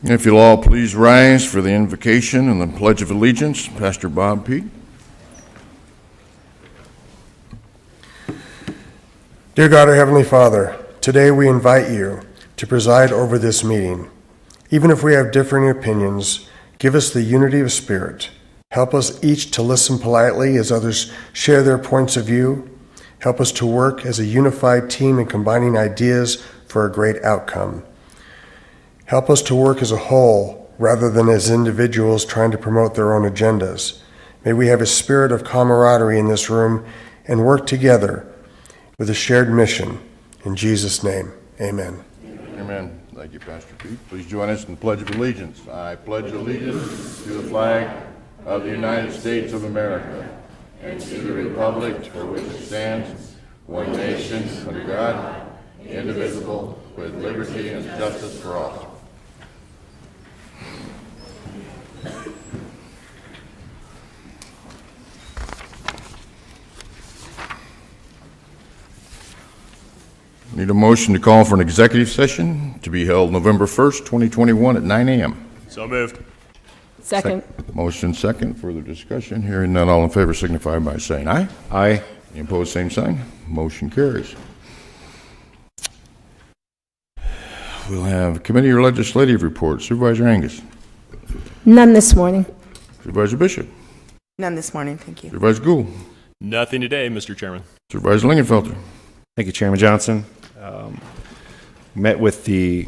If you'll all please rise for the invocation and the Pledge of Allegiance. Pastor Bob Pete. Dear God, our Heavenly Father, today we invite you to preside over this meeting. Even if we have differing opinions, give us the unity of spirit. Help us each to listen politely as others share their points of view. Help us to work as a unified team in combining ideas for a great outcome. Help us to work as a whole rather than as individuals trying to promote their own agendas. May we have a spirit of camaraderie in this room and work together with a shared mission. In Jesus' name, amen. Amen. Thank you, Pastor Pete. Please join us in the Pledge of Allegiance. I pledge allegiance to the flag of the United States of America and to the republic for which it stands, one nation, under God, indivisible, with liberty and justice for all. Need a motion to call for an executive session to be held November 1st, 2021 at 9 a.m. So moved. Second. Motion second. Further discussion. Hearing none, all in favor signify by saying aye. Aye. Any opposed, same sign. Motion carries. We'll have committee or legislative reports. Supervisor Angus. None this morning. Supervisor Bishop. None this morning, thank you. Supervisor Gould. Nothing today, Mr. Chairman. Supervisor Lingenfelter. Thank you, Chairman Johnson. Met with the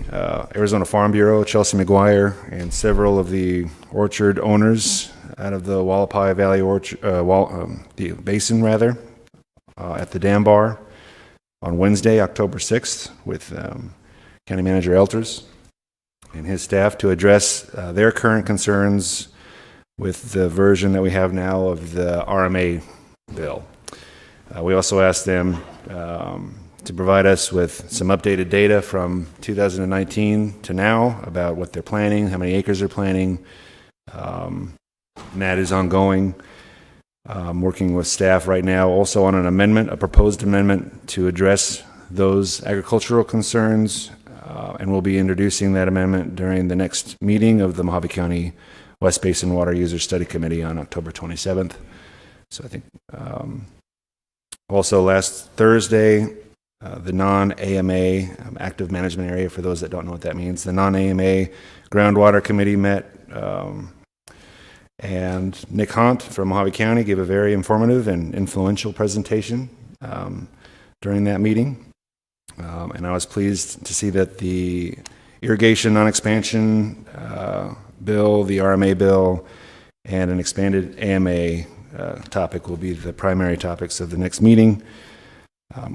Arizona Farm Bureau, Chelsea McGuire, and several of the orchard owners out of the Wallapai Valley the Basin, at the Dam Bar on Wednesday, October 6th, with County Manager Elters and his staff to address their current concerns with the version that we have now of the RMA bill. We also asked them to provide us with some updated data from 2019 to now about what they're planning, how many acres they're planning. And that is ongoing. I'm working with staff right now also on an amendment, a proposed amendment to address those agricultural concerns, and we'll be introducing that amendment during the next meeting of the Mojave County West Basin Water User Study Committee on October 27th. So I think also last Thursday, the non-AMA active management area, for those that don't know what that means, the non-AMA groundwater committee met, and Nick Hunt from Mojave County gave a very informative and influential presentation during that meeting. And I was pleased to see that the irrigation non-expansion bill, the RMA bill, and an expanded AMA topic will be the primary topics of the next meeting.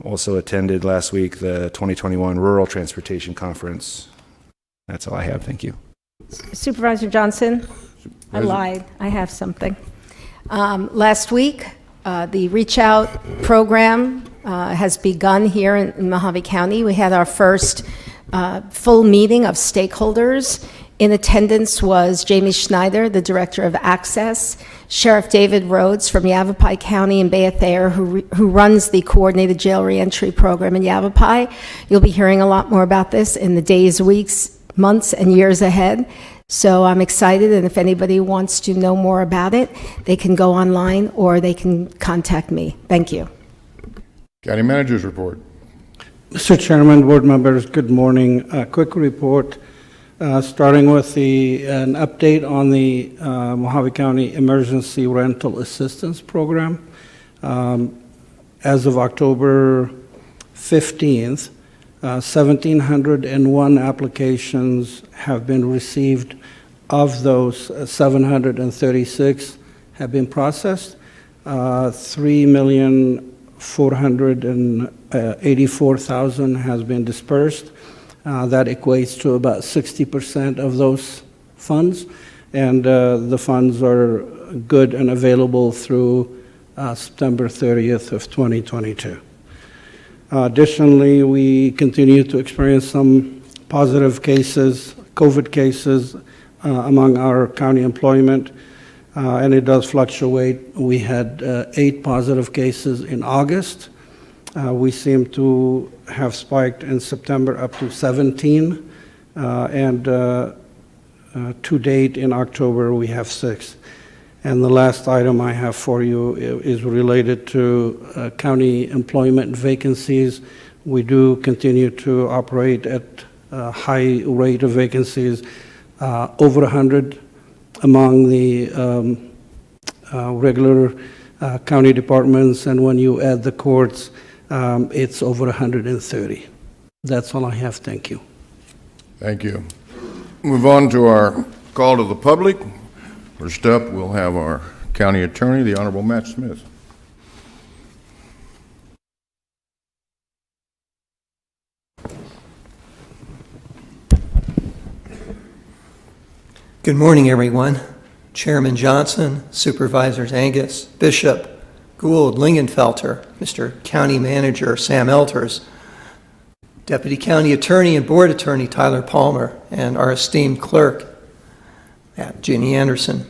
Also attended last week the 2021 Rural Transportation Conference. That's all I have. Thank you. Supervisor Johnson, I lied. I have something. Last week, the Reach Out program has begun here in Mojave County. We had our first full meeting of stakeholders. In attendance was Jamie Schneider, the Director of Access, Sheriff David Rhodes from Yavapai County and Bay Thayer, who runs the Coordinated Jail Reentry Program in Yavapai. You'll be hearing a lot more about this in the days, weeks, months, and years ahead. So I'm excited, and if anybody wants to know more about it, they can go online or they can contact me. Thank you. County Manager's report. Mr. Chairman, board members, good morning. A quick report. Starting with an update on the Mojave County Emergency Rental Assistance Program. As of October 15th, 1,701 applications have been received. Of those, 736 have been processed. 3,484,000 has been dispersed. That equates to about 60% of those funds, and the funds are good and available through September 30th of 2022. Additionally, we continue to experience some positive cases, COVID cases, among our county employment, and it does fluctuate. We had 8 positive cases in August. We seem to have spiked in September up to 17, and To date, in October, we have 6. And the last item I have for you is related to county employment vacancies. We do continue to operate at a high rate of vacancies, over 100 among the regular county departments, and when you add the courts, it's over 130. That's all I have. Thank you. Thank you. Move on to our call to the public. First up, we'll have our county attorney, the Honorable Matt Smith. Good morning, everyone. Chairman Johnson, Supervisors Angus, Bishop, Gould, Lingenfelter, Mr. County Manager Sam Elters, Deputy County Attorney and Board Attorney Tyler Palmer, and our esteemed clerk, Ginny Anderson.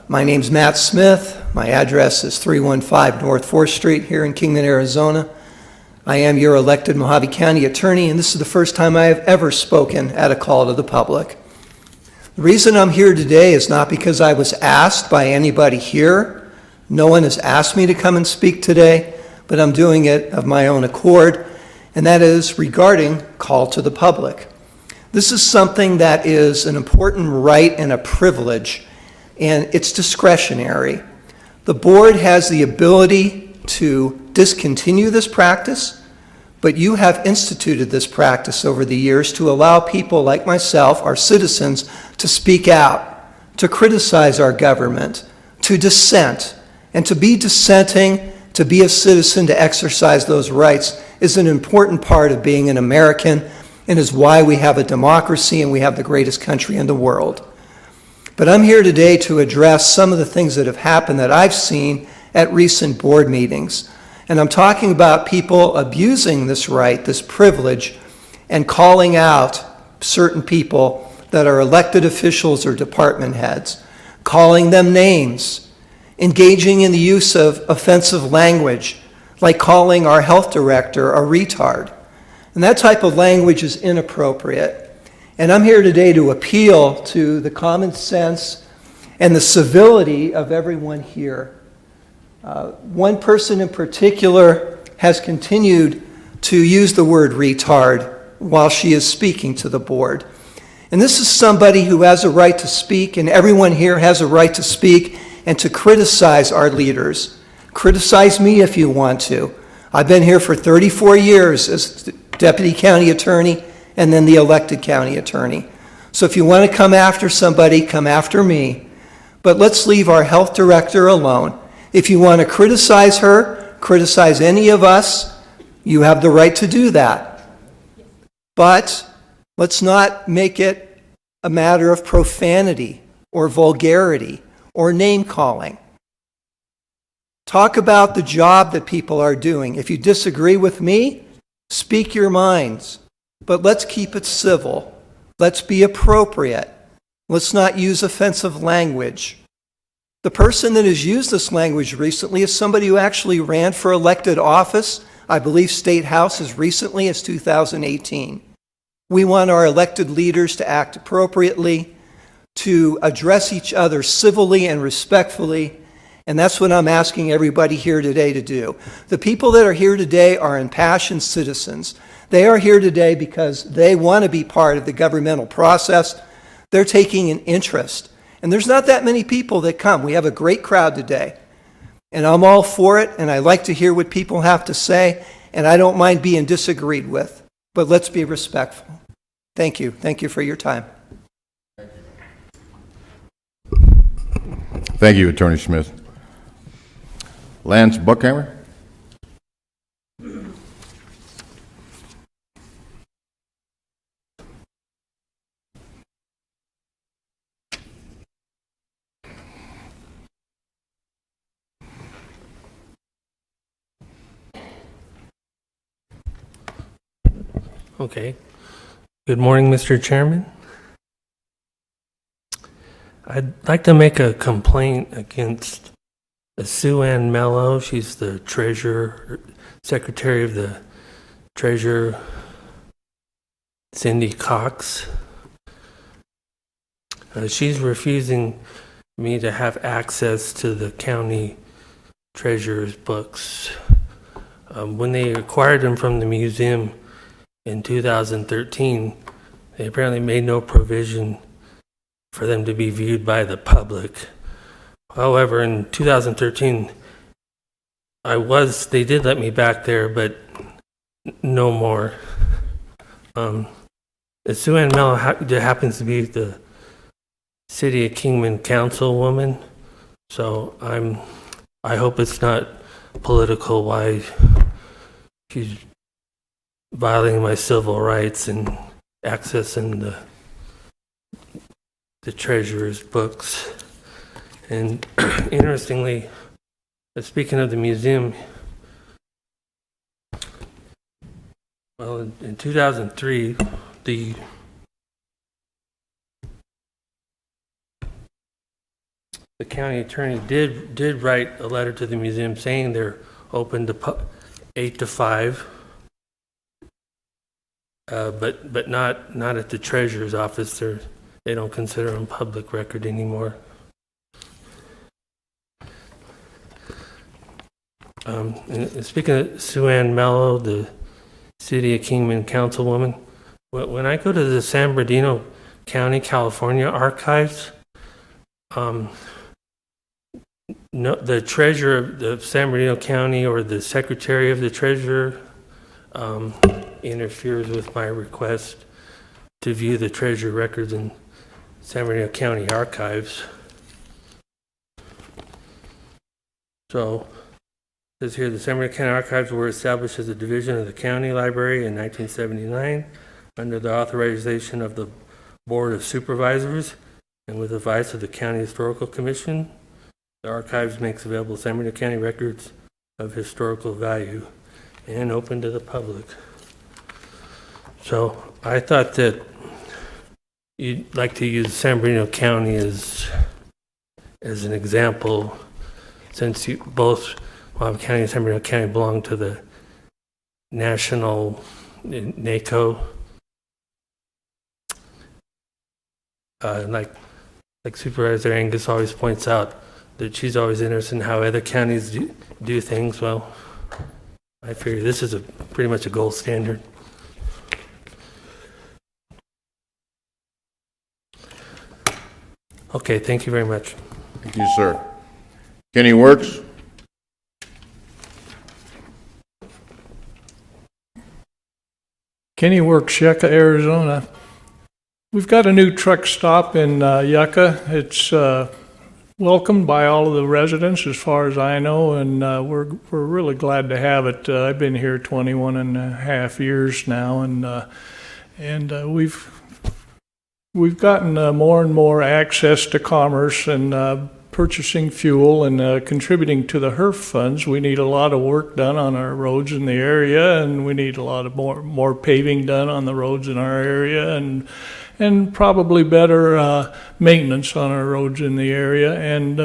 My name's Matt Smith. My address is 315 North 4th Street here in Kingman, Arizona. I am your elected Mojave County Attorney, and this is the first time I have ever spoken at a call to the public. The reason I'm here today is not because I was asked by anybody here. No one has asked me to come and speak today, but I'm doing it of my own accord, and that is regarding call to the public. This is something that is an important right and a privilege, and it's discretionary. The board has the ability to discontinue this practice, but you have instituted this practice over the years to allow people like myself, our citizens, to speak out, to criticize our government, to dissent. And to be dissenting, to be a citizen, to exercise those rights is an important part of being an American and is why we have a democracy and we have the greatest country in the world. But I'm here today to address some of the things that have happened that I've seen at recent board meetings. And I'm talking about people abusing this right, this privilege, and calling out certain people that are elected officials or department heads, calling them names, engaging in the use of offensive language, like calling our health director a retard. And that type of language is inappropriate. And I'm here today to appeal to the common sense and the civility of everyone here. One person in particular has continued to use the word retard while she is speaking to the board. And this is somebody who has a right to speak, and everyone here has a right to speak and to criticize our leaders. Criticize me if you want to. I've been here for 34 years as deputy county attorney and then the elected county attorney. So if you want to come after somebody, come after me. But let's leave our health director alone. If you want to criticize her, criticize any of us, you have the right to do that. But let's not make it a matter of profanity or vulgarity or name-calling. Talk about the job that people are doing. If you disagree with me, speak your minds. But let's keep it civil. Let's be appropriate. Let's not use offensive language. The person that has used this language recently is somebody who actually ran for elected office, I believe State House, as recently as 2018. We want our elected leaders to act appropriately, to address each other civilly and respectfully, and that's what I'm asking everybody here today to do. The people that are here today are impassioned citizens. They are here today because they want to be part of the governmental process. They're taking an interest. And there's not that many people that come. We have a great crowd today. And I'm all for it, and I like to hear what people have to say, and I don't mind being disagreed with. But let's be respectful. Thank you. Thank you for your time. Thank you, Attorney Smith. Lance Buckhammer. Okay. Good morning, Mr. Chairman. I'd like to make a complaint against Sue Ann Mello. She's the treasurer, secretary of the treasurer, Cindy Cox. She's refusing me to have access to the county treasurer's books. When they acquired them from the museum in 2013, they apparently made no provision for them to be viewed by the public. However, in 2013, they did let me back there, but no more. Sue Ann Mello happens to be the City of Kingman councilwoman, so I hope it's not political why she's violating my civil rights and accessing the treasurer's books. And interestingly, speaking of the museum, well, in 2003, the county attorney did write a letter to the museum saying they're open to 8 to 5, but not at the treasurer's office. They don't consider them public record anymore. And speaking of Sue Ann Mello, the City of Kingman councilwoman, when I go to the San Bernardino County, California archives, no, the treasurer of the San Bernardino County or the secretary of the treasurer interferes with my request to view the treasurer records in San Bernardino County archives. So, it says here, the San Bernardino County archives were established as a division of the county library in 1979 under the authorization of the Board of Supervisors and with advice of the County Historical Commission. The archives makes available San Bernardino County records of historical value and open to the public. So I thought that you'd like to use San Bernardino County as an example, since both Mohave County and San Bernardino County belong to the national NACO. Like Supervisor Angus always points out, that she's always interested in how other counties do things. Well, I figure this is pretty much a gold standard. Okay, thank you very much. Thank you, sir. Kenny Works? Kenny Works, Yucca, Arizona. We've got a new truck stop in Yucca. It's welcomed by all of the residents, as far as I know, and we're really glad to have it. I've been here 21 and a half years now, and we've gotten more and more access to commerce and purchasing fuel and contributing to the HERF funds. We need a lot of work done on our roads in the area, and we need a lot of more paving done on the roads in our area, and probably better maintenance on our roads in the area. And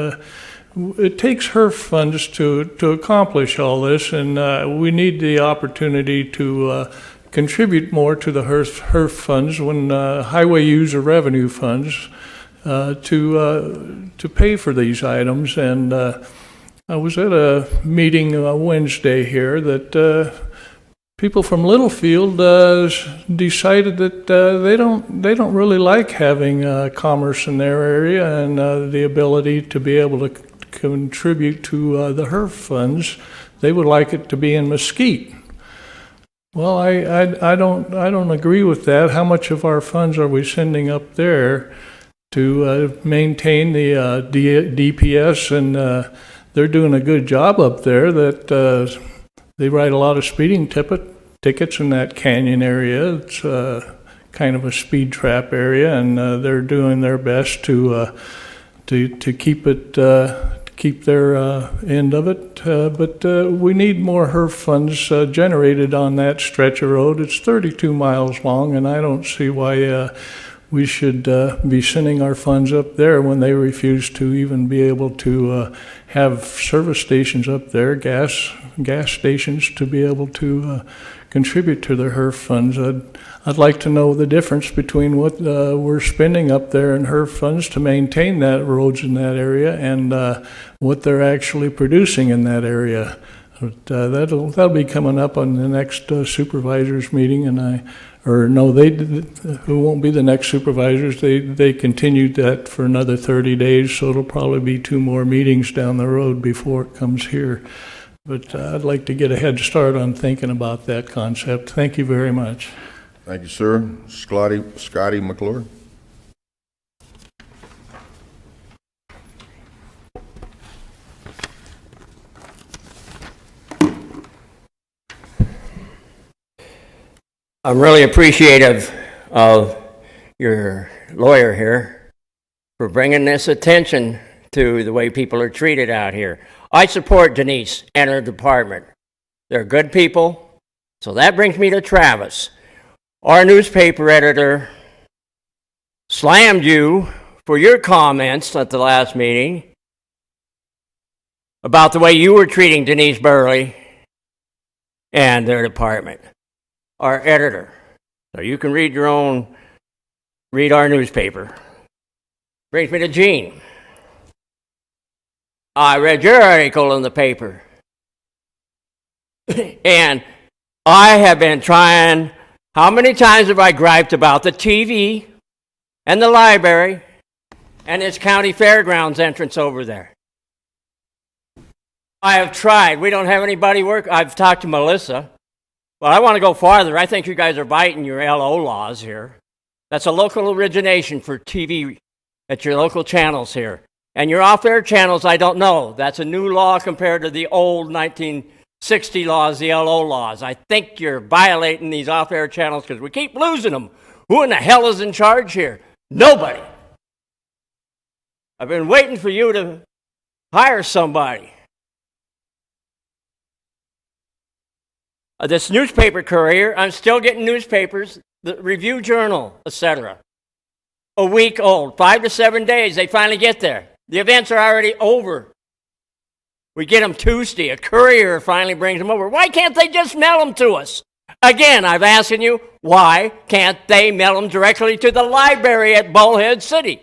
it takes HERF funds to accomplish all this, and we need the opportunity to contribute more to the HERF funds when highway user revenue funds to pay for these items. And I was at a meeting Wednesday here that people from Littlefield decided that they don't really like having commerce in their area and the ability to be able to contribute to the HERF funds. They would like it to be in Mesquite. Well, I don't agree with that. How much of our funds are we sending up there to maintain the DPS? And they're doing a good job up there. That they write a lot of speeding tickets in that canyon area. It's kind of a speed trap area, and they're doing their best to keep it. Keep their end of it, but we need more HERF funds generated on that stretch of road. It's 32 miles long, and I don't see why we should be sending our funds up there when they refuse to even be able to have service stations up there, gas stations, to be able to contribute to the HERF funds. I'd like to know the difference between what we're spending up there in HERF funds to maintain that roads in that area and what they're actually producing in that area. But, that'll be coming up on the next supervisors meeting, and who won't be the next supervisors. They continued that for another 30 days, so it'll probably be 2 more meetings down the road before it comes here. But I'd like to get a head start on thinking about that concept. Thank you very much. Thank you, sir. Scotty McClure. I'm really appreciative of your lawyer here for bringing this attention to the way people are treated out here. I support Denise and her department. They're good people. So that brings me to Travis. Our newspaper editor slammed you for your comments at the last meeting about the way you were treating Denise Burley and their department. Our editor. So you can read our newspaper. Brings me to Gene. I read your article in the paper. And I have been trying, how many times have I griped about the TV and the library and this county fairgrounds entrance over there? I have tried. We don't have anybody work. I've talked to Melissa. Well, I want to go farther. I think you guys are biting your LO laws here. That's a local origination for TV at your local channels here. And your off-air channels, I don't know. That's a new law compared to the old 1960 laws, the LO laws. I think you're violating these off-air channels because we keep losing them. Who in the hell is in charge here? Nobody. I've been waiting for you to hire somebody. This newspaper courier, I'm still getting newspapers, the Review Journal, etc. A week old, 5 to 7 days, they finally get there. The events are already over. We get them Tuesday. A courier finally brings them over. Why can't they just mail them to us? Again, I'm asking you, why can't they mail them directly to the library at Bullhead City?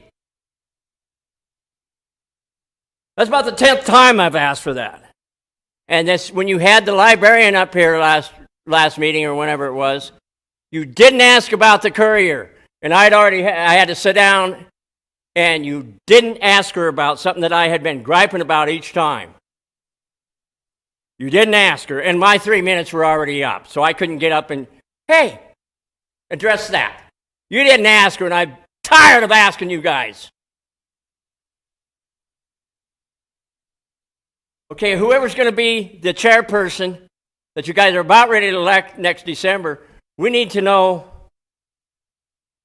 That's about the 10th time I've asked for that. And this, when you had the librarian up here last meeting or whenever it was, you didn't ask about the courier. And I had to sit down, and you didn't ask her about something that I had been griping about each time. You didn't ask her, and my 3 minutes were already up, so I couldn't get up and, hey, address that. You didn't ask her, and I'm tired of asking you guys. Okay, whoever's going to be the chairperson that you guys are about ready to elect next December, we need to know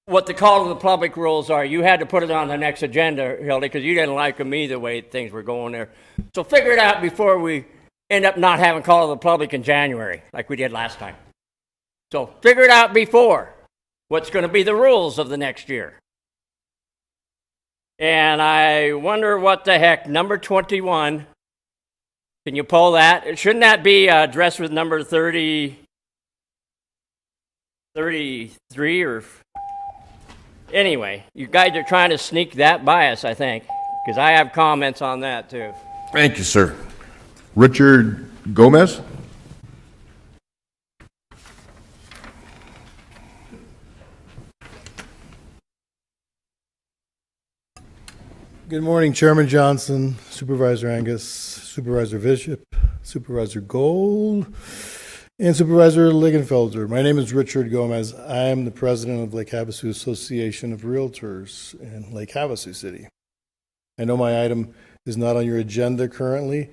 what the call to the public rules are. You had to put it on the next agenda, Hildy, because you didn't like me the way things were going there. So figure it out before we end up not having call to the public in January, like we did last time. So figure it out before what's going to be the rules of the next year. And I wonder what the heck, number 21... Can you pull that? Shouldn't that be addressed with number 33 or... Anyway, you guys are trying to sneak that by us, I think, because I have comments on that, too. Thank you, sir. Richard Gomez? Good morning, Chairman Johnson, Supervisor Angus, Supervisor Bishop, Supervisor Gold, and Supervisor Ligenfelder. My name is Richard Gomez. I am the president of Lake Havasu Association of Realtors in Lake Havasu City. I know my item is not on your agenda currently,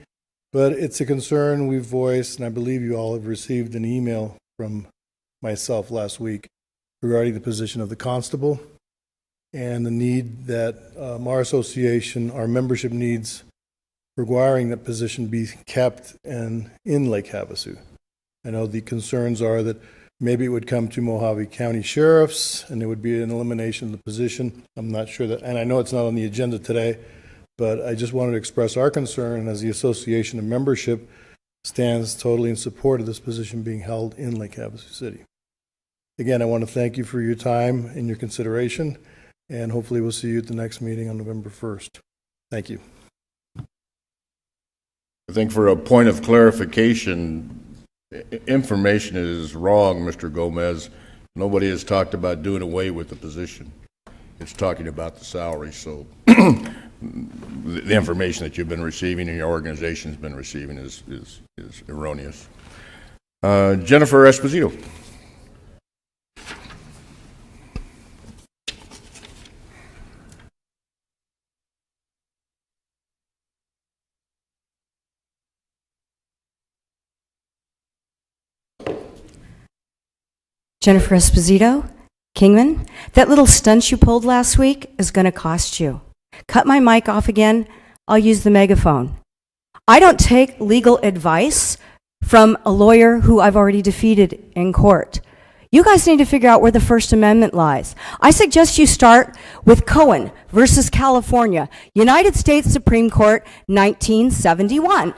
but it's a concern we've voiced, and I believe you all have received an email from myself last week regarding the position of the constable and the need that our association, our membership needs, requiring that position be kept in Lake Havasu. I know the concerns are that Maybe it would come to Mojave County Sheriffs, and it would be an elimination of the position. I'm not sure that, and I know it's not on the agenda today, but I just wanted to express our concern as the Association of Membership stands totally in support of this position being held in Lake Havasu City. Again, I want to thank you for your time and your consideration, and hopefully we'll see you at the next meeting on November 1st. Thank you. I think for a point of clarification, information is wrong, Mr. Gomez. Nobody has talked about doing away with the position. It's talking about the salary. So the information that you've been receiving and your organization's been receiving is erroneous. Jennifer Esposito. Jennifer Esposito, Kingman, that little stunt you pulled last week is going to cost you. Cut my mic off again, I'll use the megaphone. I don't take legal advice from a lawyer who I've already defeated in court. You guys need to figure out where the First Amendment lies. I suggest you start with Cohen versus California, United States Supreme Court, 1971.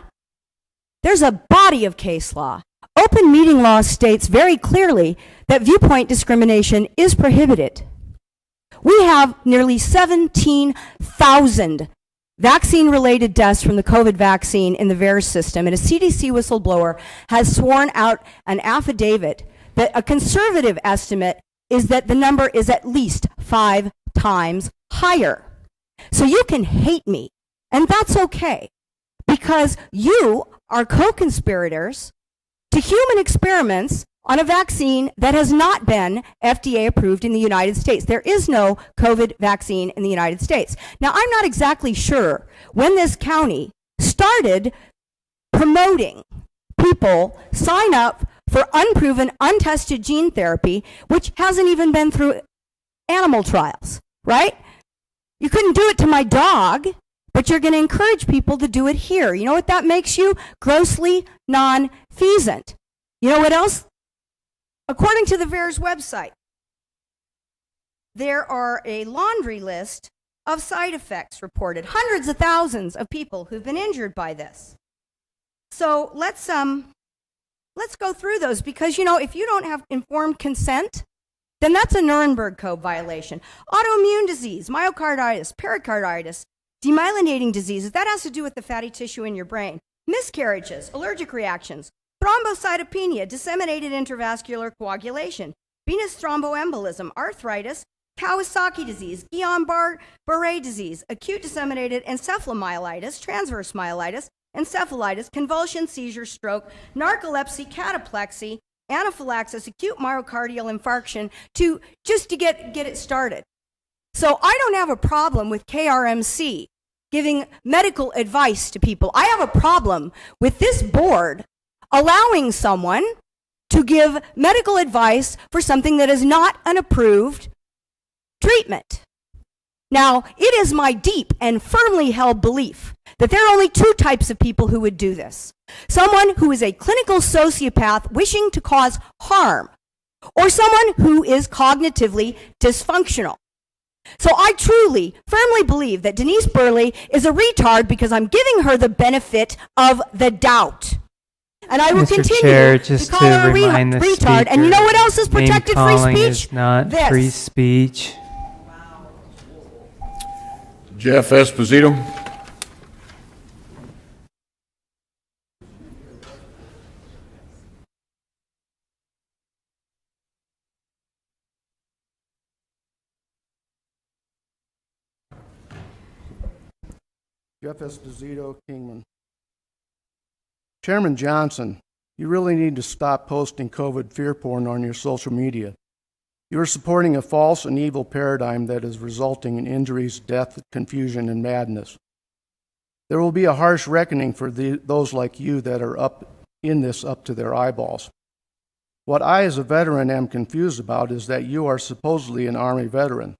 There's a body of case law. Open meeting law states very clearly that viewpoint discrimination is prohibited. We have nearly 17,000 vaccine-related deaths from the COVID vaccine in the VAERS system, and a CDC whistleblower has sworn out an affidavit that a conservative estimate is that the number is at least 5 times higher. So you can hate me, and that's okay, because you are co-conspirators to human experiments on a vaccine that has not been FDA approved in the United States. There is no COVID vaccine in the United States. Now, I'm not exactly sure when this county started promoting people sign up for unproven, untested gene therapy, which hasn't even been through animal trials, right? You couldn't do it to my dog, but you're going to encourage people to do it here. You know what that makes you? Grossly non-feasant. You know what else? According to the VAERS website, there are a laundry list of side effects reported. Hundreds of thousands of people who've been injured by this. So let's go through those, because, you know, if you don't have informed consent, then that's a Nuremberg Code violation. Autoimmune disease, myocarditis, pericarditis, demyelinating diseases, that has to do with the fatty tissue in your brain. Miscarriages, allergic reactions, thrombocytopenia, disseminated intravascular coagulation, venous thromboembolism, arthritis, Kawasaki disease, Guillain-Barré disease, acute disseminated encephalomyelitis, transverse myelitis, encephalitis, convulsion, seizure, stroke, narcolepsy, cataplexy, anaphylaxis, acute myocardial infarction, just to get it started. So I don't have a problem with KRMC giving medical advice to people. I have a problem with this board allowing someone to give medical advice for something that is not an approved treatment. Now, it is my deep and firmly held belief that there are only 2 types of people who would do this. Someone who is a clinical sociopath wishing to cause harm, or someone who is cognitively dysfunctional. So I truly, firmly believe that Denise Burley is a retard because I'm giving her the benefit of the doubt. And I will Mr. continue Chair, just to call her a remind the retard. speaker, And you know what else is protected free name-calling speech? is not This. free speech. Jeff Esposito. Jeff Esposito, Kingman. Chairman Johnson, you really need to stop posting COVID fear porn on your social media. You are supporting a false and evil paradigm that is resulting in injuries, death, confusion, and madness. There will be a harsh reckoning for those like you that are up to their eyeballs. What I, as a veteran, am confused about is that you are supposedly an Army veteran.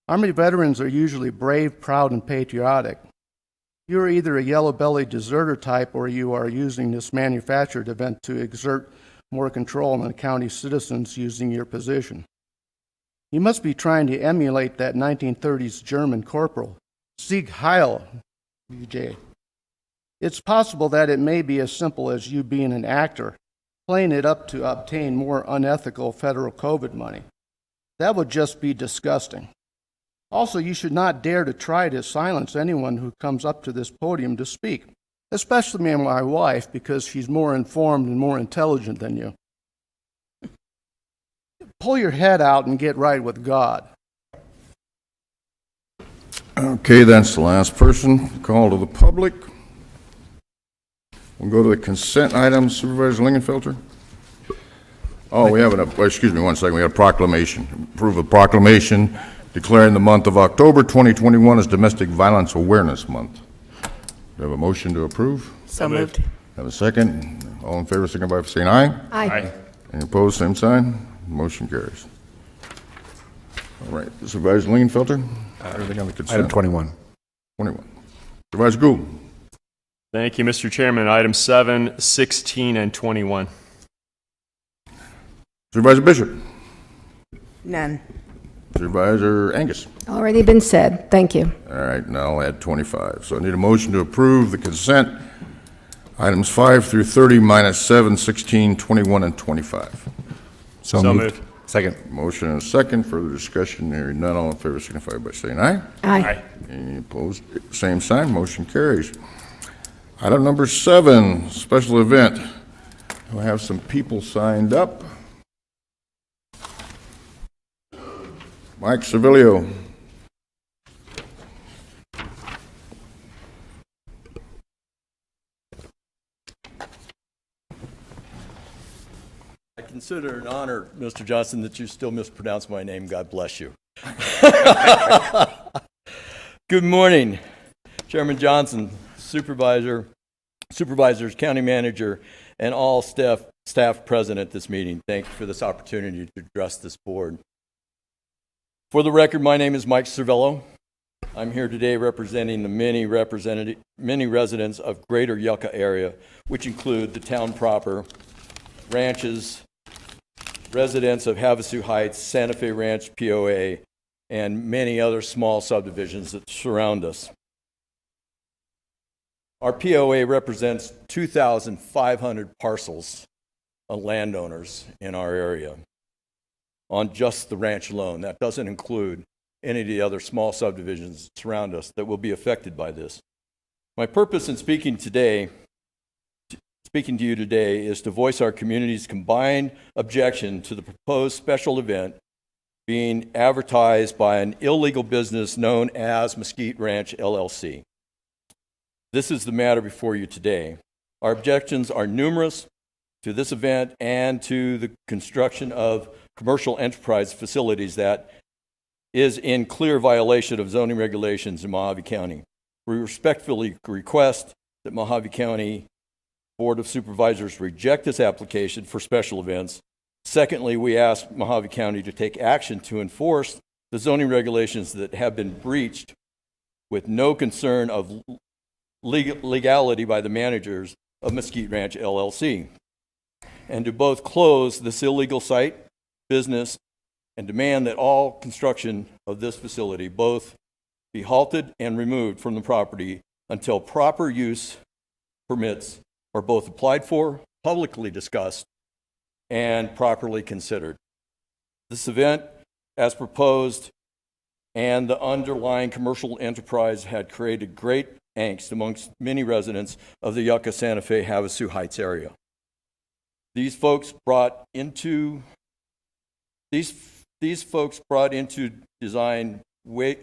Army veterans are usually brave, proud, and patriotic. You are either a yellow-bellied deserter type or you are using this manufactured event to exert more control on the county citizens using your position. You must be trying to emulate that 1930s German corporal, Sieg Heil, VJ. It's possible that it may be as simple as you being an actor, playing it up to obtain more unethical federal COVID money. That would just be disgusting. Also, you should not dare to try to silence anyone who comes up to this podium to speak, especially my wife, because she's more informed and more intelligent than you. Pull your head out and get right with God. Okay, that's the last person. Call to the public. We'll go to the consent items. Supervisor Lingenfelter? Oh, we have excuse me one second. We have a proclamation. Approve a proclamation declaring the month of October 2021 as Domestic Violence Awareness Month. Do you have a motion to approve? So moved. Have a second? All in favor, signify by saying aye. Aye. Any opposed, same sign. Motion carries. All right, Supervisor Lingenfelter? Everything on the consent? Item 21. 21. Supervisor Gould? Thank you, Mr. Chairman. Items 7, 16, and 21. Supervisor Bishop? None. Supervisor Angus? Already been said. Thank you. All right, now I'll add 25. So I need a motion to approve the consent items 5 through 30 minus 7, 16, 21, and 25. So moved. Second. Motion and a second. Further discussion. Hearing none. All in favor signify by saying aye. Aye. Any opposed? Same sign. Motion carries. Item number 7, special event. We have some people signed up. Mike Servilio. I consider it an honor, Mr. Johnson, that you still mispronounce my name. God bless you. Good morning, Chairman Johnson, Supervisors, County Manager, and all staff present at this meeting. Thank you for this opportunity to address this board. For the record, my name is Mike Cervello. I'm here today representing the many residents of Greater Yucca area, which include the town proper, ranches, residents of Havasu Heights, Santa Fe Ranch, POA, and many other small subdivisions that surround us. Our POA represents 2,500 parcels of landowners in our area on just the ranch alone. That doesn't include any of the other small subdivisions that surround us that will be affected by this. My purpose in speaking to you today is to voice our community's combined objection to the proposed special event being advertised by an illegal business known as Mesquite Ranch LLC. This is the matter before you today. Our objections are numerous to this event and to the construction of commercial enterprise facilities that is in clear violation of zoning regulations in Mojave County. We respectfully request that Mojave County Board of Supervisors reject this application for special events. Secondly, we ask Mojave County to take action to enforce the zoning regulations that have been breached with no concern of legality by the managers of Mesquite Ranch LLC, and to both close this illegal site, business, and demand that all construction of this facility both be halted and removed from the property until proper use permits are both applied for, publicly discussed, and properly considered. This event, as proposed, and the underlying commercial enterprise had created great angst amongst many residents of the Yucca, Santa Fe, Havasu Heights area. These folks brought into design way,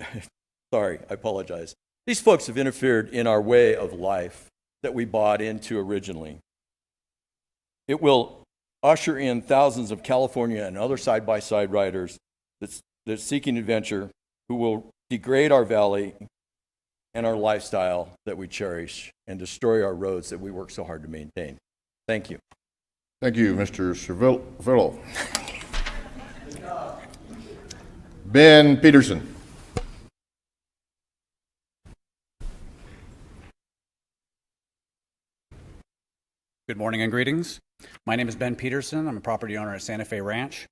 sorry, I apologize. These folks have interfered in our way of life that we bought into originally. It will usher in thousands of California and other side-by-side riders that's seeking adventure who will degrade our valley and our lifestyle that we cherish and destroy our roads that we work so hard to maintain. Thank you. Thank you, Mr. Cervillo. Ben Peterson. Good morning and greetings. My name is Ben Peterson. I'm a property owner at Santa Fe Ranch.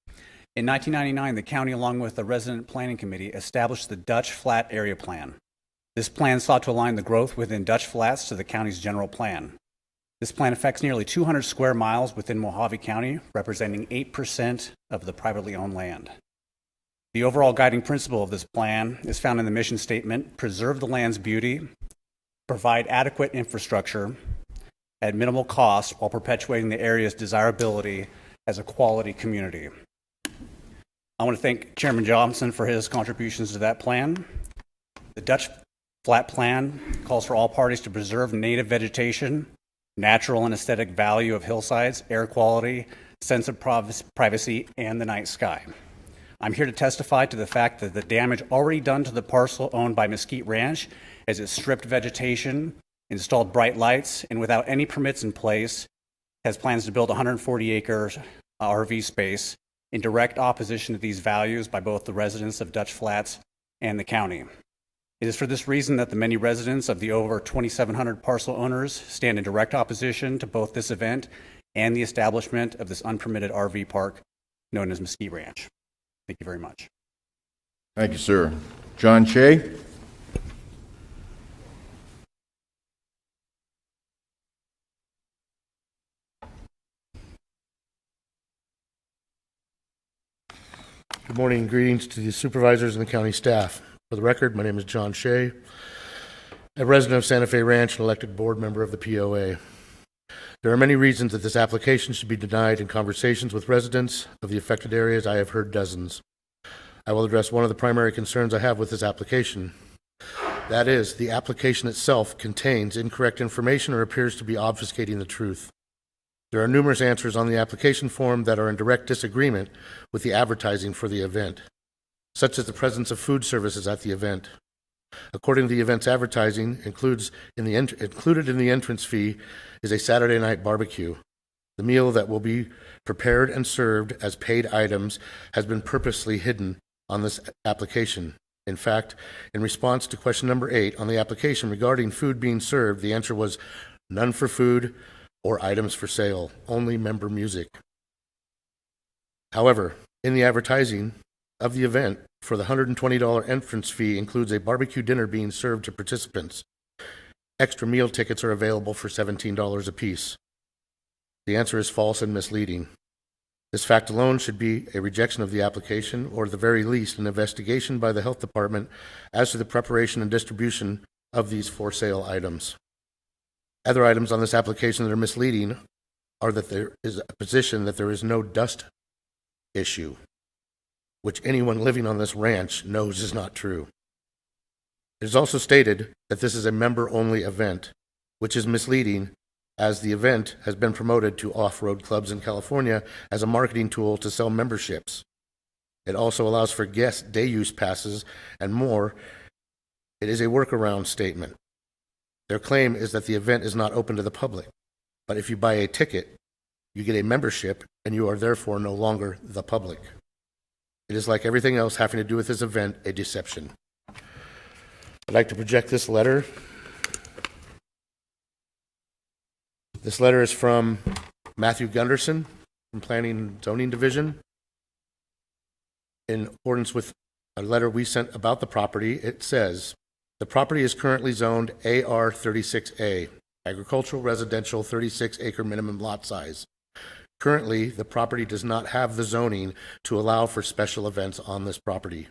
In 1999, the county, along with the Resident Planning Committee, established the Dutch Flat Area Plan. This plan sought to align the growth within Dutch Flats to the county's general plan. This plan affects nearly 200 square miles within Mojave County, representing 8% of the privately owned land. The overall guiding principle of this plan is found in the mission statement: preserve the land's beauty, provide adequate infrastructure at minimal cost while perpetuating the area's desirability as a quality community. I want to thank Chairman Johnson for his contributions to that plan. The Dutch Flat Plan calls for all parties to preserve native vegetation, natural and aesthetic value of hillsides, air quality, sense of privacy, and the night sky. I'm here to testify to the fact that the damage already done to the parcel owned by Mesquite Ranch, as it stripped vegetation, installed bright lights, and without any permits in place, has plans to build 140-acre RV space in direct opposition to these values by both the residents of Dutch Flats and the county. It is for this reason that the many residents of the over 2,700 parcel owners stand in direct opposition to both this event and the establishment of this unpermitted RV park known as Mesquite Ranch. Thank you very much. Thank you, sir. John Shea? Good morning and greetings to the supervisors and the county staff. For the record, my name is John Shea, a resident of Santa Fe Ranch and elected board member of the POA. There are many reasons that this application should be denied. In conversations with residents of the affected areas, I have heard dozens. I will address one of the primary concerns I have with this application. That is, the application itself contains incorrect information or appears to be obfuscating the truth. There are numerous answers on the application form that are in direct disagreement with the advertising for the event, such as the presence of food services at the event. According to the event's advertising, included in the entrance fee is a Saturday night barbecue. The meal that will be prepared and served as paid items has been purposely hidden on this application. In fact, in response to question number 8 on the application regarding food being served, the answer was none for food or items for sale, only member music. However, in the advertising of the event for the $120 entrance fee includes a barbecue dinner being served to participants. Extra meal tickets are available for $17 apiece. The answer is false and misleading. This fact alone should be a rejection of the application, or at the very least, an investigation by the health department as to the preparation and distribution of these for sale items. Other items on this application that are misleading are that there is a position that there is no dust issue, which anyone living on this ranch knows is not true. It is also stated that this is a member-only event, which is misleading, as the event has been promoted to off-road clubs in California as a marketing tool to sell memberships. It also allows for guest day-use passes and more. It is a workaround statement. Their claim is that the event is not open to the public, but if you buy a ticket, you get a membership, and you are therefore no longer the public. It is like everything else having to do with this event, a deception. I'd like to project this letter. This letter is from Matthew Gunderson from Planning and Zoning Division. In accordance with a letter we sent about the property, it says, the property is currently zoned AR 36A, agricultural residential 36-acre minimum lot size. Currently, the property does not have the zoning to allow for special events on this property.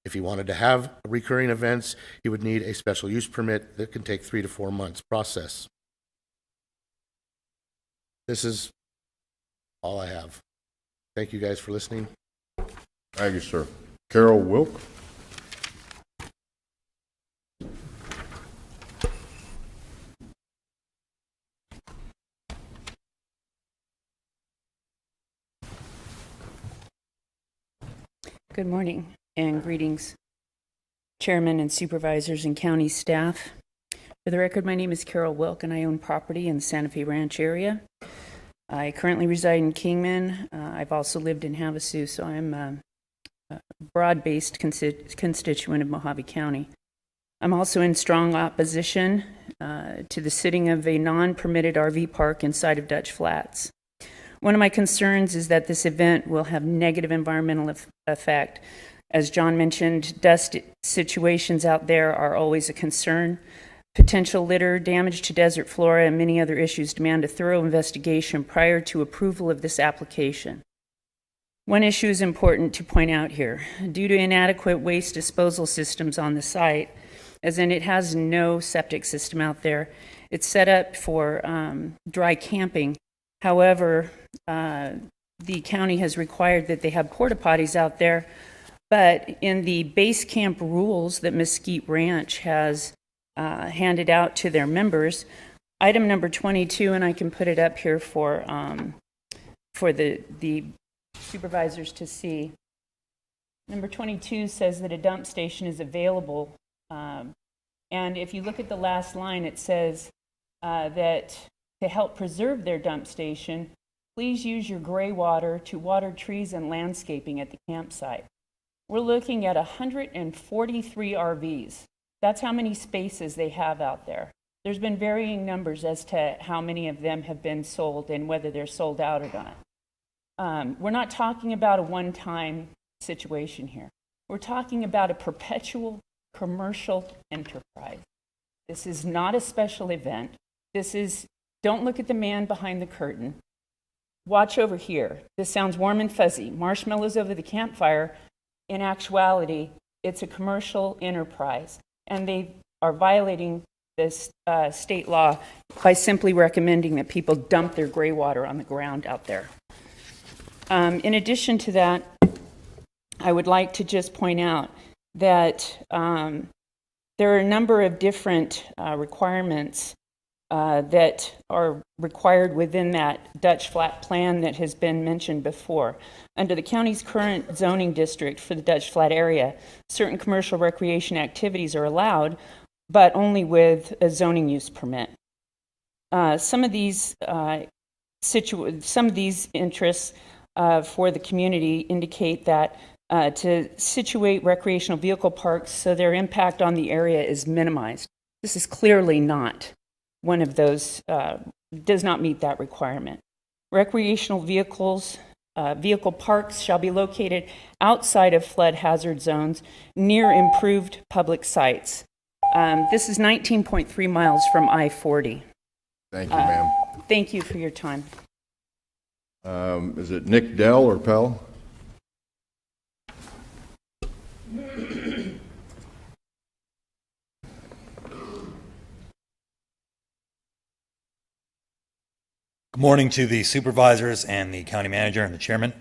If he wanted to have recurring events, he would need a special use permit that can take 3 to 4 months process. This is all I have. Thank you guys for listening. Thank you, sir. Carol Wilk? Good morning and greetings, Chairman and Supervisors and County staff. For the record, my name is Carol Wilk and I own property in the Santa Fe Ranch area. I currently reside in Kingman. I've also lived in Havasu, so I'm a broad-based constituent of Mojave County. I'm also in strong opposition to the sitting of a non-permitted RV park inside of Dutch Flats. One of my concerns is that this event will have negative environmental effect. As John mentioned, dust situations out there are always a concern. Potential litter, damage to desert flora, and many other issues demand a thorough investigation prior to approval of this application. One issue is important to point out here. Due to inadequate waste disposal systems on the site, as in it has no septic system out there, it's set up for dry camping. However, the county has required that they have porta potties out there, but in the base camp rules that Mesquite Ranch has handed out to their members, item number 22, and I can put it up here for the supervisors to see. Number 22 says that a dump station is available, and if you look at the last line, it says that to help preserve their dump station, please use your gray water to water trees and landscaping at the campsite. We're looking at 143 RVs. That's how many spaces they have out there. There's been varying numbers as to how many of them have been sold and whether they're sold out or not. We're not talking about a one-time situation here. We're talking about a perpetual commercial enterprise. This is not a special event. Don't look at the man behind the curtain. Watch over here. This sounds warm and fuzzy. Marshmallows over the campfire. In actuality, it's a commercial enterprise, and they are violating this state law by simply recommending that people dump their gray water on the ground out there. In addition to that, I would like to just point out that there are a number of different requirements that are required within that Dutch Flat plan that has been mentioned before. Under the county's current zoning district for the Dutch Flat area, certain commercial recreation activities are allowed, but only with a zoning use permit. Some of these interests for the community indicate that to situate recreational vehicle parks so their impact on the area is minimized. This is clearly not one of those, does not meet that requirement. Recreational vehicle parks shall be located outside of flood hazard zones near improved public sites. This is 19.3 miles from I-40. Thank you, ma'am. Thank you for your time. Is it Nick Dell or Pell? Good morning to the supervisors and the county manager and the chairman.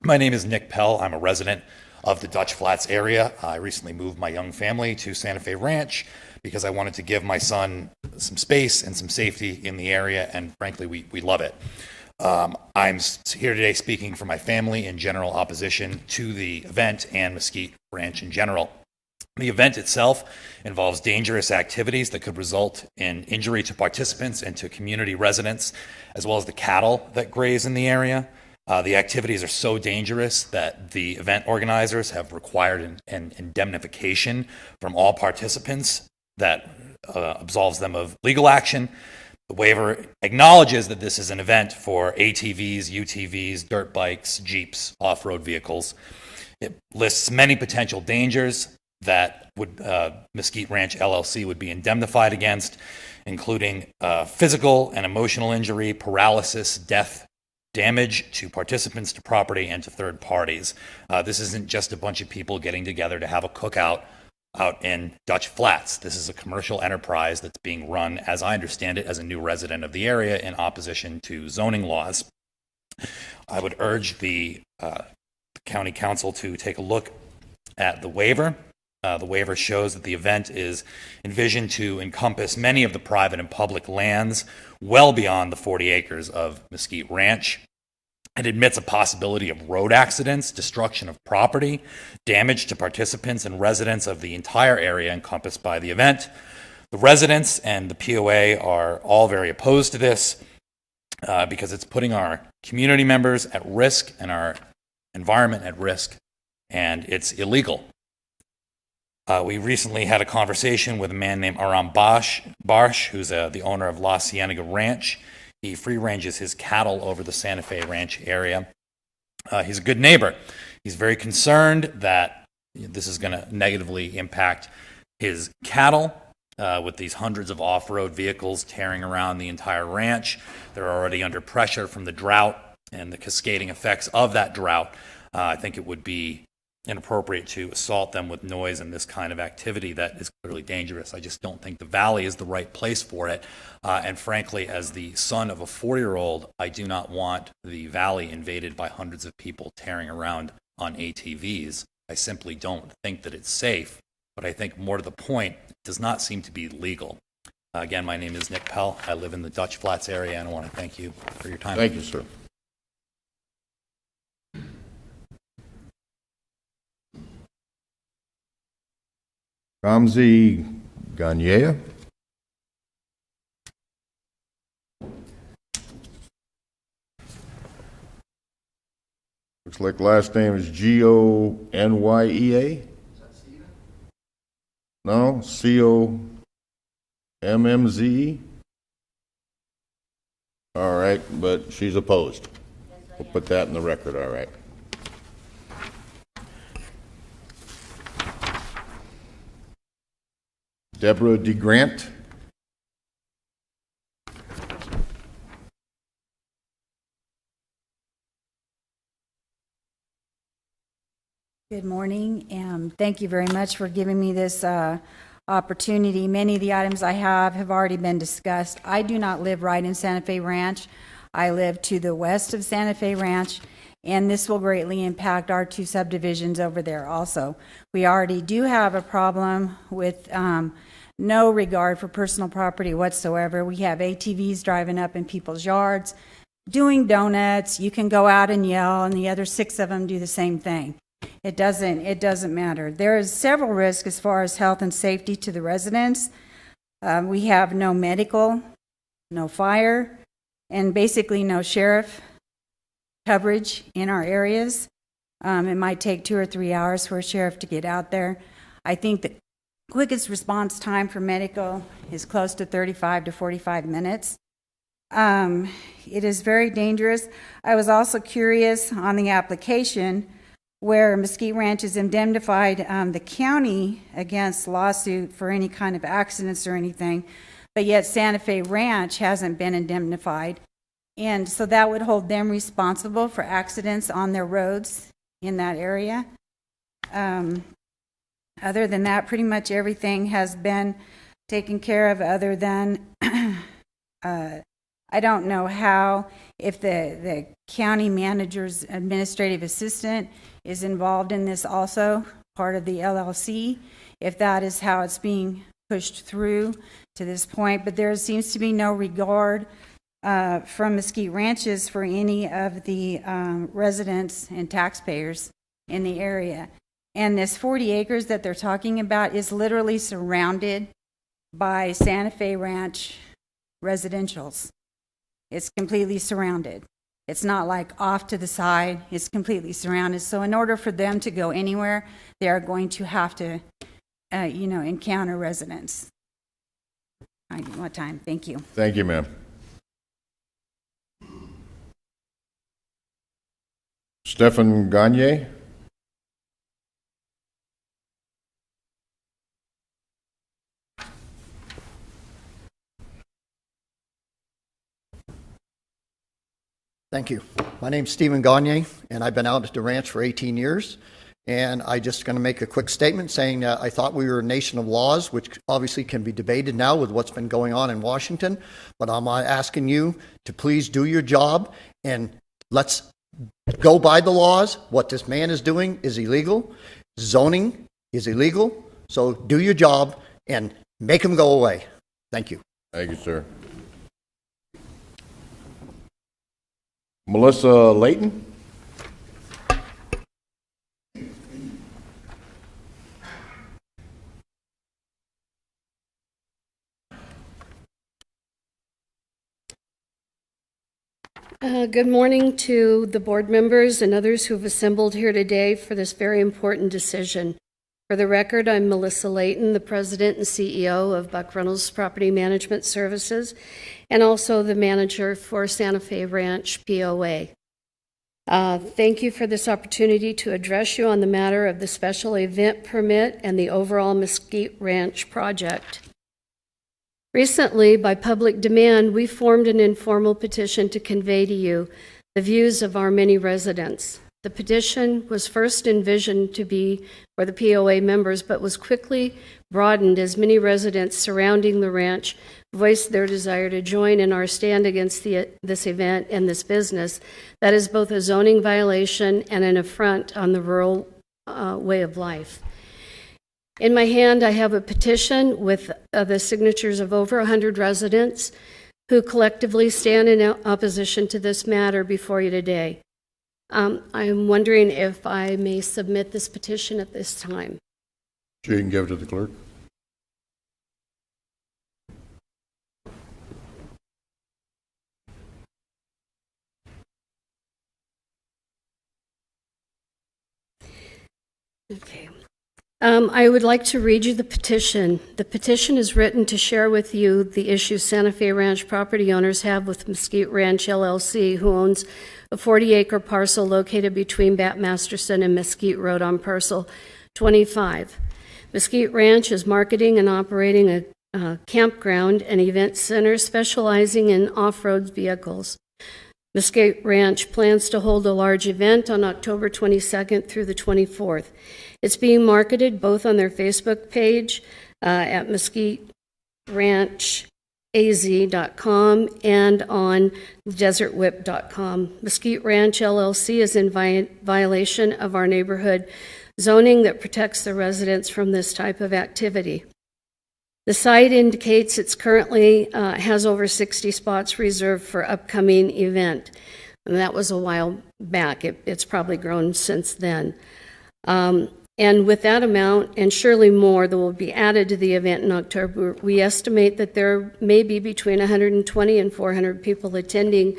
My name is Nick Pell. I'm a resident of the Dutch Flats area. I recently moved my young family to Santa Fe Ranch because I wanted to give my son some space and some safety in the area, and frankly, we love it. I'm here today speaking for my family in general opposition to the event and Mesquite Ranch in general. The event itself involves dangerous activities that could result in injury to participants and to community residents, as well as the cattle that graze in the area. The activities are so dangerous that the event organizers have required an indemnification from all participants that absolves them of legal action. The waiver acknowledges that this is an event for ATVs, UTVs, dirt bikes, Jeeps, off-road vehicles. It lists many potential dangers that would Mesquite Ranch LLC would be indemnified against, including physical and emotional injury, paralysis, death, damage to participants, to property, and to third parties. This isn't just a bunch of people getting together to have a cookout out in Dutch Flats. This is a commercial enterprise that's being run, as I understand it, as a new resident of the area in opposition to zoning laws. I would urge the county council to take a look at the waiver. The waiver shows that the event is envisioned to encompass many of the private and public lands well beyond the 40 acres of Mesquite Ranch. It admits a possibility of road accidents, destruction of property, damage to participants and residents of the entire area encompassed by the event. The residents and the POA are all very opposed to this because it's putting our community members at risk and our environment at risk, and it's illegal. We recently had a conversation with a man named Aram Barsh, who's the owner of La Cienega Ranch. He free ranges his cattle over the Santa Fe Ranch area. He's a good neighbor. He's very concerned that this is going to negatively impact his cattle with these hundreds of off-road vehicles tearing around the entire ranch. They're already under pressure from the drought and the cascading effects of that drought. I think it would be inappropriate to assault them with noise and this kind of activity that is clearly dangerous. I just don't think the valley is the right place for it. And frankly, as the son of a 4-year-old, I do not want the valley invaded by hundreds of people tearing around on ATVs. I simply don't think that it's safe. But I think more to the point, it does not seem to be legal. Again, my name is Nick Pell. I live in the Dutch Flats area, and I want to thank you for your time. Thank you, sir. Ramzi Gagne. Looks like last name is Gonyea. No, Commze. All right, but she's opposed. We'll put that in the record, all right. Deborah DeGrant. Good morning, and thank you very much for giving me this opportunity. Many of the items I have already been discussed. I do not live right in Santa Fe Ranch. I live to the west of Santa Fe Ranch, and this will greatly impact our 2 subdivisions over there also. We already do have a problem with no regard for personal property whatsoever. We have ATVs driving up in people's yards, doing donuts. You can go out and yell, and the other 6 of them do the same thing. It doesn't matter. There is several risks as far as health and safety to the residents. We have no medical, no fire, and basically no sheriff coverage in our areas. It might take 2 or 3 hours for a sheriff to get out there. I think the quickest response time for medical is close to 35 to 45 minutes. It is very dangerous. I was also curious on the application where Mesquite Ranch has indemnified the county against lawsuit for any kind of accidents or anything, but yet Santa Fe Ranch hasn't been indemnified. And so that would hold them responsible for accidents on their roads in that area. Other than that, pretty much everything has been taken care of other than I don't know how, if the county manager's administrative assistant is involved in this also, part of the LLC, if that is how it's being pushed through to this point. But there seems to be no regard from Mesquite Ranches for any of the residents and taxpayers in the area. And this 40 acres that they're talking about is literally surrounded by Santa Fe Ranch residentials. It's completely surrounded. It's not like off to the side. It's completely surrounded. So in order for them to go anywhere, they are going to have to, encounter residents. I need more time. Thank you. Thank you, ma'am. Stephen Gagne. Thank you. My name's Stephen Gagne, and I've been out at the ranch for 18 years. And I'm just going to make a quick statement saying I thought we were a nation of laws, which obviously can be debated now with what's been going on in Washington. But I'm asking you to please do your job and let's go by the laws. What this man is doing is illegal. Zoning is illegal. So do your job and make him go away. Thank you. Thank you, sir. Melissa Layton. Good morning to the board members and others who have assembled here today for this very important decision. For the record, I'm Melissa Layton, the President and CEO of Buck Reynolds Property Management Services, and also the manager for Santa Fe Ranch POA. Thank you for this opportunity to address you on the matter of the special event permit and the overall Mesquite Ranch project. Recently, by public demand, we formed an informal petition to convey to you the views of our many residents. The petition was first envisioned to be for the POA members, but was quickly broadened as many residents surrounding the ranch voiced their desire to join in our stand against this event and this business that is both a zoning violation and an affront on the rural way of life. In my hand, I have a petition with the signatures of over 100 residents who collectively stand in opposition to this matter before you today. I'm wondering if I may submit this petition at this time. Sure, you can give it to the clerk. Okay. I would like to read you the petition. The petition is written to share with you the issues Santa Fe Ranch property owners have with Mesquite Ranch LLC, who owns a 40-acre parcel located between Bat Masterson and Mesquite Road on parcel 25. Mesquite Ranch is marketing and operating a campground and event center specializing in off-road vehicles. Mesquite Ranch plans to hold a large event on October 22nd through the 24th. It's being marketed both on their Facebook page at mesquiteranchaz.com and on desertwhip.com. Mesquite Ranch LLC is in violation of our neighborhood zoning that protects the residents from this type of activity. The site indicates it's currently has over 60 spots reserved for upcoming event. And that was a while back. It's probably grown since then. And with that amount, and surely more that will be added to the event in October, we estimate that there may be between 120 and 400 people attending,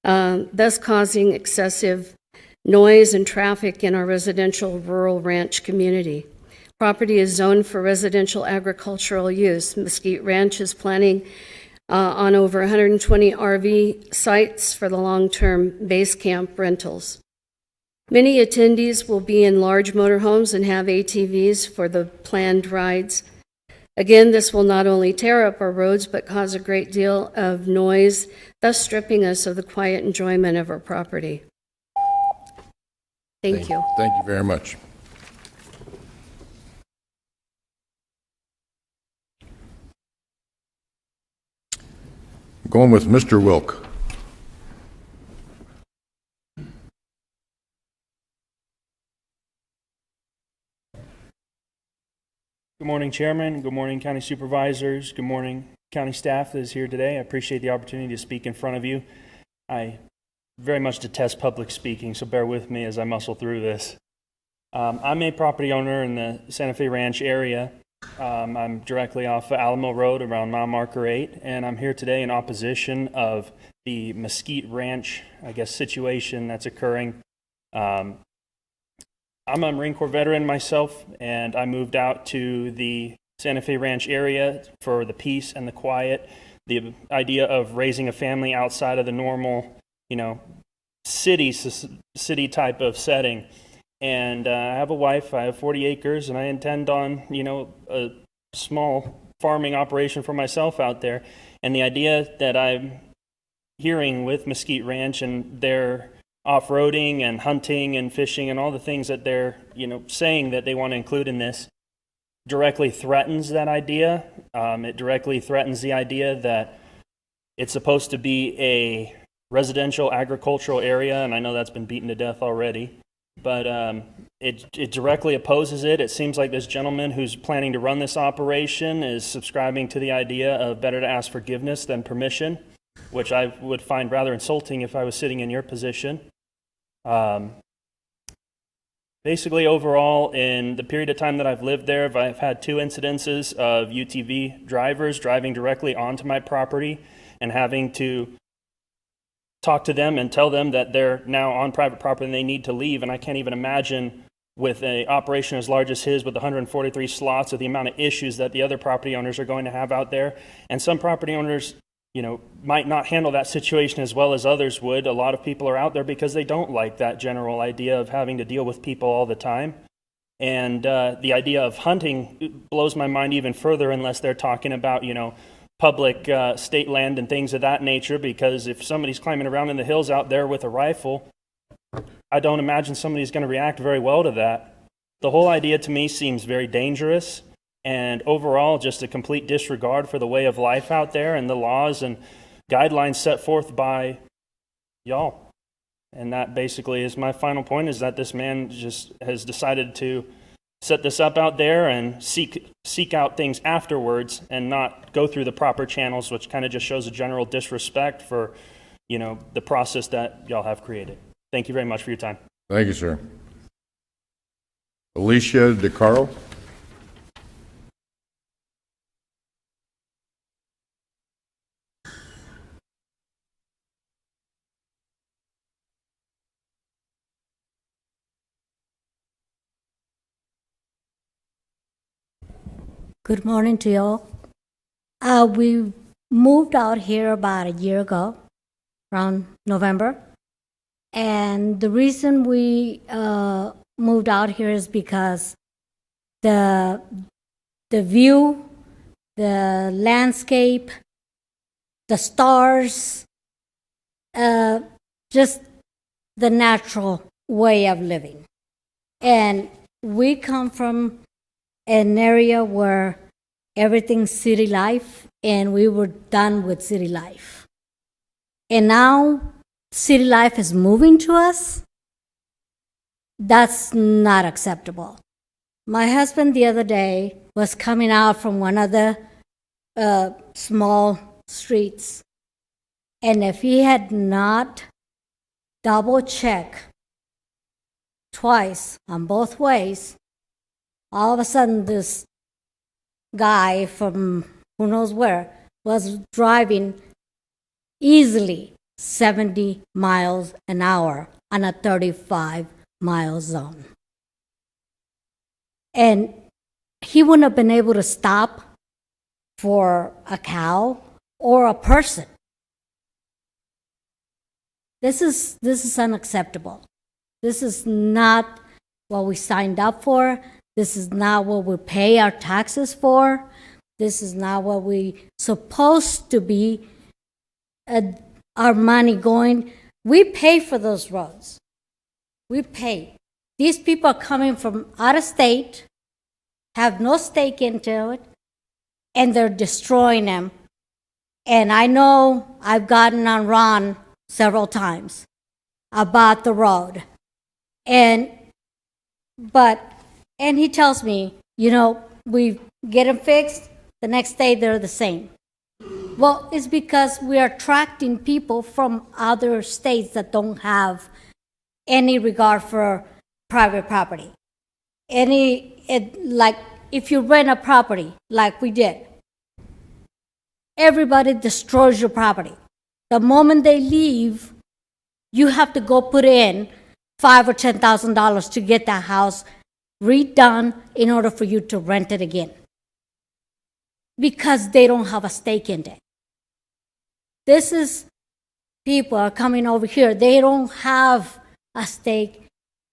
thus causing excessive noise and traffic in our residential rural ranch community. Property is zoned for residential agricultural use. Mesquite Ranch is planning on over 120 RV sites for the long-term base camp rentals. Many attendees will be in large motorhomes and have ATVs for the planned rides. Again, this will not only tear up our roads, but cause a great deal of noise, thus stripping us of the quiet enjoyment of our property. Thank you. Thank you very much. Going with Mr. Wilk. Good morning, Chairman. Good morning, County Supervisors. Good morning, County staff that is here today. I appreciate the opportunity to speak in front of you. I very much detest public speaking, so bear with me as I muscle through this. I'm a property owner in the Santa Fe Ranch area. I'm directly off of Alamo Road around mile marker 8, and I'm here today in opposition of the Mesquite Ranch, situation that's occurring. I'm a Marine Corps veteran myself, and I moved out to the Santa Fe Ranch area for the peace and the quiet, the idea of raising a family outside of the normal, city type of setting. And I have a wife, I have 40 acres, and I intend on, a small farming operation for myself out there. And the idea that I'm hearing with Mesquite Ranch and their off-roading and hunting and fishing and all the things that they're, saying that they want to include in this directly threatens that idea. It directly threatens the idea that it's supposed to be a residential agricultural area, and I know that's been beaten to death already. But it directly opposes it. It seems like this gentleman who's planning to run this operation is subscribing to the idea of better to ask forgiveness than permission, which I would find rather insulting if I was sitting in your position. Basically, overall, in the period of time that I've lived there, I've had 2 incidences of UTV drivers driving directly onto my property and having to talk to them and tell them that they're now on private property and they need to leave. And I can't even imagine with an operation as large as his with 143 slots, with the amount of issues that the other property owners are going to have out there. And some property owners, might not handle that situation as well as others would. A lot of people are out there because they don't like that general idea of having to deal with people all the time. And the idea of hunting blows my mind even further unless they're talking about, public state land and things of that nature, because if somebody's climbing around in the hills out there with a rifle, I don't imagine somebody's going to react very well to that. The whole idea to me seems very dangerous, and overall just a complete disregard for the way of life out there and the laws and guidelines set forth by y'all. And that basically is my final point, is that this man just has decided to set this up out there and seek out things afterwards and not go through the proper channels, which kind of just shows a general disrespect for, the process that y'all have created. Thank you very much for your time. Thank you, sir. Alicia DeCaro. Good morning to you all. We moved out here about a year ago, around November. And the reason we moved out here is because the view, the landscape, the stars, just the natural way of living. And we come from an area where everything's city life, and we were done with city life. And now city life is moving to us. That's not acceptable. My husband the other day was coming out from one of the small streets, and if he had not double checked twice on both ways, all of a sudden this guy from who knows where was driving easily 70 miles an hour on a 35-mile zone. And he wouldn't have been able to stop for a cow or a person. This is unacceptable. This is not what we signed up for. This is not what we pay our taxes for. This is not what we supposed to be our money going. We pay for those roads. We pay. These people are coming from out of state, have no stake into it, and they're destroying them. And I know I've gotten on Ron several times about the road. And he tells me, we get them fixed, the next day they're the same. Well, it's because we are attracting people from other states that don't have any regard for private property. Like if you rent a property, like we did, everybody destroys your property. The moment they leave, you have to go put in $5,000 or $10,000 to get that house redone in order for you to rent it again, because they don't have a stake in it. This is people are coming over here. They don't have a stake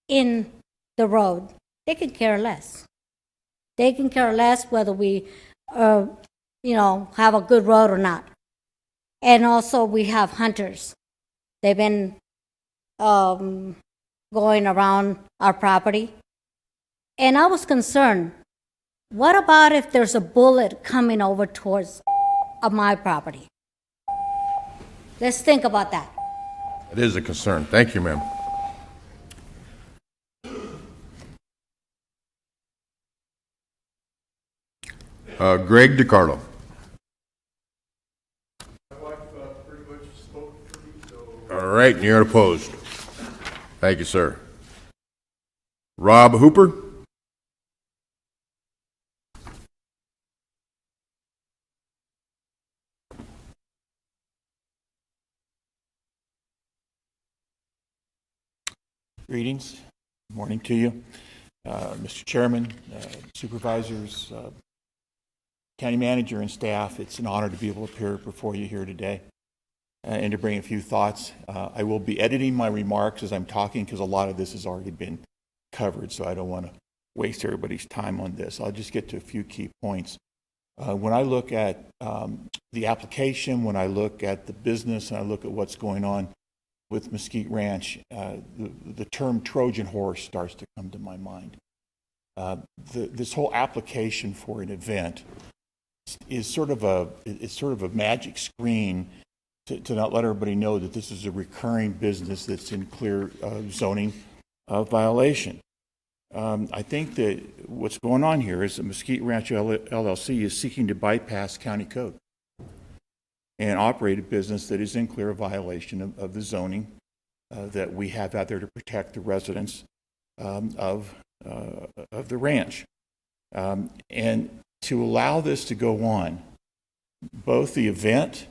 in the road. They can care less. They can care less whether we, have a good road or not. And also we have hunters. They've been going around our property. And I was concerned, what about if there's a bullet coming over towards my property? Let's think about that. It is a concern. Thank you, ma'am. Greg DiCarlo. All right, and you're opposed. Thank you, sir. Rob Hooper. Greetings. Morning to you. Mr. Chairman, supervisors, county manager, and staff, it's an honor to be able to appear before you here today and to bring a few thoughts. I will be editing my remarks as I'm talking because a lot of this has already been covered, so I don't want to waste everybody's time on this. I'll just get to a few key points. When I look at the application, when I look at the business, and I look at what's going on with Mesquite Ranch, the term Trojan horse starts to come to my mind. This whole application for an event is sort of a magic screen to not let everybody know that this is a recurring business that's in clear zoning violation. I think that what's going on here is that Mesquite Ranch LLC is seeking to bypass county code and operate a business that is in clear violation of the zoning that we have out there to protect the residents of the ranch. And to allow this to go on, both the event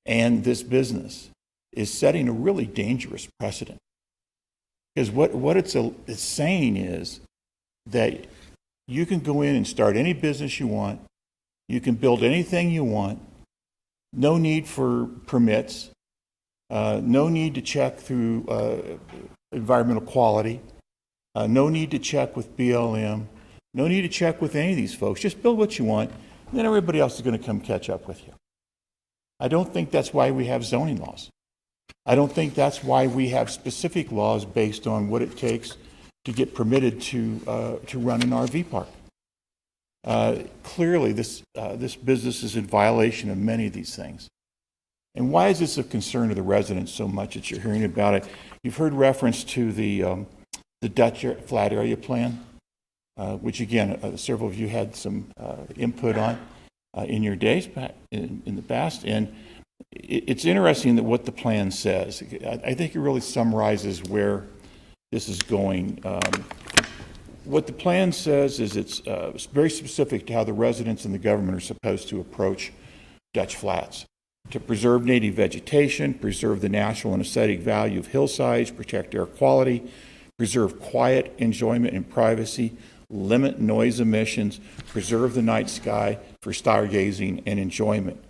and this business is setting a really dangerous precedent. Because what it's saying is that you can go in and start any business you want, you can build anything you want, no need for permits, no need to check through environmental quality, no need to check with BLM, no need to check with any of these folks. Just build what you want, and then everybody else is going to come catch up with you. I don't think that's why we have zoning laws. I don't think that's why we have specific laws based on what it takes to get permitted to run an RV park. Clearly, this business is in violation of many of these things. And why is this of concern to the residents so much that you're hearing about it? You've heard reference to the Dutch flat area plan, which again, several of you had some input on in your days in the past. And it's interesting that what the plan says. I think it really summarizes where this is going. What the plan says is it's very specific to how the residents and the government are supposed to approach Dutch Flats. To preserve native vegetation, preserve the natural and aesthetic value of hillsides, protect air quality, preserve quiet enjoyment and privacy, limit noise emissions, preserve the night sky for stargazing and enjoyment.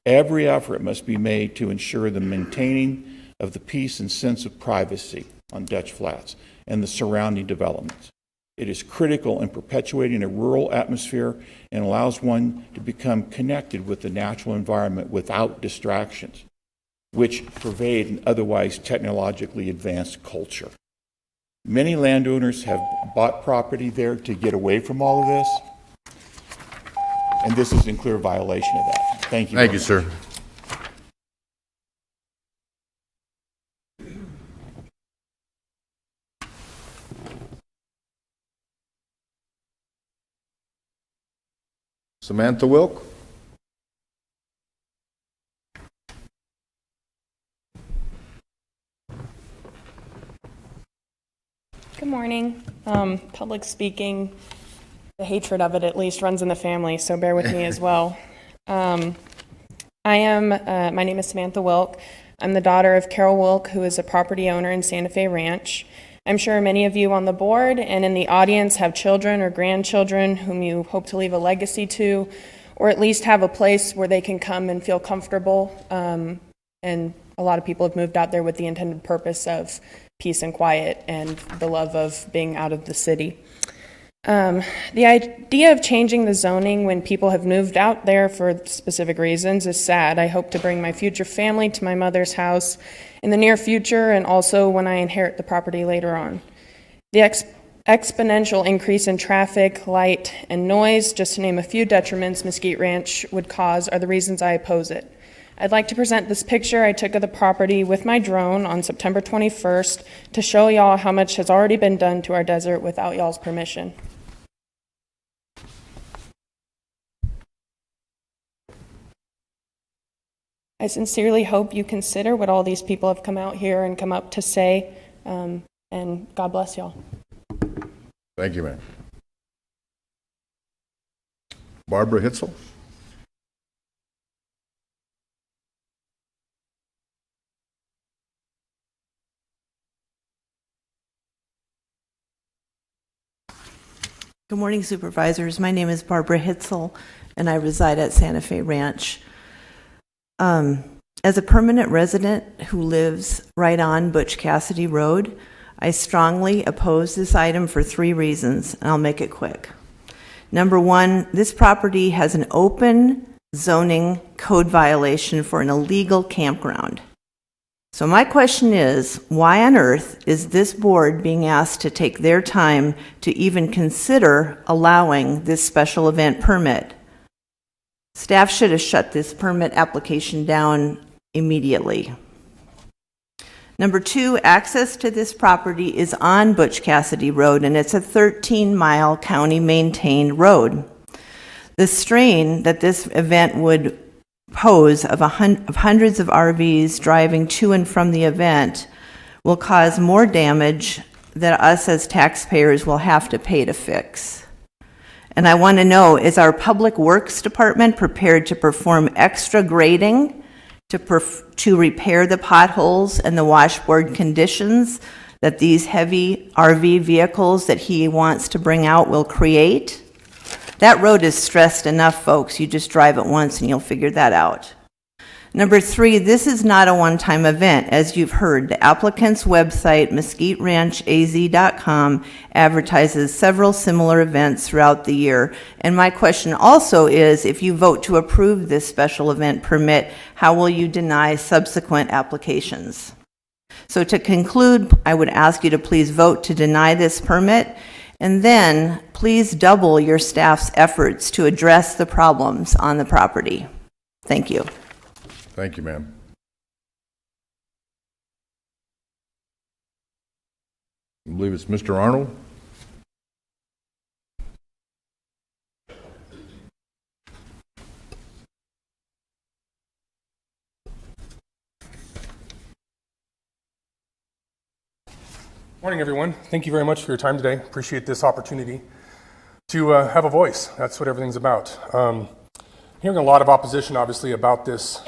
Every effort must be made to ensure the maintaining of the peace and sense of privacy on Dutch Flats and the surrounding developments. It is critical in perpetuating a rural atmosphere and allows one to become connected with the natural environment without distractions, which pervade an otherwise technologically advanced culture. Many landowners have bought property there to get away from all of this, and this is in clear violation of that. Thank you. Thank you, sir. Samantha Wilk. Good morning. Public speaking, the hatred of it at least runs in the family, so bear with me as well. My name is Samantha Wilk. I'm the daughter of Carol Wilk, who is a property owner in Santa Fe Ranch. I'm sure many of you on the board and in the audience have children or grandchildren whom you hope to leave a legacy to, or at least have a place where they can come and feel comfortable. And a lot of people have moved out there with the intended purpose of peace and quiet and the love of being out of the city. The idea of changing the zoning when people have moved out there for specific reasons is sad. I hope to bring my future family to my mother's house in the near future and also when I inherit the property later on. The exponential increase in traffic, light, and noise, just to name a few detriments Mesquite Ranch would cause, are the reasons I oppose it. I'd like to present this picture I took of the property with my drone on September 21st to show y'all how much has already been done to our desert without y'all's permission. I sincerely hope you consider what all these people have come out here and come up to say, and God bless y'all. Thank you, ma'am. Barbara Hitzel. Good morning, Supervisors. My name is Barbara Hitzel, and I reside at Santa Fe Ranch. As a permanent resident who lives right on Butch Cassidy Road, I strongly oppose this item for 3 reasons, and I'll make it quick. Number 1, this property has an open zoning code violation for an illegal campground. So my question is, why on earth is this board being asked to take their time to even consider allowing this special event permit? Staff should have shut this permit application down immediately. Number 2, access to this property is on Butch Cassidy Road, and it's a 13-mile county-maintained road. The strain that this event would pose of hundreds of RVs driving to and from the event will cause more damage that us as taxpayers will have to pay to fix. And I want to know, is our Public Works Department prepared to perform extra grading to repair the potholes and the washboard conditions that these heavy RV vehicles that he wants to bring out will create? That road is stressed enough, folks. You just drive it once and you'll figure that out. Number 3, this is not a one-time event. As you've heard, the applicant's website, mesquiteranchaz.com, advertises several similar events throughout the year. And my question also is, if you vote to approve this special event permit, how will you deny subsequent applications? So to conclude, I would ask you to please vote to deny this permit, and then please double your staff's efforts to address the problems on the property. Thank you. Thank you, ma'am. I believe it's Mr. Arnold. Morning, everyone. Thank you very much for your time today. Appreciate this opportunity to have a voice. That's what everything's about. Hearing a lot of opposition, obviously, about this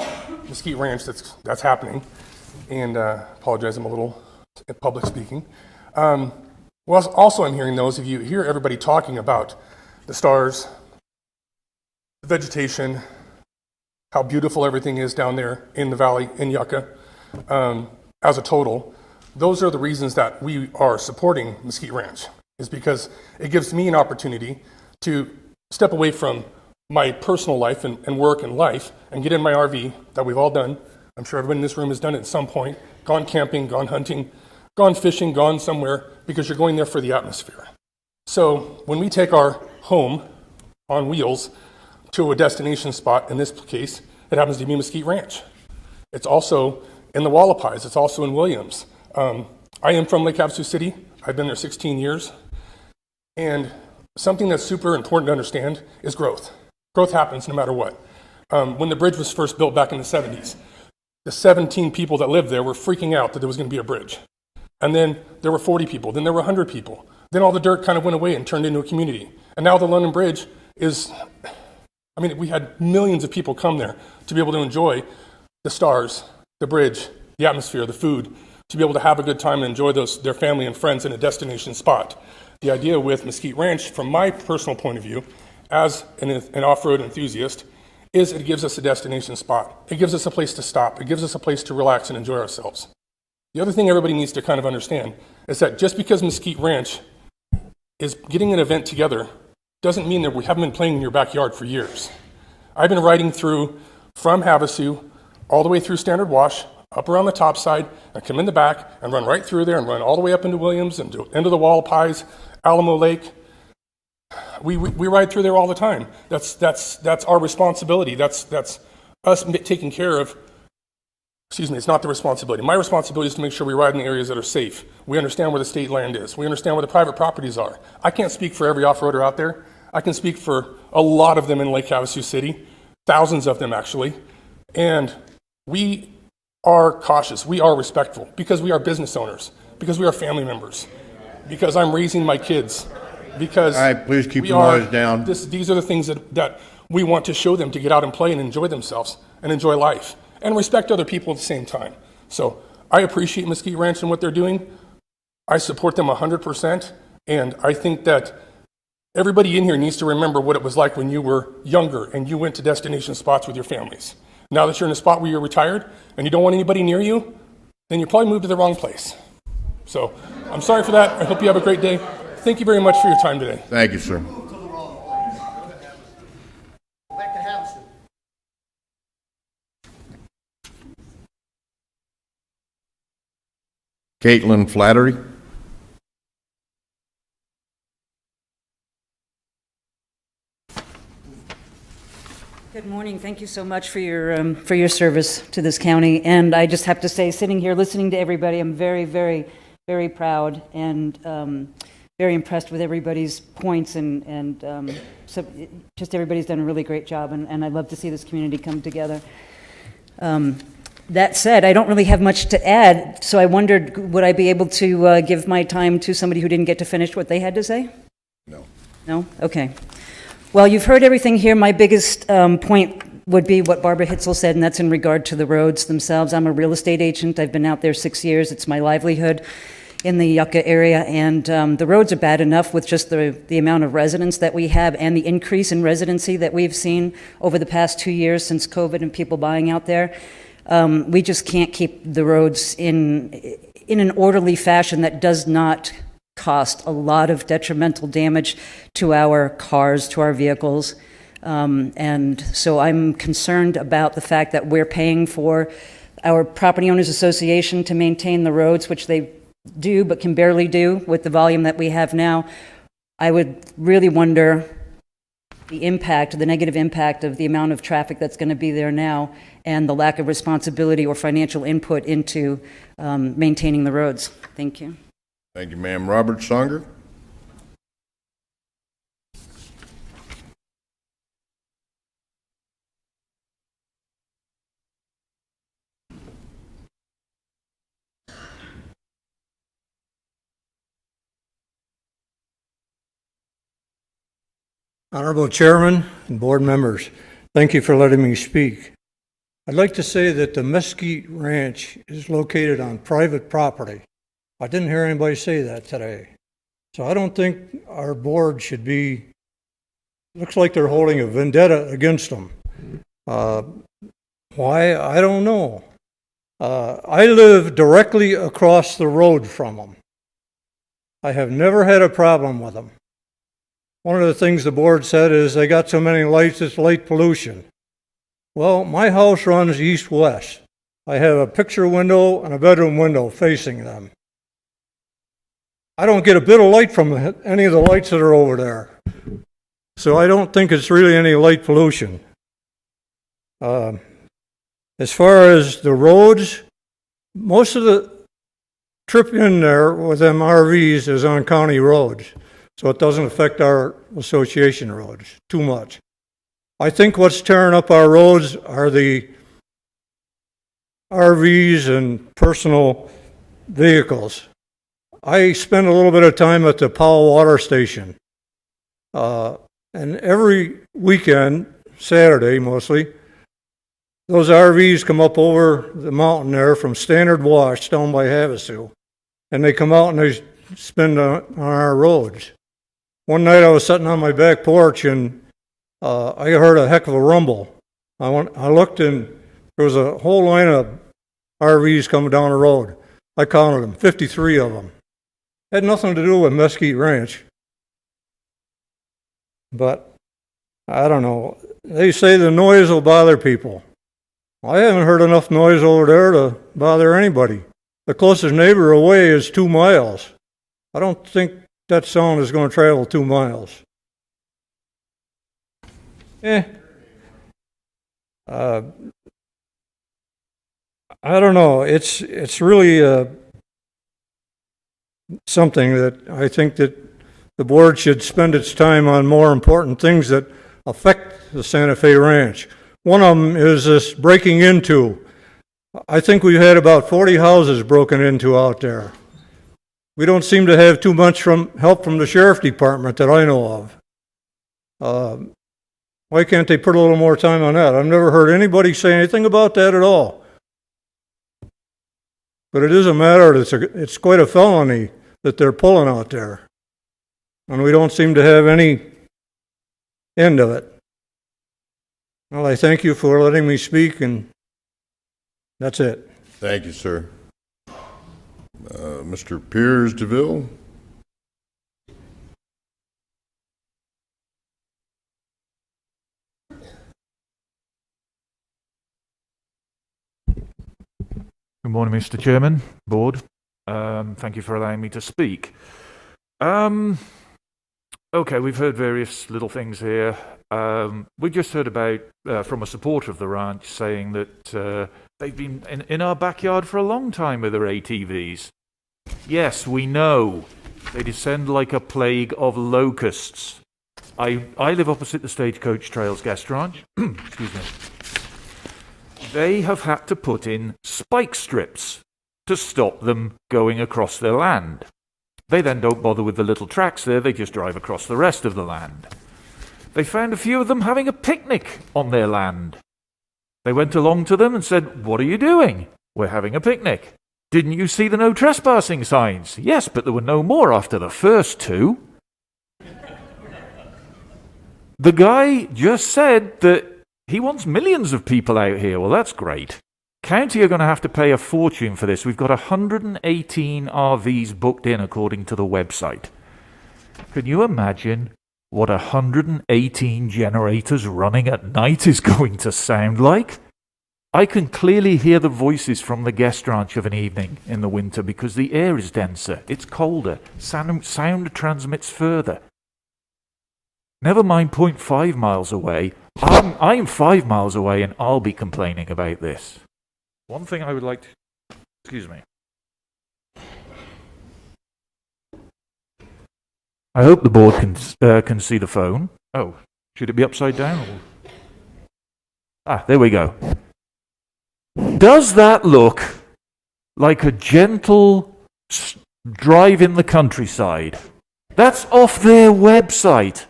Mesquite Ranch that's happening, and apologize, I'm a little public speaking. Well, also I'm hearing those of you hear everybody talking about the stars, the vegetation, how beautiful everything is down there in the valley in Yucca as a total. Those are the reasons that we are supporting Mesquite Ranch, is because it gives me an opportunity to step away from my personal life and work and life and get in my RV that we've all done. I'm sure everyone in this room has done it at some point, gone camping, gone hunting, gone fishing, gone somewhere, because you're going there for the atmosphere. So when we take our home on wheels to a destination spot, in this case, it happens to be Mesquite Ranch. It's also in the Wallapies. It's also in Williams. I am from Lake Havasu City. I've been there 16 years. And something that's super important to understand is growth. Growth happens no matter what. When the bridge was first built back in the 70s, the 17 people that lived there were freaking out that there was going to be a bridge. And then there were 40 people. Then there were 100 people. Then all the dirt kind of went away and turned into a community. And now the London Bridge is, we had millions of people come there to be able to enjoy the stars, the bridge, the atmosphere, the food, to be able to have a good time and enjoy their family and friends in a destination spot. The idea with Mesquite Ranch, from my personal point of view, as an off-road enthusiast, is it gives us a destination spot. It gives us a place to stop. It gives us a place to relax and enjoy ourselves. The other thing everybody needs to kind of understand is that just because Mesquite Ranch is getting an event together doesn't mean that we haven't been playing in your backyard for years. I've been riding through from Havasu all the way through Standard Wash, up around the top side, and come in the back and run right through there and run all the way up into Williams and into the Wallapies, Alamo Lake. We ride through there all the time. That's our responsibility. That's us taking care of. Excuse me, it's not the responsibility. My responsibility is to make sure we ride in the areas that are safe. We understand where the state land is. We understand where the private properties are. I can't speak for every off-roader out there. I can speak for a lot of them in Lake Havasu City, thousands of them actually. And we are cautious. We are respectful because we are business owners, because we are family members, because I'm raising my kids, because all right, please keep your noise down. These are the things that we want to show them to get out and play and enjoy themselves and enjoy life and respect other people at the same time. So I appreciate Mesquite Ranch and what they're doing. I support them 100%, and I think that Everybody in here needs to remember what it was like when you were younger and you went to destination spots with your families. Now that you're in a spot where you're retired and you don't want anybody near you, then you probably moved to the wrong place. So I'm sorry for that. I hope you have a great day. Thank you very much for your time today. Thank you, sir. Caitlin Flattery. Good morning. Thank you so much for your service to this county. And I just have to say, sitting here listening to everybody, I'm very, very, very proud and very impressed with everybody's points. And so just everybody's done a really great job. And I love to see this community come together. That said, I don't really have much to add. So I wondered, would I be able to give my time to somebody who didn't get to finish what they had to say? No. No? Okay. Well, you've heard everything here. My biggest point would be what Barbara Hitzel said, and that's in regard to the roads themselves. I'm a real estate agent. I've been out there 6 years. It's my livelihood in the Yucca area, and the roads are bad enough with just the amount of residents that we have and the increase in residency that we've seen over the past 2 years since COVID and people buying out there. We just can't keep the roads in an orderly fashion that does not cost a lot of detrimental damage to our cars, to our vehicles. And so I'm concerned about the fact that we're paying for our Property Owners Association to maintain the roads, which they do but can barely do with the volume that we have now. I would really wonder the impact, the negative impact of the amount of traffic that's going to be there now and the lack of responsibility or financial input into maintaining the roads. Thank you. Thank you, ma'am. Robert Songer. Honorable Chairman and board members, thank you for letting me speak. I'd like to say that the Mesquite Ranch is located on private property. I didn't hear anybody say that today. So I don't think our board should be, looks like they're holding a vendetta against them. Why? I don't know. I live directly across the road from them. I have never had a problem with them. One of the things the board said is they got so many lights, it's light pollution. Well, my house runs east-west. I have a picture window and a bedroom window facing them. I don't get a bit of light from any of the lights that are over there. So I don't think it's really any light pollution. As far as the roads, most of the trip in there with them RVs is on county roads. So it doesn't affect our association roads too much. I think what's tearing up our roads are the RVs and personal vehicles. I spend a little bit of time at the Powell Water Station. And every weekend, Saturday mostly, those RVs come up over the mountain there from Standard Wash down by Havasu. And they come out and they spin on our roads. One night I was sitting on my back porch and I heard a heck of a rumble. I looked and there was a whole line of RVs coming down the road. I counted them, 53 of them. Had nothing to do with Mesquite Ranch. But I don't know. They say the noise will bother people. I haven't heard enough noise over there to bother anybody. The closest neighbor away is 2 miles. I don't think that sound is going to travel 2 miles. I don't know. It's really something that I think that the board should spend its time on more important things that affect the Santa Fe Ranch. One of them is this breaking into. I think we've had about 40 houses broken into out there. We don't seem to have too much help from the sheriff department that I know of. Why can't they put a little more time on that? I've never heard anybody say anything about that at all. But it is a matter, it's quite a felony that they're pulling out there. and we don't seem to have any end of it. Well, I thank you for letting me speak, and that's it. Thank you, sir. Mr. Piers DeVille? Good morning, Mr. Chairman, Board. Thank you for allowing me to speak. Okay, we've heard various little things here. We just heard about from a supporter of the ranch saying that they've been in our backyard for a long time with their ATVs. Yes, we know. They descend like a plague of locusts. I live opposite the Stagecoach Trails guest ranch. Excuse me. They have had to put in spike strips to stop them going across their land. They then don't bother with the little tracks there, they just drive across the rest of the land. They found a few of them having a picnic on their land. They went along to them and said, "What are you doing?" "We're having a picnic." "Didn't you see the no trespassing signs?" "Yes, but there were no more after the first two." The guy just said that he wants millions of people out here. Well, that's great. County are going to have to pay a fortune for this. We've got 118 RVs booked in according to the website. Can you imagine what 118 generators running at night is going to sound like? I can clearly hear the voices from the guest ranch of an evening in the winter because the air is denser, it's colder, sound transmits further. Never mind 0.5 miles away, I'm 5 miles away and I'll be complaining about this. One thing I would like to... Excuse me. I hope the board can see the phone. Oh, should it be upside down? Ah, there we go. Does that look like a gentle drive in the countryside? That's off their website.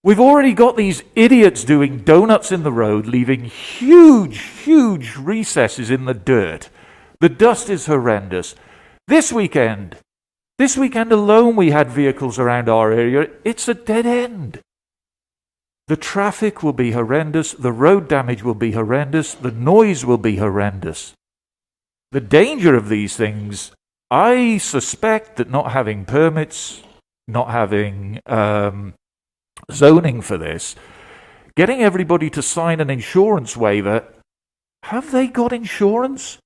We've already got these idiots doing donuts in the road, leaving huge recesses in the dirt. The dust is horrendous. This weekend alone we had vehicles around our area. It's a dead end. The traffic will be horrendous. The road damage will be horrendous. The noise will be horrendous. The danger of these things, I suspect that not having permits, not having zoning for this, getting everybody to sign an insurance waiver. Have they got insurance?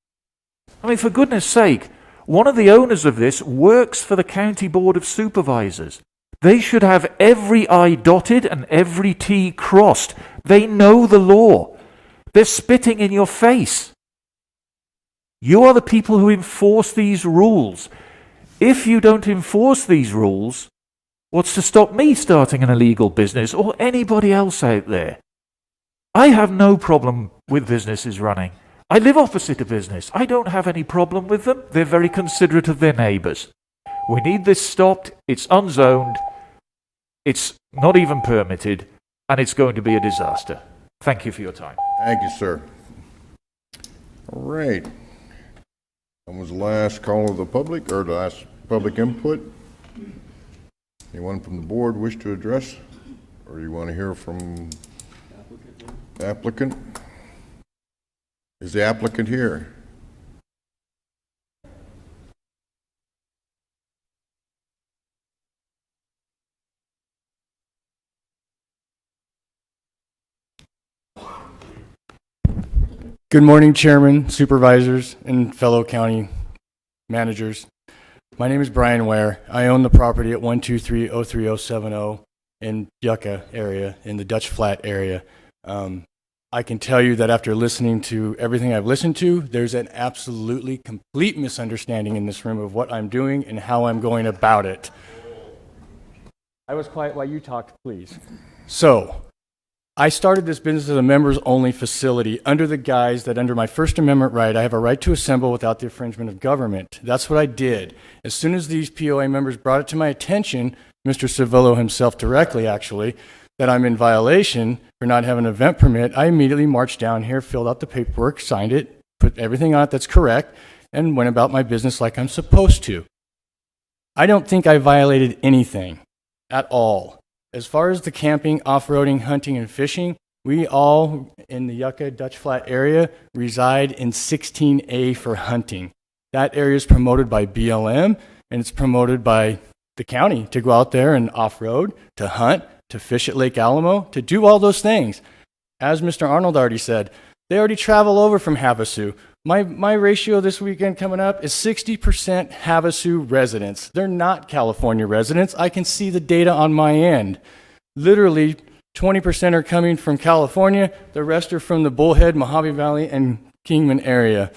I mean, for goodness sake, one of the owners of this works for the County Board of Supervisors. They should have every I dotted and every T crossed. They know the law. They're spitting in your face. You are the people who enforce these rules. If you don't enforce these rules, what's to stop me starting an illegal business or anybody else out there? I have no problem with businesses running. I live opposite a business. I don't have any problem with them. They're very considerate of their neighbours. We need this stopped. It's unzoned. It's not even permitted. And it's going to be a disaster. Thank you for your time. Thank you, sir. All right. That was the last call of the public, or the last public input. Anyone from the board wish to address? Or do you want to hear from the applicant? Is the applicant here? Good morning, Chairman, Supervisors, and fellow county managers. My name is Brian Ware. I own the property at 123-03070 in Yucca area, in the Dutch Flat area. I can tell you that after listening to everything I've listened to, there's an absolutely complete misunderstanding in this room of what I'm doing and how I'm going about it. I was quiet while you talked, please. So, I started this business as a members-only facility under the guise that under my First Amendment right, I have a right to assemble without the infringement of government. That's what I did. As soon as these POA members brought it to my attention, Mr. Civillo himself directly actually, that I'm in violation for not having an event permit, I immediately marched down here, filled out the paperwork, signed it, put everything on it that's correct, and went about my business like I'm supposed to. I don't think I violated anything. at all. As far as the camping, off-roading, hunting, and fishing, we all in the Yucca Dutch Flat area reside in 16A for hunting. That area is promoted by BLM, and it's promoted by the county to go out there and off-road, to hunt, to fish at Lake Alamo, to do all those things. As Mr. Arnold already said, they already travel over from Havasu. My ratio this weekend coming up is 60% Havasu residents. They're not California residents. I can see the data on my end. Literally, 20% are coming from California. The rest are from the Bullhead, Mojave Valley, and Kingman area.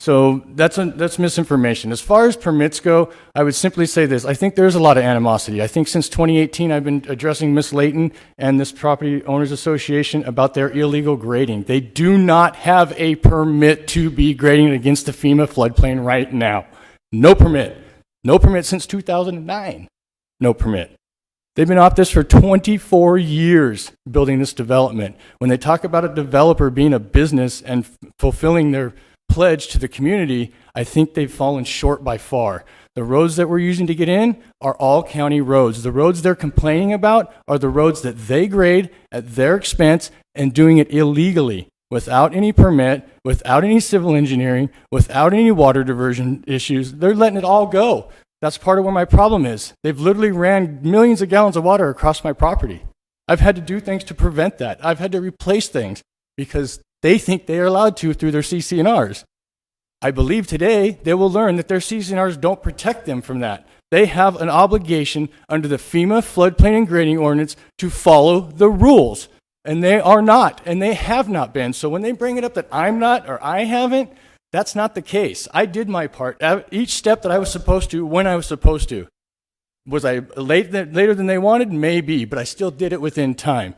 So that's misinformation. As far as permits go, I would simply say this. I think there's a lot of animosity. I think since 2018, I've been addressing Ms. Layton and this Property Owners Association about their illegal grading. They do not have a permit to be grading against the FEMA floodplain right now. No permit. No permit since 2009. No permit. They've been off this for 24 years building this development. When they talk about a developer being a business and fulfilling their pledge to the community, I think they've fallen short by far. The roads that we're using to get in are all county roads. The roads they're complaining about are the roads that they grade at their expense and doing it illegally, without any permit, without any civil engineering, without any water diversion issues. They're letting it all go. That's part of where my problem is. They've literally ran millions of gallons of water across my property. I've had to do things to prevent that. I've had to replace things because they think they are allowed to through their CC&Rs. I believe today they will learn that their CC&Rs don't protect them from that. They have an obligation under the FEMA floodplain and grading ordinance to follow the rules. And they are not, and they have not been. So when they bring it up that I'm not or I haven't, that's not the case. I did my part. Each step that I was supposed to, when I was supposed to. Was I later than they wanted? Maybe, but I still did it within time.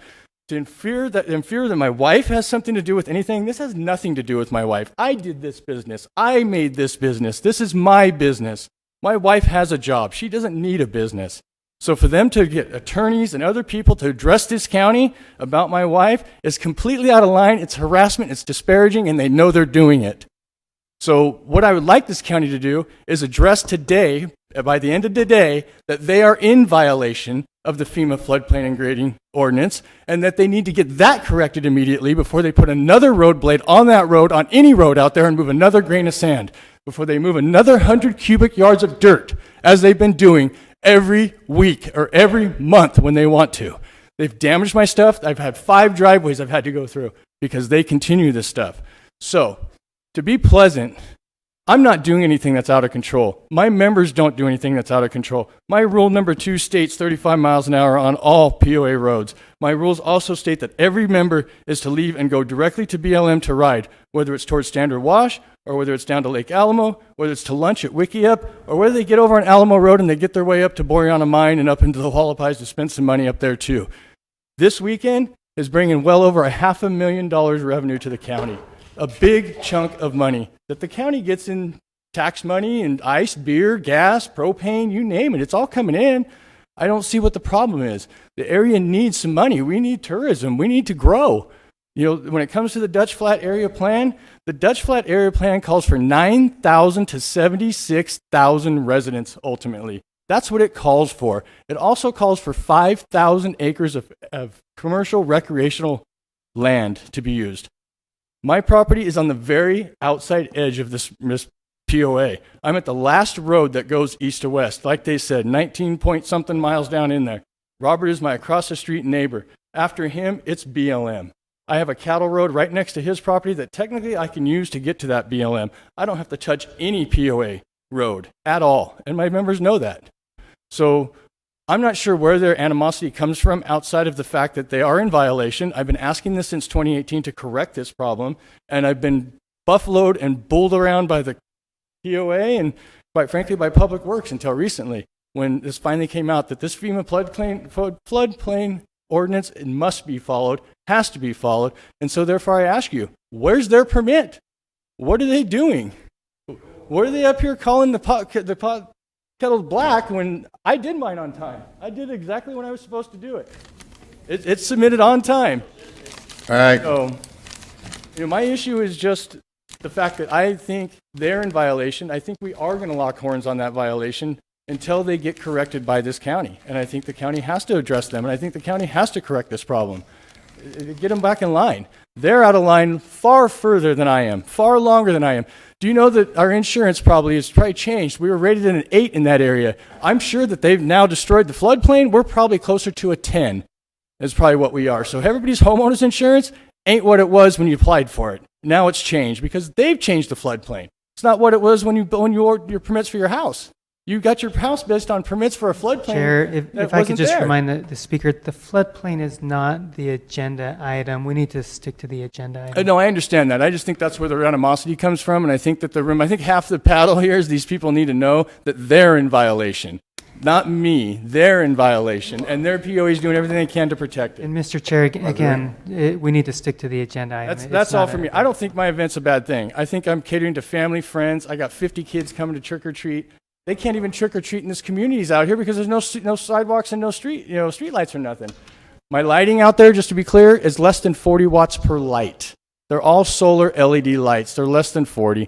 To infer that my wife has something to do with anything, this has nothing to do with my wife. I did this business. I made this business. This is my business. My wife has a job. She doesn't need a business. So for them to get attorneys and other people to address this county about my wife is completely out of line. It's harassment. It's disparaging, and they know they're doing it. So what I would like this county to do is address today, by the end of the day, that they are in violation of the FEMA floodplain and grading ordinance, and that they need to get that corrected immediately before they put another road blade on that road, on any road out there, and move another grain of sand, before they move another 100 cubic yards of dirt, as they've been doing every week or every month when they want to. They've damaged my stuff. I've had 5 driveways I've had to go through because they continue this stuff. So, to be pleasant, I'm not doing anything that's out of control. My members don't do anything that's out of control. My rule number 2 states 35 miles an hour on all POA roads. My rules also state that every member is to leave and go directly to BLM to ride, whether it's towards Standard Wash, or whether it's down to Lake Alamo, whether it's to lunch at Wickiup, or whether they get over on Alamo Road and they get their way up to Boreana Mine and up into the Hualapai to spend some money up there too. This weekend is bringing well over $500,000 revenue to the county. A big chunk of money that the county gets in tax money and ice, beer, gas, propane, you name it. It's all coming in. I don't see what the problem is. The area needs some money. We need tourism. We need to grow. You know, when it comes to the Dutch Flat Area Plan, the Dutch Flat Area Plan calls for 9,000 to 76,000 residents ultimately. That's what it calls for. It also calls for 5,000 acres of commercial recreational land to be used. My property is on the very outside edge of this POA. I'm at the last road that goes east to west. Like they said, 19 point something miles down in there. Robert is my across the street neighbor. After him, it's BLM. I have a cattle road right next to his property that technically I can use to get to that BLM. I don't have to touch any POA road at all, and my members know that. So I'm not sure where their animosity comes from outside of the fact that they are in violation. I've been asking this since 2018 to correct this problem, and I've been buffaloed and bulled around by the POA and, quite frankly, by Public Works until recently, when this finally came out that this FEMA floodplain ordinance, it must be followed, has to be followed, and so therefore I ask you, where's their permit? What are they doing? What are they up here calling the pot kettle black when I did mine on time? I did exactly when I was supposed to do it. It's submitted on time. All right. So, my issue is just the fact that I think they're in violation. I think we are going to lock horns on that violation until they get corrected by this county. And I think the county has to address them, and I think the county has to correct this problem. Get them back in line. They're out of line far further than I am, far longer than I am. Do you know that our insurance has probably changed? We were rated an 8 in that area. I'm sure that they've now destroyed the floodplain. We're probably closer to a 10 is probably what we are. So everybody's homeowner's insurance ain't what it was when you applied for it. Now it's changed because they've changed the floodplain. It's not what it was when you ordered your permits for your house. You got your house based on permits for a floodplain. Chair, if I could just there. remind the speaker, the floodplain is not the agenda item. We need to stick to the agenda item. No, I understand that. I just think that's where the animosity comes from, and I think that I think half the paddle here is these people need to know that they're in violation. Not me. They're in violation, and their POE is doing everything they can to protect it. And Mr. Chair, again, we need to stick to the agenda item. That's all for me. I don't think my event's a bad thing. I think I'm catering to family, friends. I got 50 kids coming to trick or treat. They can't even trick or treat in this communities out here because there's no sidewalks and no street lights or nothing. My lighting out there, just to be clear, is less than 40 watts per light. They're all solar LED lights. They're less than 40.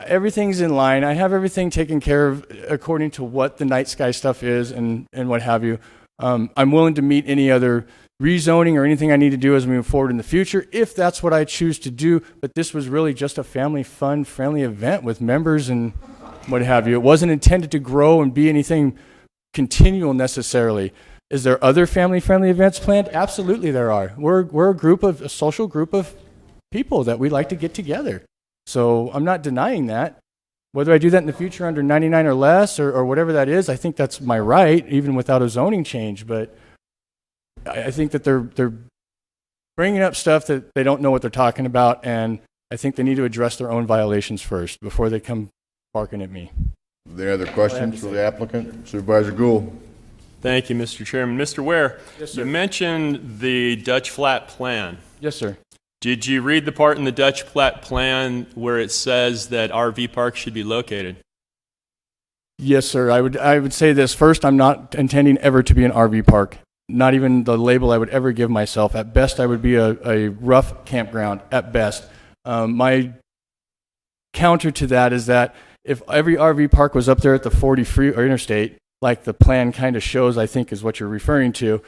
Everything's in line. I have everything taken care of according to what the night sky stuff is and what have you. I'm willing to meet any other rezoning or anything I need to do as we move forward in the future, if that's what I choose to do. But this was really just a family fun, friendly event with members and what have you. It wasn't intended to grow and be anything continual necessarily. Is there other family-friendly events planned? Absolutely there are. We're a social group of people that we like to get together. So I'm not denying that. Whether I do that in the future under 99 or less or whatever that is, I think that's my right, even without a zoning change. But I think that they're bringing up stuff that they don't know what they're talking about, and I think they need to address their own violations first before they come barking at me. Are there other questions for the applicant? Supervisor Gould. Thank you, Mr. Chairman. Mr. Ware, Yes, sir. you mentioned the Dutch Flat plan. Yes, sir. Did you read the part in the Dutch Flat plan where it says that RV parks should be located? Yes, sir. I would say this. First, I'm not intending ever to be an RV park. Not even the label I would ever give myself. At best, I would be a rough campground, at best. My counter to that is that if every RV park was up there at the 40 free or interstate, like the plan kind of shows, I think is what you're referring to,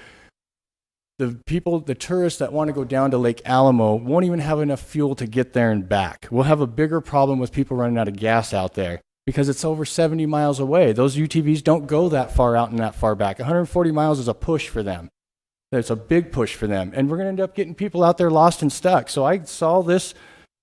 the tourists that want to go down to Lake Alamo won't even have enough fuel to get there and back. We'll have a bigger problem with people running out of gas out there because it's over 70 miles away. Those UTVs don't go that far out and that far back. 140 miles is a push for them. It's a big push for them. And we're going to end up getting people out there lost and stuck. So I saw this,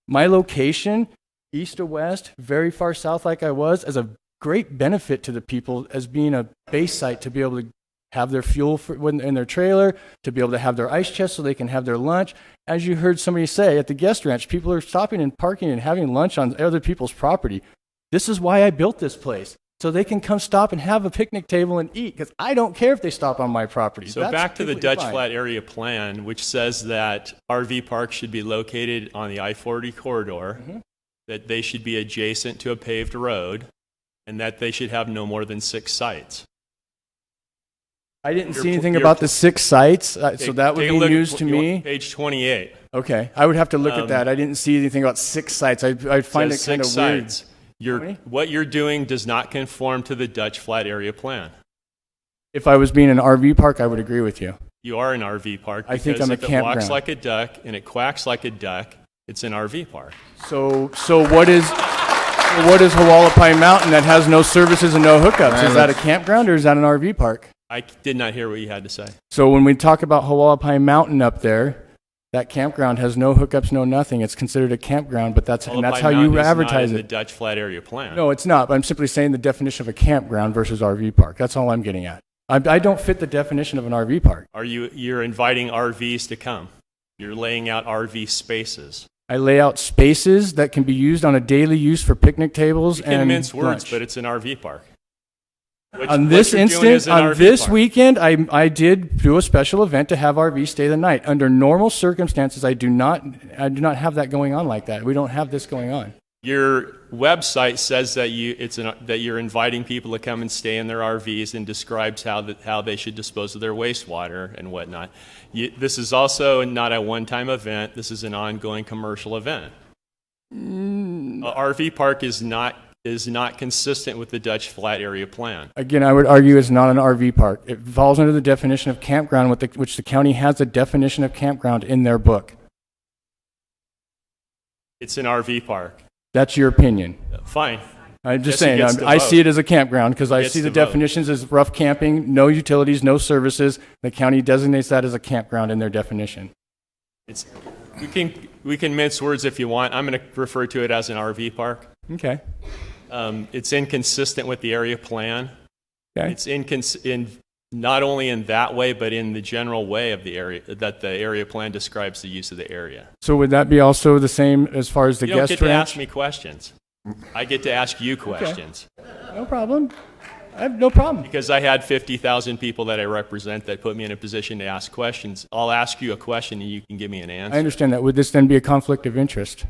my location, east to west, very far south like I was, as a great benefit to the people as being a base site to be able to have their fuel in their trailer, to be able to have their ice chest so they can have their lunch. As you heard somebody say, at the guest ranch, people are stopping and parking and having lunch on other people's property. This is why I built this place, so they can come stop and have a picnic table and eat, because I don't care if they stop on my property. So That's back to the completely Dutch fine. Flat area plan, which says that RV parks should be located on the I-40 corridor, that they should be adjacent to a paved road, and that they should have no more than 6 sites. I didn't see anything about the 6 sites, so that would Take a be look news at to me. Page 28. Okay, I would have to look at that. I didn't see anything about 6 sites. I'd find it Says kind of 6 weird. sites. What you're doing does not conform to the Dutch Flat area plan. If I was being an RV park, I would agree with you. You are an RV park. I think because I'm a if it walks campground. like a duck and it quacks like a duck, it's an RV park. So what is Hualapai Mountain that has no services and no hookups? Is that a campground or is that an RV park? I did not hear what you had to say. So when we talk about Hualapai Mountain up there, that campground has no hookups, no nothing. It's considered a campground, but that's how Hualapai you Mountain is advertise not in it. the Dutch Flat area plan. No, it's not. But I'm simply saying the definition of a campground versus RV park. That's all I'm getting at. I don't fit the definition of an RV park. You're inviting RVs to come. You're laying out RV spaces. I lay out spaces that can be used on a daily use for picnic tables You can and mince words, lunch. but it's an RV park. On this instance, on this weekend, I did do a special event to have RVs stay the night. Under normal circumstances, I do not have that going on like that. We don't have this going on. Your website says that you're inviting people to come and stay in their RVs and describes how they should dispose of their wastewater and whatnot. This is also not a one-time event. This is an ongoing commercial event. A RV park is not is not consistent with the Dutch Flat Area Plan. Again, I would argue it's not an RV park. It falls under the definition of campground, which the county has a definition of campground in their book. It's an RV park. That's your opinion. Fine. I'm just Guess he saying, gets to I vote. see it as a campground because I Gets see the to vote. definitions as rough camping, no utilities, no services. The county designates that as a campground in their definition. It's, we can mince words if you want. I'm going to refer to it as an RV park. Okay. It's inconsistent with the area plan. Okay. It's not only in that way, but in the general way of the area, that the area plan describes the use of the area. So would that be also the same as far as the You don't guest get to ranch? ask me questions. I get to ask you questions. No problem. I have no problem. Because I had 50,000 people that I represent that put me in a position to ask questions. I'll ask you a question and you can give me an answer. I understand that. Would this then be a conflict of interest?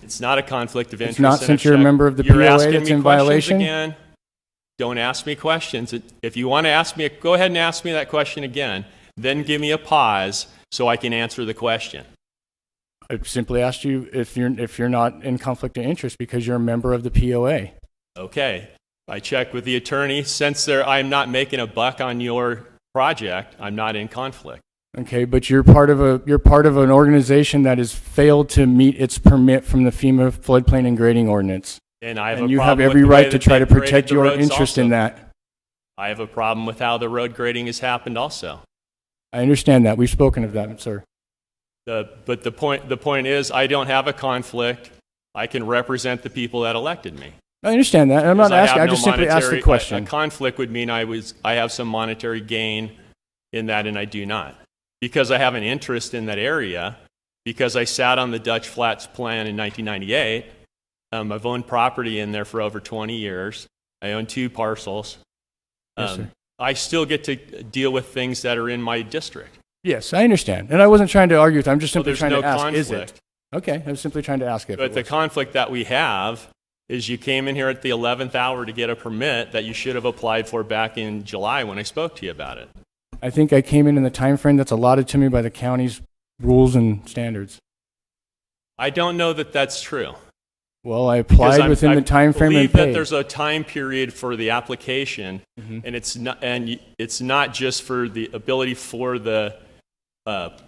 It's not a conflict of interest. It's not and since if you're a Chuck- member of the you're POA asking that's me in questions violation? Again. Don't ask me questions. If you want to ask me, go ahead and ask me that question again. Then give me a pause so I can answer the question. I simply asked you if you're not in conflict of interest because you're a member of the POA. Okay. I checked with the attorney. Since I'm not making a buck on your project, I'm not in conflict. Okay, but you're part of an organization that has failed to meet its permit from the FEMA floodplain and grading ordinance. And I have And a you have problem with every the way right to that try to they've graded protect the your roads interest in also. that. I have a problem with how the road grading has happened also. I understand that. We've spoken of that, sir. But the point is, I don't have a conflict. I can represent the people that elected me. I understand that. I'm not Because asking. I have just no simply asked the monetary- question. A conflict would mean I have some monetary gain in that, and I do not. Because I have an interest in that area, because I sat on the Dutch Flats plan in 1998. I've owned property in there for over 20 years. I own 2 parcels. Yes, sir. I still get to deal with things that are in my district. Yes, I understand. And I wasn't trying to argue with you. I'm just simply there's trying no to ask, is it? conflict. Okay, I was simply trying to ask it. But the conflict that we have is you came in here at the 11th hour to get a permit that you should have applied for back in July when I spoke to you about it. I think I came in the time frame that's allotted to me by the county's rules and standards. I don't know that that's true. Well, I applied within the time frame I and believe that paid. there's a time period for the application, and it's not just for the ability for the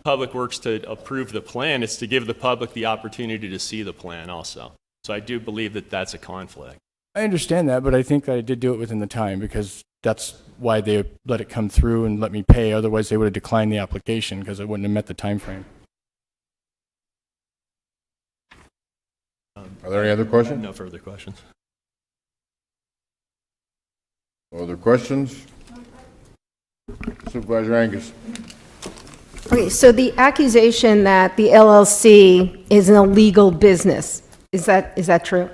Public Works to approve the plan. It's to give the public the opportunity to see the plan also. So I do believe that that's a conflict. I understand that, but I think I did do it within the time because that's why they let it come through and let me pay. Otherwise, they would have declined the application because I wouldn't have met the time frame. Are there any other questions? No further questions. No other questions? Supervisor Angus. Okay, so the accusation that the LLC is an illegal business, is that true?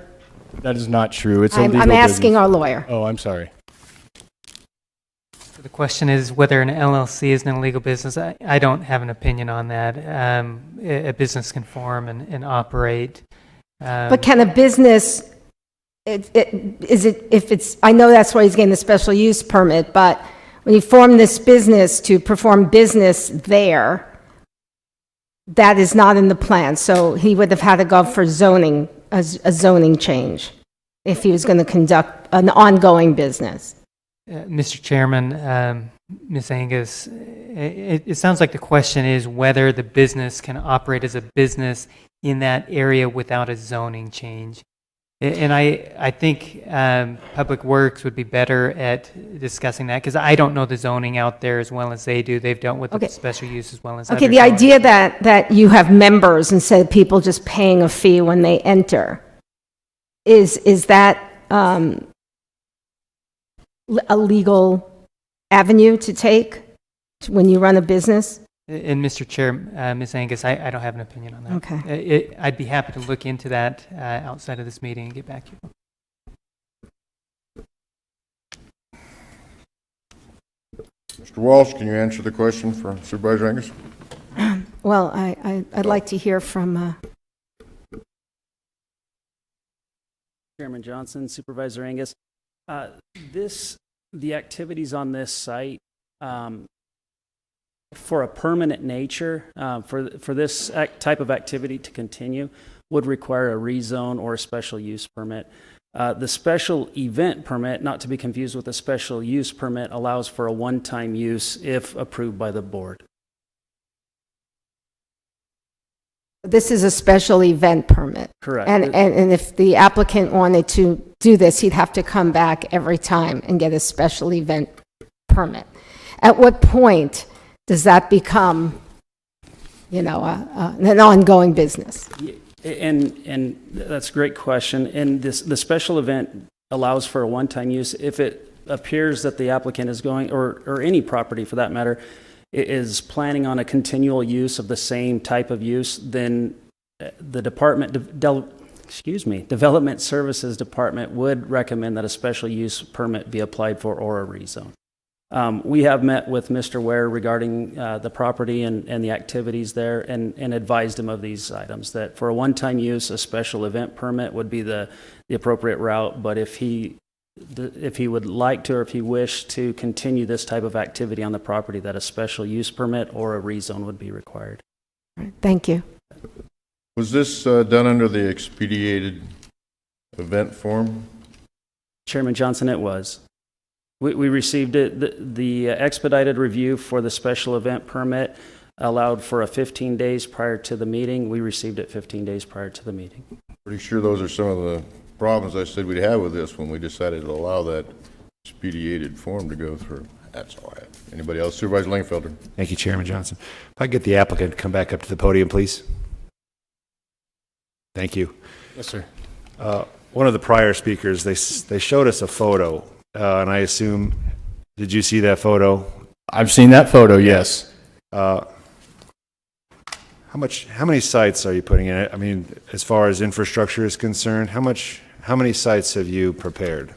That is not true. It's a I'm legal asking business. our lawyer. Oh, I'm sorry. The question is whether an LLC is an illegal business. I don't have an opinion on that. A business can form and operate. But can a business, if it's, I know that's why he's getting the special use permit, but when you form this business to perform business there, that is not in the plan. So he would have had to go for zoning, a zoning change, if he was going to conduct an ongoing business. Mr. Chairman, Ms. Angus, it sounds like the question is whether the business can operate as a business in that area without a zoning change. And I think Public Works would be better at discussing that because I don't know the zoning out there as well as they do. They've dealt with the special use as well as Okay, other the zoning. idea that you have members instead of people just paying a fee when they enter, is that a legal avenue to take when you run a business? And Mr. Chair, Ms. Angus, I don't have an opinion on that. Okay. I'd be happy to look into that outside of this meeting and get back to you. Mr. Walsh, can you answer the question for Supervisor Angus? Well, I'd like to hear from... Chairman Johnson, Supervisor Angus. The activities on this site, for a permanent nature, for this type of activity to continue, would require a rezone or a special use permit. The special event permit, not to be confused with a special use permit, allows for a one-time use if approved by the board. This is a special event permit. Correct. And if the applicant wanted to do this, he'd have to come back every time and get a special event permit. At what point does that become, an ongoing business? And that's a great question. And the special event allows for a one-time use if it appears that the applicant is going, or any property for that matter, is planning on a continual use of the same type of use, then the Development Services Department would recommend that a special use permit be applied for or a rezone. We have met with Mr. Ware regarding the property and the activities there and advised him of these items, that for a one-time use, a special event permit would be the appropriate route, but if he would like to, or if he wished to continue this type of activity on the property, that a special use permit or a rezone would be required. Thank you. Was this done under the expedited event form? Chairman Johnson, it was. We received it. The expedited review for the special event permit allowed for a 15 days prior to the meeting. We received it 15 days prior to the meeting. Pretty sure those are some of the problems I said we'd have with this when we decided to allow that expedited form to go through. That's all I have. Anybody else? Supervisor Langfelder. Thank you, Chairman Johnson. If I get the applicant to come back up to the podium, please. Thank you. Yes, sir. One of the prior speakers, they showed us a photo, and I assume, did you see that photo? I've seen that photo, yes. How many sites are you putting in it? I mean, as far as infrastructure is concerned, how many sites have you prepared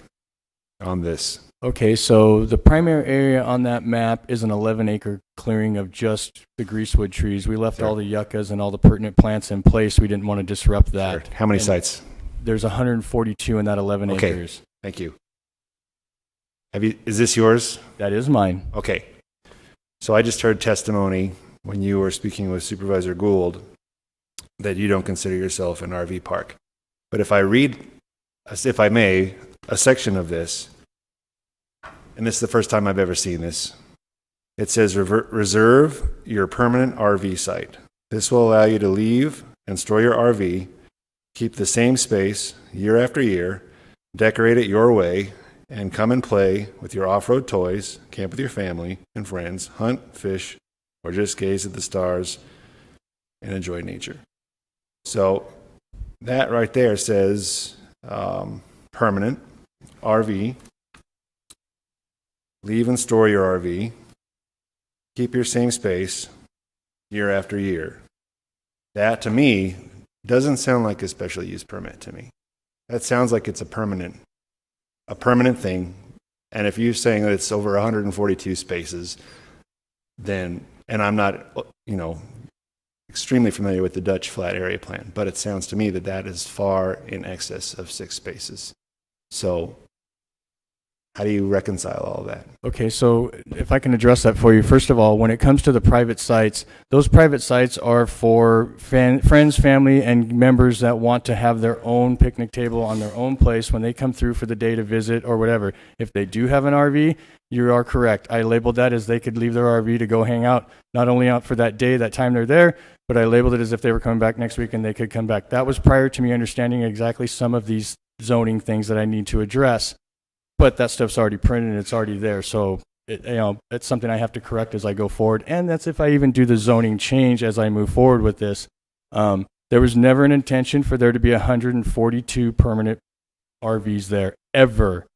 on this? Okay, so the primary area on that map is an 11-acre clearing of just the greasewood trees. We left all the yuccas and all the pertinent plants in place. We didn't want to disrupt that. Sure. How many sites? There's 142 in that 11 acres. Thank you. Is this yours? That is mine. Okay. So I just heard testimony when you were speaking with Supervisor Gould that you don't consider yourself an RV park. But if I read, if I may, a section of this, and this is the first time I've ever seen this, it says reserve your permanent RV site. This will allow you to leave and store your RV, keep the same space year after year, decorate it your way, and come and play with your off-road toys, camp with your family and friends, hunt, fish, or just gaze at the stars and enjoy nature. So that right there says permanent RV, leave and store your RV, keep your same space year after year. That, to me, doesn't sound like a special use permit to me. That sounds like it's a permanent thing. And if you're saying that it's over 142 spaces, then, and I'm not, extremely familiar with the Dutch flat area plan, but it sounds to me that that is far in excess of 6 spaces. So how do you reconcile all that? Okay, so if I can address that for you, first of all, when it comes to the private sites, those private sites are for friends, family, and members that want to have their own picnic table on their own place when they come through for the day to visit or whatever. If they do have an RV, you are correct. I labeled that as they could leave their RV to go hang out, not only out for that day, that time they're there, but I labeled it as if they were coming back next week and they could come back. That was prior to me understanding exactly some of these zoning things that I need to address. But that stuff's already printed and it's already there. So, it's something I have to correct as I go forward. And that's if I even do the zoning change as I move forward with this. There was never an intention for there to be 142 permanent RVs there, ever.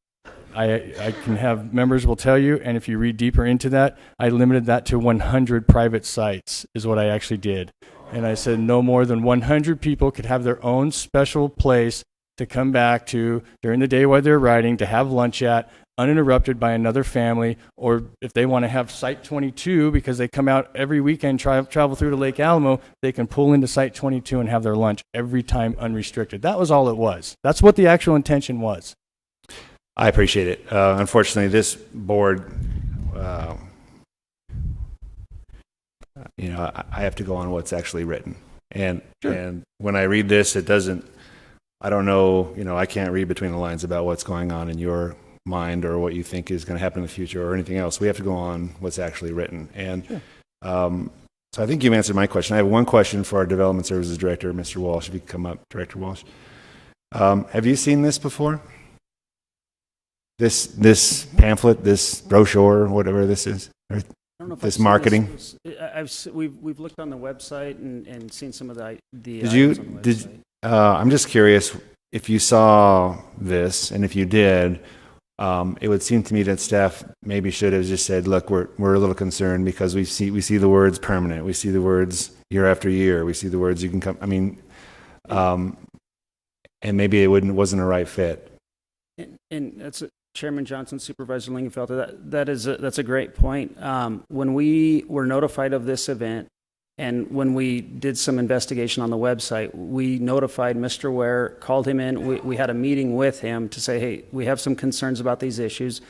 I can have members will tell you, and if you read deeper into that, I limited that to 100 private sites is what I actually did. And I said no more than 100 people could have their own special place to come back to during the day while they're riding, to have lunch at, uninterrupted by another family, or if they want to have Site 22 because they come out every weekend, travel through to Lake Alamo, they can pull into Site 22 and have their lunch every time unrestricted. That was all it was. That's what the actual intention was. I appreciate it. Unfortunately, this board, I have to go on what's actually written. And when I read this, it doesn't I don't know, I can't read between the lines about what's going on in your mind or what you think is going to happen in the future or anything else. We have to go on what's actually written. And so I think you've answered my question. I have one question for our Development Services Director, Mr. Walsh, if you could come up, Director Walsh. Have you seen this before? This pamphlet, this brochure, whatever this is? I don't know if this I've seen marketing? We've looked on the website and seen some of the Did you, items on the website. I'm just curious if you saw this, and if you did, it would seem to me that staff maybe should have just said, look, we're a little concerned because we see the words permanent, we see the words year after year, we see the words you can come, and maybe it wasn't a right fit. And that's Chairman Johnson, Supervisor Lingenfelter, that's a great point. When we were notified of this event, and when we did some investigation on the website, we notified Mr. Ware, called him in. We had a meeting with him to say, hey, we have some concerns about these issues.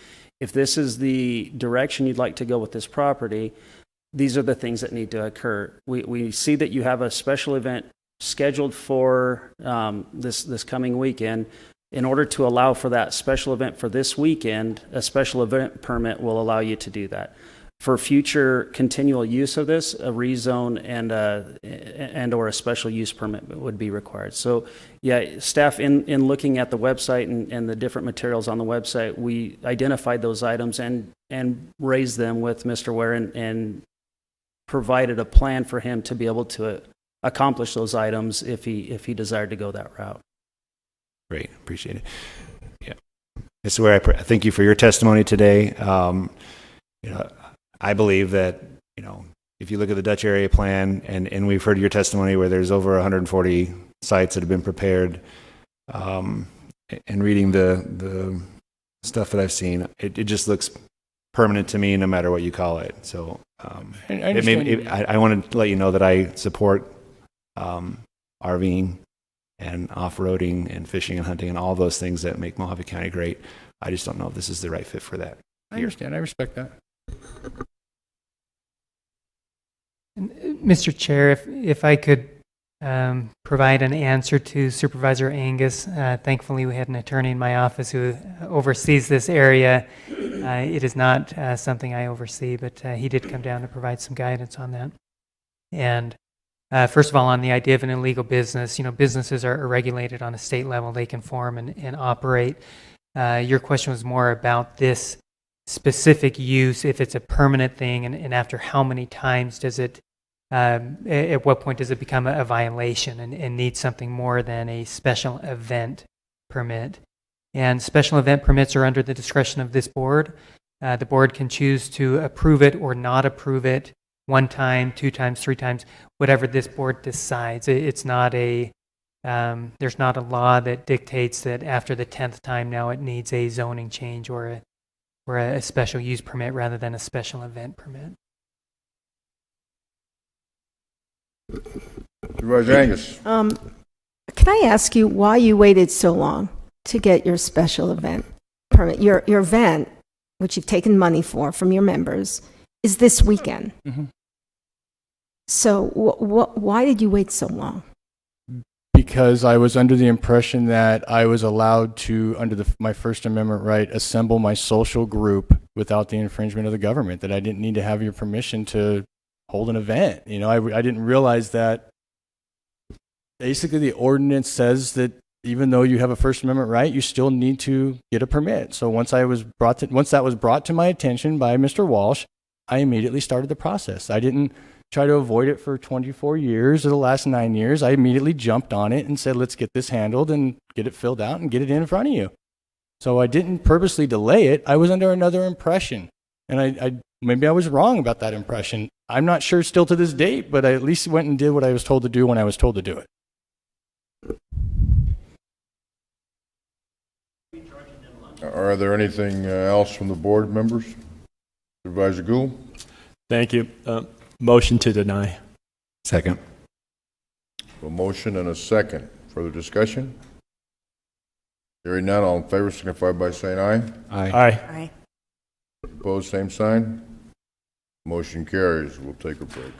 If this is the direction you'd like to go with this property, these are the things that need to occur. We see that you have a special event scheduled for this coming weekend. In order to allow for that special event for this weekend, a special event permit will allow you to do that. For future continual use of this, a rezone and or a special use permit would be required. So, yeah, staff in looking at the website and the different materials on the website, we identified those items and raised them with Mr. Ware and provided a plan for him to be able to accomplish those items if he desired to go that route. Great, appreciate it. Yeah, Mr. Ware, I thank you for your testimony today. I believe that, if you look at the Dutch area plan, and we've heard your testimony where there's over 140 sites that have been prepared, and reading the stuff that I've seen, it just looks permanent to me no matter what you call it. So I want to let you know that I support RVing and off-roading and fishing and hunting and all those things that make Mojave County great. I just don't know if this is the right fit for that. I understand. I respect that. Mr. Chair, if I could provide an answer to Supervisor Angus. Thankfully, we had an attorney in my office who oversees this area. It is not something I oversee, but he did come down to provide some guidance on that. And first of all, on the idea of an illegal business, businesses are regulated on a state level. They can form and operate. Your question was more about this specific use, if it's a permanent thing, and after how many times does it, at what point does it become a violation and need something more than a special event permit. And special event permits are under the discretion of this board. The board can choose to approve it or not approve it 1 time, 2 times, 3 times, whatever this board decides. It's not there's not a law that dictates that after the 10th time now it needs a zoning change or a special use permit rather than a special event permit. Supervisor Angus. Can I ask you why you waited so long to get your special event permit? Your event, which you've taken money for from your members, is this weekend. Mm-hmm. So why did you wait so long? Because I was under the impression that I was allowed to, under my First Amendment right, assemble my social group without the infringement of the government, that I didn't need to have your permission to hold an event. I didn't realize that basically the ordinance says that even though you have a First Amendment right, you still need to get a permit. So once that was brought to my attention by Mr. Walsh, I immediately started the process. I didn't try to avoid it for 24 years or the last 9 years. I immediately jumped on it and said, let's get this handled and get it filled out and get it in front of you. So I didn't purposely delay it. I was under another impression. And maybe I was wrong about that impression. I'm not sure still to this date, but I at least went and did what I was told to do when I was told to do it. Are there anything else from the board members? Supervisor Gould? Thank you. Motion to deny. Second. A motion and a second. Further discussion? Hearing none, all in favor signify by saying aye. Aye. Aye. Opposed, same sign. Motion carries. We'll take a break.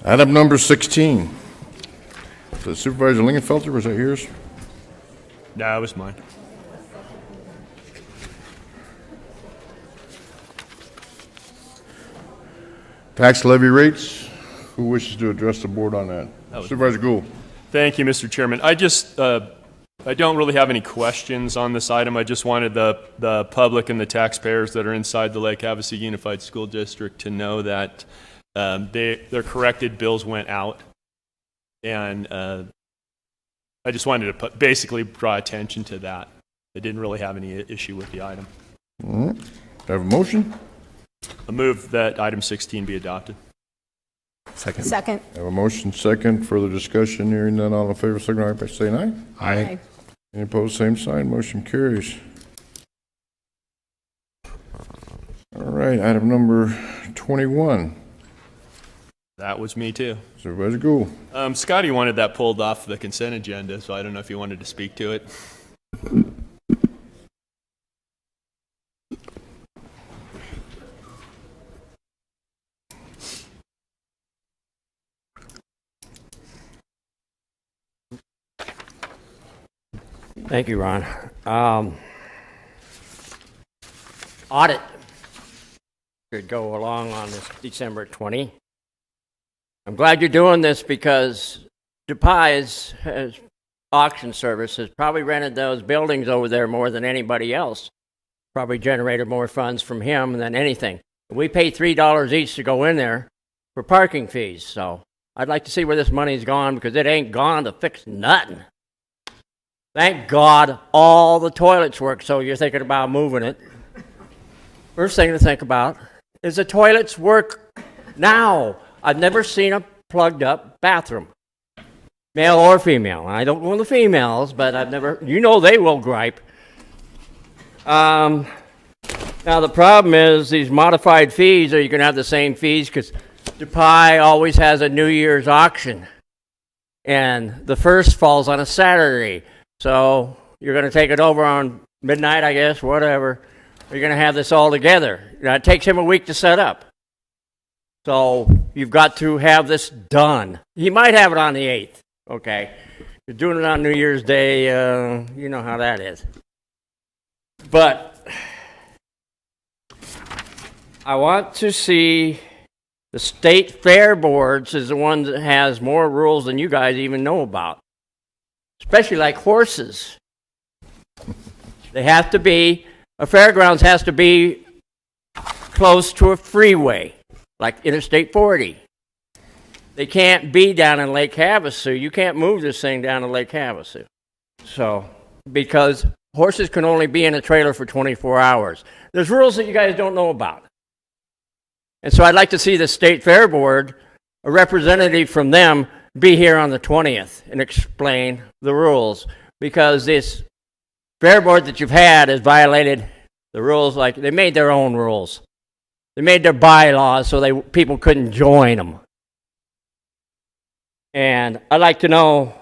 Item number 16. The Supervisor Lingenfelter, was that yours? No, it was mine. Tax levy rates. Who wishes to address the board on that? Supervisor Gould. Thank you, Mr. Chairman. I don't really have any questions on this item. I just wanted the public and the taxpayers that are inside the Lake Havasu Unified School District to know that their corrected bills went out. And I just wanted to basically draw attention to that. I didn't really have any issue with the item. All right. Do I have a motion? I move that item 16 be adopted. Second. Second. I have a motion, second. Further discussion. Hearing none, all in favor, signify by saying aye. Aye. Any opposed, same sign. Motion carries. All right, item number 21. That was me too. Supervisor Gould. Scotty wanted that pulled off the consent agenda, so I don't know if you wanted to speak to it. Thank you, Ron. Audit could go along on this December 20. I'm glad you're doing this because DuPuy's auction service has probably rented those buildings over there more than anybody else. Probably generated more funds from him than anything. We pay $3 each to go in there for parking fees, so I'd like to see where this money's gone because it ain't gone to fix nothing. Thank God all the toilets work, so you're thinking about moving it. First thing to think about is the toilets work now. I've never seen a plugged up bathroom, male or female. I don't know the females, but I've never, they will gripe. Now the problem is these modified fees, are you going to have the same fees? Because DuPuy always has a New Year's auction, and the first falls on a Saturday. So you're going to take it over on midnight, I guess, whatever. You're going to have this all together. Now, it takes him a week to set up. So you've got to have this done. He might have it on the 8th, okay? You're doing it on New Year's Day, you know how that is. But I want to see the state fair boards is the one that has more rules than you guys even know about. Especially like horses. They have to be, a fairgrounds has to be close to a freeway, like Interstate 40. They can't be down in Lake Havasu. You can't move this thing down to Lake Havasu. So, because horses can only be in a trailer for 24 hours. There's rules that you guys don't know about. And so I'd like to see the State Fair Board, a representative from them, be here on the 20th and explain the rules, because this fair board that you've had has violated the rules. Like they made their own rules, they made their bylaws so people couldn't join them. And I'd like to know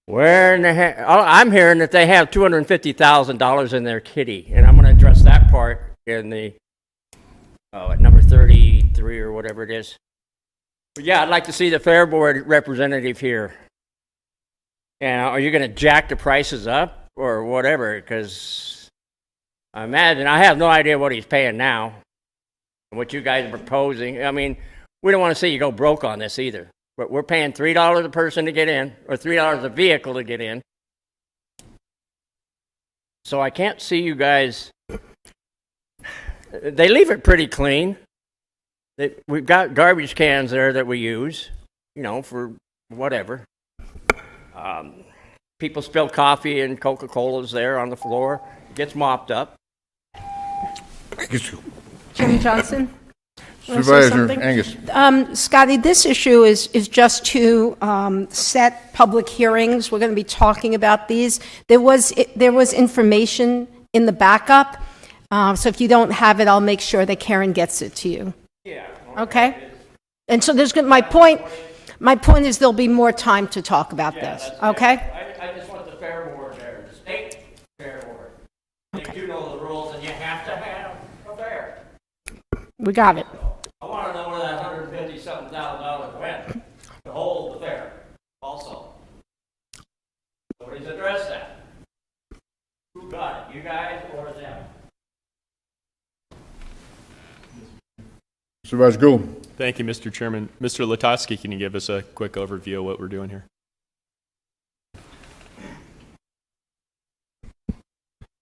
where in the heck. I'm hearing that they have $250,000 in their kitty, and I'm going to address that part in the at number 33 or whatever it is. But yeah, I'd like to see the Fair Board representative here. And are you going to jack the prices up or whatever? Because I imagine, I have no idea what he's paying now, and what you guys are proposing. I mean, we don't want to see you go broke on this either. But we're paying $3 a person to get in, or $3 a vehicle to get in. So I can't see you guys. They leave it pretty clean. We've got garbage cans there that we use, for whatever. People spill coffee and Coca-Colas there on the floor. It gets mopped up. Chairman Johnson? Wanna say Supervisor something? Angus. Scotty, this issue is just to set public hearings. We're going to be talking about these. There was information in the backup, so if you don't have it, I'll make sure that Karen gets it to you. Yeah. Okay? And so my point is there'll be more time to talk about this, okay? I just want the fair board there, the state fair board. They do know the rules, and you have to have a fair. We got it. I want to know where that $150,000 went to hold the fair also. Nobody's addressed that. Who got it, you guys or them? Supervisor Gould. Thank you, Mr. Chairman. Mr. Latosky, can you give us a quick overview of what we're doing here?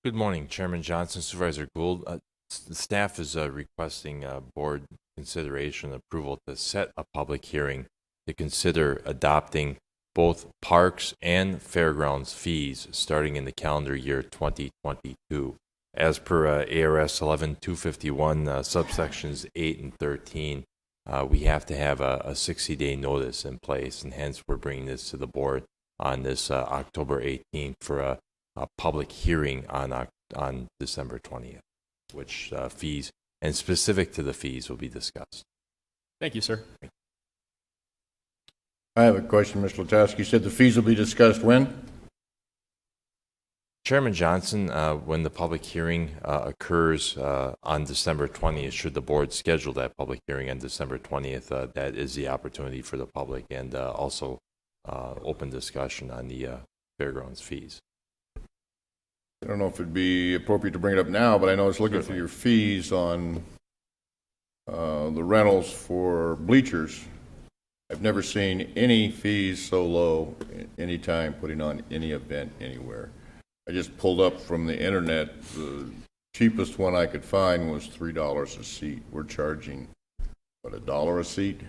Good morning, Chairman Johnson, Supervisor Gould. The staff is requesting board consideration and approval to set a public hearing to consider adopting both parks and fairgrounds fees starting in the calendar year 2022. As per ARS 11251, subsections 8 and 13, we have to have a 60-day notice in place, and hence we're bringing this to the board on this October 18th for a public hearing on December 20th, which fees and specific to the fees will be discussed. Thank you, sir. I have a question, Mr. Latowski. You said the fees will be discussed when? Chairman Johnson, when the public hearing occurs on December 20th, should the board schedule that public hearing on December 20th, that is the opportunity for the public and also open discussion on the fairgrounds fees. I don't know if it'd be appropriate to bring it up now, but I know I was looking for your fees on the rentals for bleachers. I've never seen any fees so low any time putting on any event anywhere. I just pulled up from the internet. The cheapest one I could find was $3 a seat. We're charging, what, $1 a seat?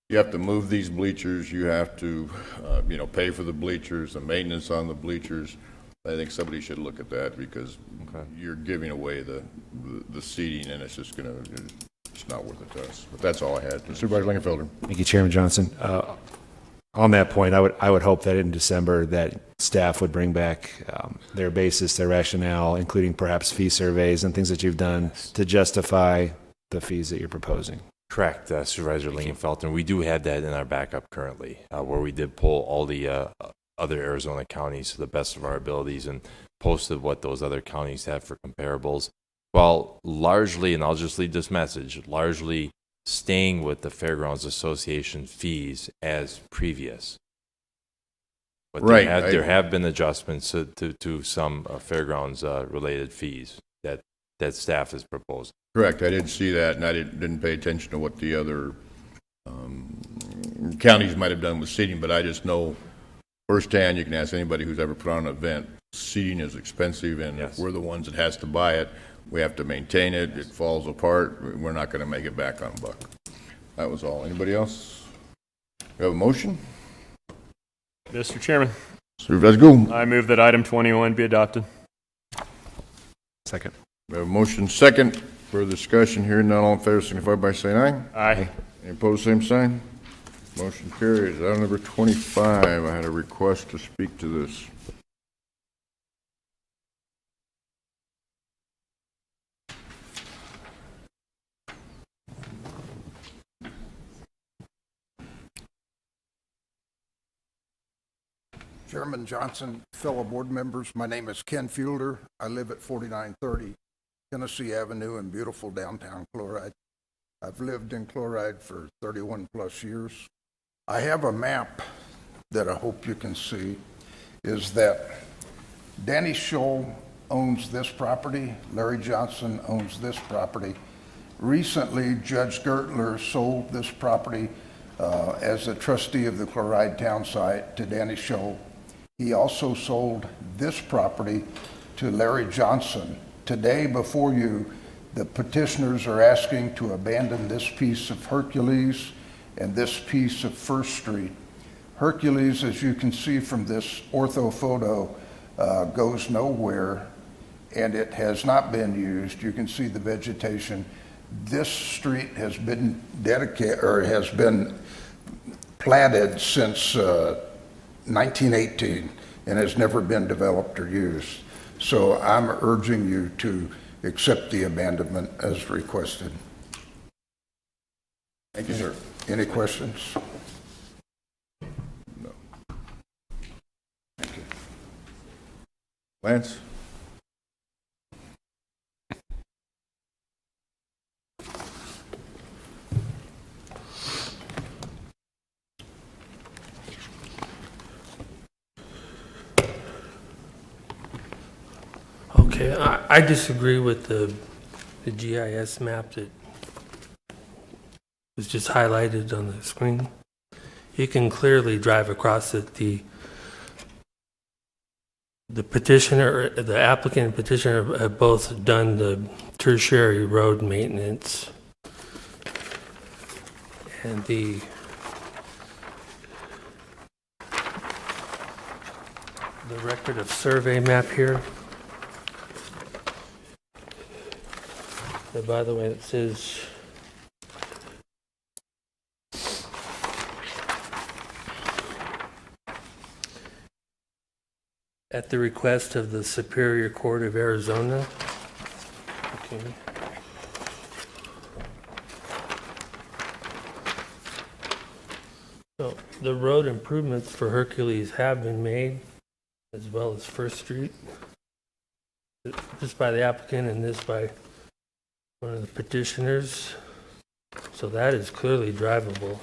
You have to move these bleachers. You have to, pay for the bleachers, the maintenance on the bleachers. I think somebody should look at that because you're giving away the seating, and it's just it's not worth it to us. But that's all I had. Supervisor Lingenfelder. Thank you, Chairman Johnson. On that point, I would hope that in December that staff would bring back their basis, their rationale, including perhaps fee surveys and things that you've done to justify the fees that you're proposing. Correct, Supervisor Lingenfelter. We do have that in our backup currently, where we did pull all the other Arizona counties to the best of our abilities and posted what those other counties have for comparables. While largely, and I'll just leave this message, largely staying with the Fairgrounds Association fees as previous. But right. There have been adjustments to some fairgrounds related fees that staff has proposed. Correct. I did see that, and I didn't pay attention to what the other counties might have done with seating, but I just know firsthand, you can ask anybody who's ever put on an event, seating is expensive, and if we're the ones that has to buy it, we have to maintain it. It falls apart. We're not going to make it back on a buck. That was all. Anybody else? We have a motion? Mr. Chairman. Supervisor Gould. I move that item 21 be adopted. Second. We have a motion second. Further discussion here. None. All in favor signify by saying aye. Aye. Any opposed, same sign. Motion carries. Item number 25. I had a request to speak to this. Chairman Johnson, fellow board members, my name is Ken Fielder. I live at 4930 Tennessee Avenue in beautiful downtown Chloride. I've lived in Chloride for 31 plus years. I have a map that I hope you can see, is that Danny Scholl owns this property, Larry Johnson owns this property. Recently, Judge Gertler sold this property as a trustee of the Chloride town site to Danny Scholl. He also sold this property to Larry Johnson. Today, before you, the petitioners are asking to abandon this piece of Hercules and this piece of First Street. Hercules, as you can see from this ortho photo, goes nowhere, and it has not been used. You can see the vegetation. This street has been dedicated, or has been platted since 1918 and has never been developed or used. So I'm urging you to accept the abandonment as requested. Thank you, sir. Any questions? No. Thank you. Lance? Okay, I disagree with the GIS map that was just highlighted on the screen. You can clearly drive across it. The petitioner, the applicant and petitioner have both done the tertiary road maintenance. And the record of survey map here. And by the way, it says at the request of the Superior Court of Arizona. Okay. So the road improvements for Hercules have been made, as well as First Street. This by the applicant and this by one of the petitioners. So that is clearly drivable.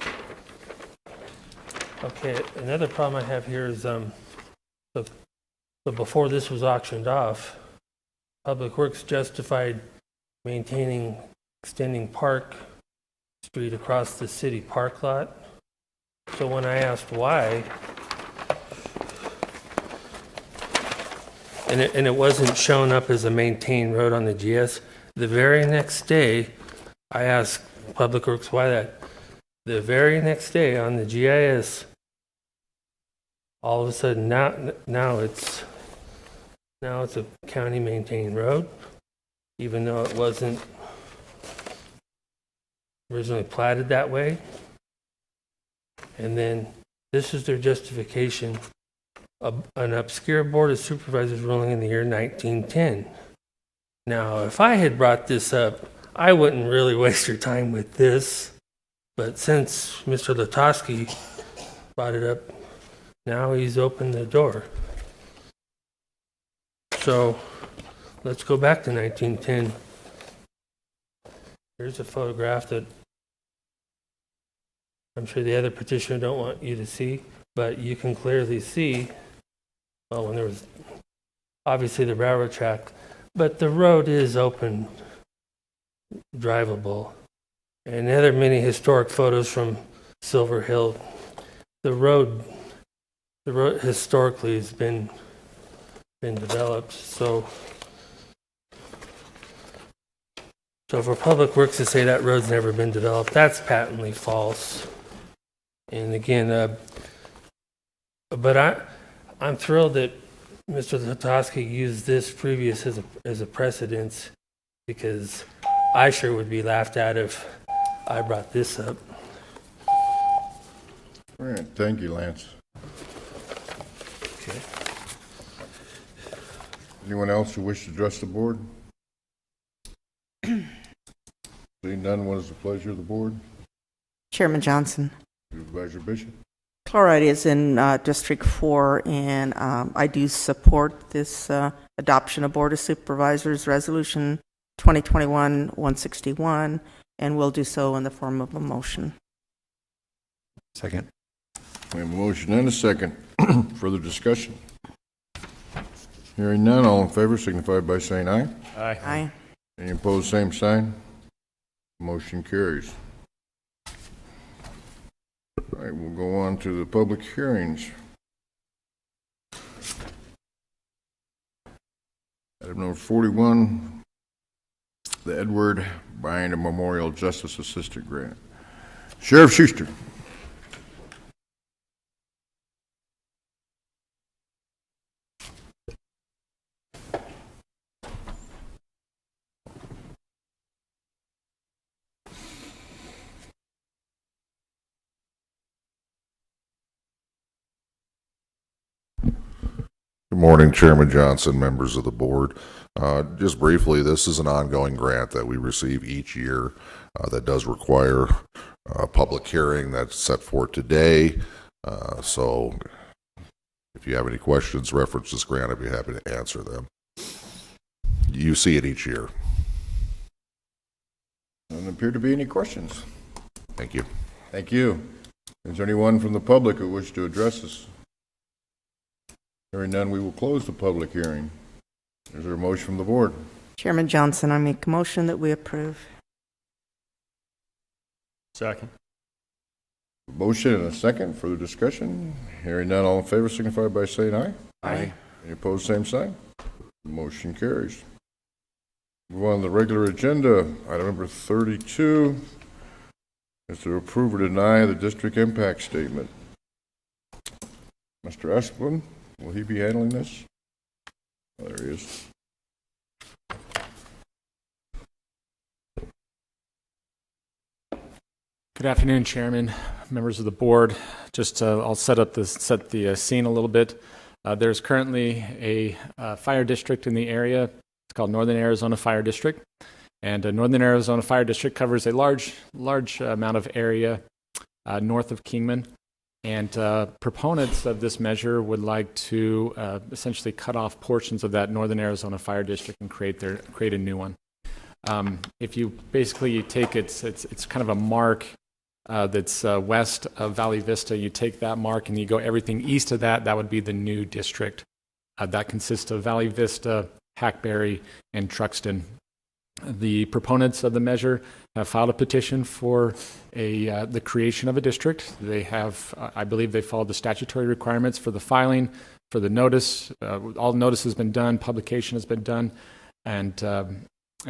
Okay, another problem I have here is so before this was auctioned off, Public Works justified maintaining, extending Park Street across the city park lot. So when I asked why, and it wasn't shown up as a maintained road on the GS, the very next day, I asked Public Works why that. The very next day on the GIS, all of a sudden now it's a county maintained road, even though it wasn't originally platted that way. And then this is their justification, an obscure Board of Supervisors ruling in the year 1910. Now, if I had brought this up, I wouldn't really waste your time with this. But since Mr. Latosky brought it up, now he's opened the door. So let's go back to 1910. Here's a photograph that I'm sure the other petitioner don't want you to see, but you can clearly see, well, when there was obviously the railroad track, but the road is open, drivable. And there are many historic photos from Silver Hill. The road historically has been developed. So for Public Works to say that road's never been developed, that's patently false. And again, but I'm thrilled that Mr. Latosky used this previous as a precedence, because I sure would be laughed at if I brought this up. All right, thank you, Lance. Okay. Anyone else who wishes to address the board? Seeing none, what is the pleasure of the board? Chairman Johnson. Supervisor Bishop? Chloride is in District 4, and I do support this adoption of Board of Supervisors Resolution 2021-161, and will do so in the form of a motion. Second. We have a motion and a second. Further discussion? Hearing none, all in favor signify by saying aye. Aye. Aye. Any opposed, same sign. Motion carries. All right, we'll go on to the public hearings. Item number 41, the Edward Bryan Memorial Justice Assistant Grant. Sheriff Schuster. Good morning, Chairman Johnson, members of the board. Just briefly, this is an ongoing grant that we receive each year that does require a public hearing that's set for today. So if you have any questions, reference this grant, I'd be happy to answer them. You see it each year. Doesn't appear to be any questions. Thank you. Thank you. Is there anyone from the public who wishes to address us? Hearing none, we will close the public hearing. Is there a motion from the board? Chairman Johnson, I make a motion that we approve. Second. Motion and a second. Further discussion? Hearing none, all in favor signify by saying aye. Aye. Any opposed, same sign. Motion carries. Move on to the regular agenda. Item number 32 is to approve or deny the district impact statement. Mr. Esplin, will he be handling this? Oh, there he is. Good afternoon, Chairman, members of the board. Just I'll set the scene a little bit. There's currently a fire district in the area. It's called Northern Arizona Fire District, and Northern Arizona Fire District covers a large amount of area north of Kingman. And proponents of this measure would like to essentially cut off portions of that Northern Arizona Fire District and create a new one. If you basically take it's kind of a mark that's west of Valley Vista. You take that mark and you go everything east of that. That would be the new district. That consists of Valley Vista, Hackberry, and Truxton. The proponents of the measure have filed a petition for the creation of a district. They have, I believe, they followed the statutory requirements for the filing, for the notice. All the notice has been done, publication has been done, and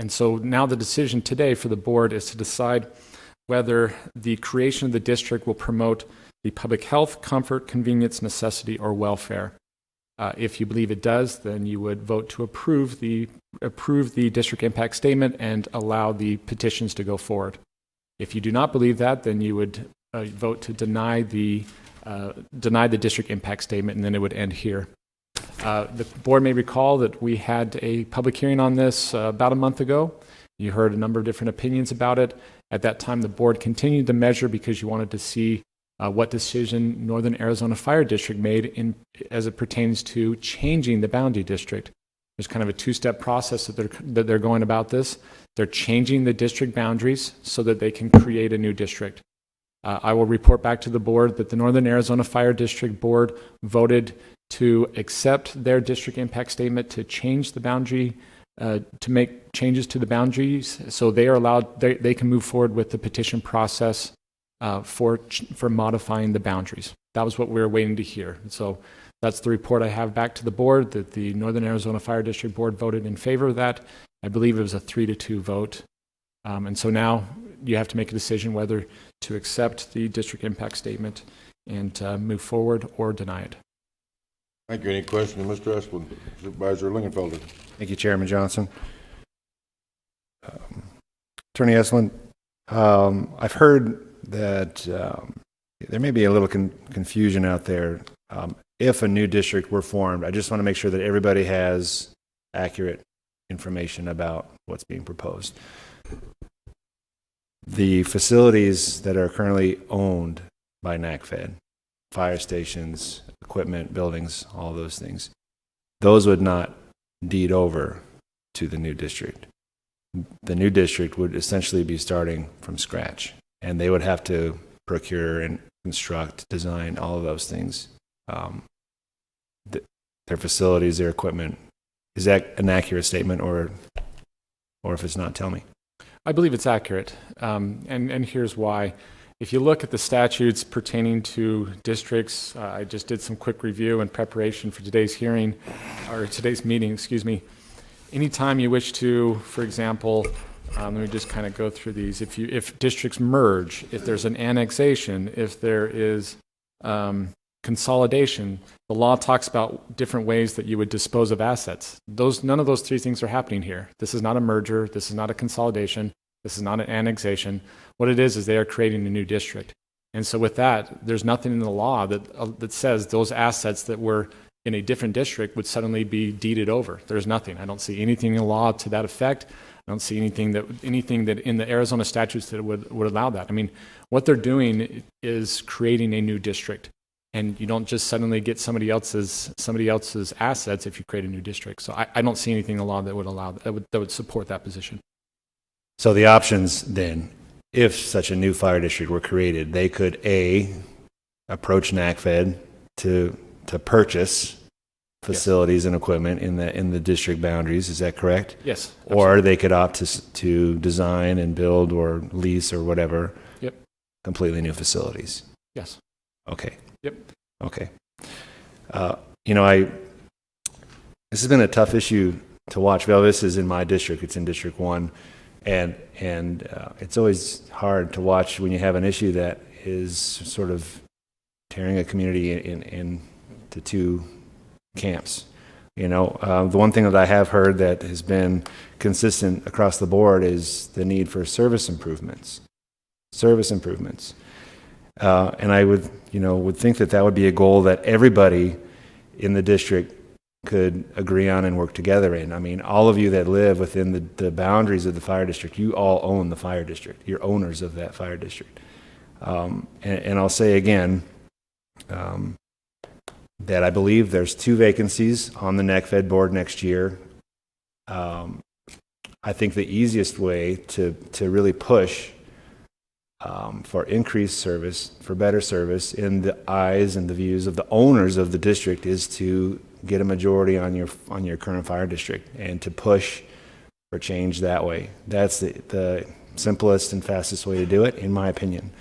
so now the decision today for the board is to decide whether the creation of the district will promote the public health, comfort, convenience, necessity, or welfare. If you believe it does, then you would vote to approve the district impact statement and allow the petitions to go forward. If you do not believe that, then you would vote to deny the district impact statement, and then it would end here. The board may recall that we had a public hearing on this about a month ago. You heard a number of different opinions about it. At that time, the board continued the measure because you wanted to see what decision Northern Arizona Fire District made as it pertains to changing the boundary district. There's kind of a two-step process that they're going about this. They're changing the district boundaries so that they can create a new district. I will report back to the board that the Northern Arizona Fire District Board voted to accept their district impact statement to change the boundary, to make changes to the boundaries, so they are allowed, they can move forward with the petition process for modifying the boundaries. That was what we were waiting to hear. So that's the report I have back to the board, that the Northern Arizona Fire District Board voted in favor of that. I believe it was a 3-2 vote. And so now you have to make a decision whether to accept the district impact statement and move forward or deny it. Thank you. Any questions, Mr. Esplin? Supervisor Lingenfelder. Thank you, Chairman Johnson. Attorney Esplin, I've heard that there may be a little confusion out there. If a new district were formed, I just want to make sure that everybody has accurate information about what's being proposed. The facilities that are currently owned by NACFED, fire stations, equipment, buildings, all those things, those would not deed over to the new district. The new district would essentially be starting from scratch, and they would have to procure and construct, design, all of those things. Their facilities, their equipment. Is that an accurate statement, or if it's not, tell me. I believe it's accurate, and here's why. If you look at the statutes pertaining to districts, I just did some quick review in preparation for today's hearing, or today's meeting, excuse me. Anytime you wish to, for example, let me just kind of go through these. If districts merge, if there's an annexation, if there is consolidation, the law talks about different ways that you would dispose of assets. None of those three things are happening here. This is not a merger. This is not a consolidation. This is not an annexation. What it is they are creating a new district. And so with that, there's nothing in the law that says those assets that were in a different district would suddenly be deeded over. There's nothing. I don't see anything in the law to that effect. I don't see anything that in the Arizona statutes that would allow that. I mean, what they're doing is creating a new district, and you don't just suddenly get somebody else's assets if you create a new district. So I don't see anything in the law that would allow that would support that position. So the options then, if such a new fire district were created, they could approach NACFED to purchase facilities and equipment in the district boundaries. Is that correct? Yes. Or they could opt to design and build or lease or whatever. Yep. Completely new facilities. Yes. Okay. Yep. Okay. This has been a tough issue to watch. Well, this is in my district. It's in District 1. And it's always hard to watch when you have an issue that is sort of tearing a community into two camps. The one thing that I have heard that has been consistent across the board is the need for service improvements. And I would think that would be a goal that everybody in the district could agree on and work together in. I mean, all of you that live within the boundaries of the fire district, you all own the fire district. You're owners of that fire district. And I'll say again that I believe there's 2 vacancies on the NACFED board next year. I think the easiest way to really push for increased service, for better service in the eyes and the views of the owners of the district is to get a majority on your current fire district and to push for change that way. That's the simplest and fastest way to do it, in my opinion.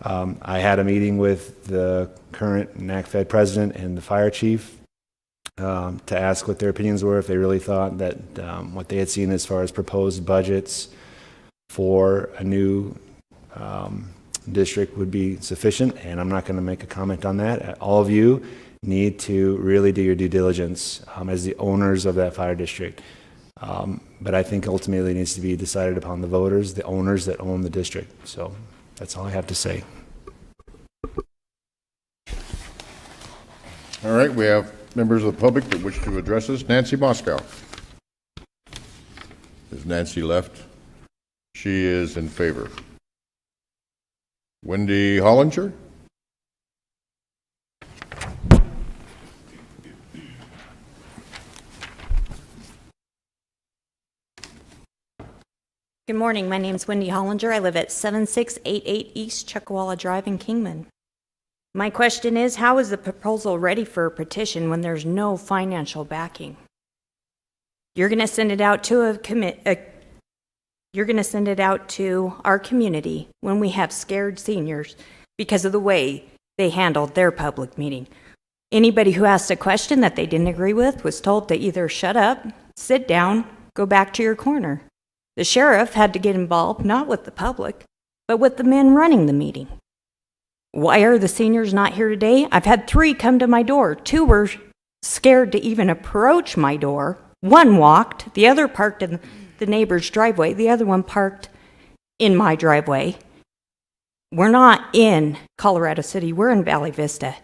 I had a meeting with the current NACFED president and the fire chief to ask what their opinions were, if they really thought that what they had seen as far as proposed budgets for a new district would be sufficient, and I'm not going to make a comment on that. All of you need to really do your due diligence as the owners of that fire district. But I think ultimately it needs to be decided upon the voters, the owners that own the district. So that's all I have to say. All right, we have members of the public that wish to address us. Nancy Moscow. Has Nancy left? She is in favor. Wendy Hollinger? Good morning. My name is Wendy Hollinger. I live at 7688 East Chuckawalla Drive in Kingman. My question is, how is the proposal ready for a petition when there's no financial backing? You're going to send it out to you're going to send it out to our community when we have scared seniors because of the way they handled their public meeting. Anybody who asked a question that they didn't agree with was told to either shut up, sit down, go back to your corner. The sheriff had to get involved, not with the public, but with the men running the meeting. Why are the seniors not here today? I've had 3 come to my door. 2 were scared to even approach my door. 1 walked, the other parked in the neighbor's driveway, the other one parked in my driveway. We're not in Colorado City, we're in Valley Vista.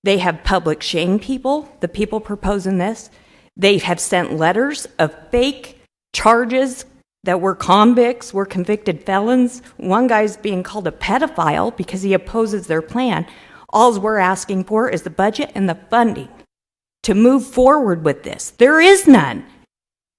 They have public shame people, the people proposing this. They have sent letters of fake charges that we're convicts, we're convicted felons. One guy's being called a pedophile because he opposes their plan. All we're asking for is the budget and the funding to move forward with this. There is none.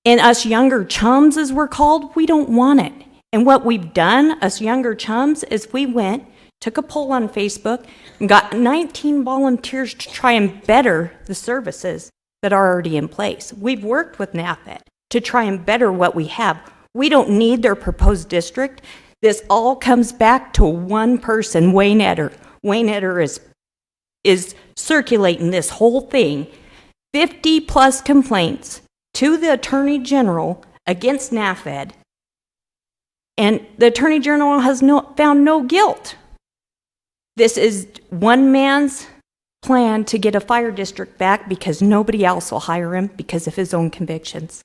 And us younger chums, as we're called, we don't want it. And what we've done, us younger chums, is we went, took a poll on Facebook, and got 19 volunteers to try and better the services that are already in place. We've worked with NAFED to try and better what we have. We don't need their proposed district. This all comes back to one person, Wayne Etter. Wayne Etter is circulating this whole thing. 50 plus complaints to the Attorney General against NAFED, and the Attorney General has found no guilt. This is one man's plan to get a fire district back because nobody else will hire him because of his own convictions.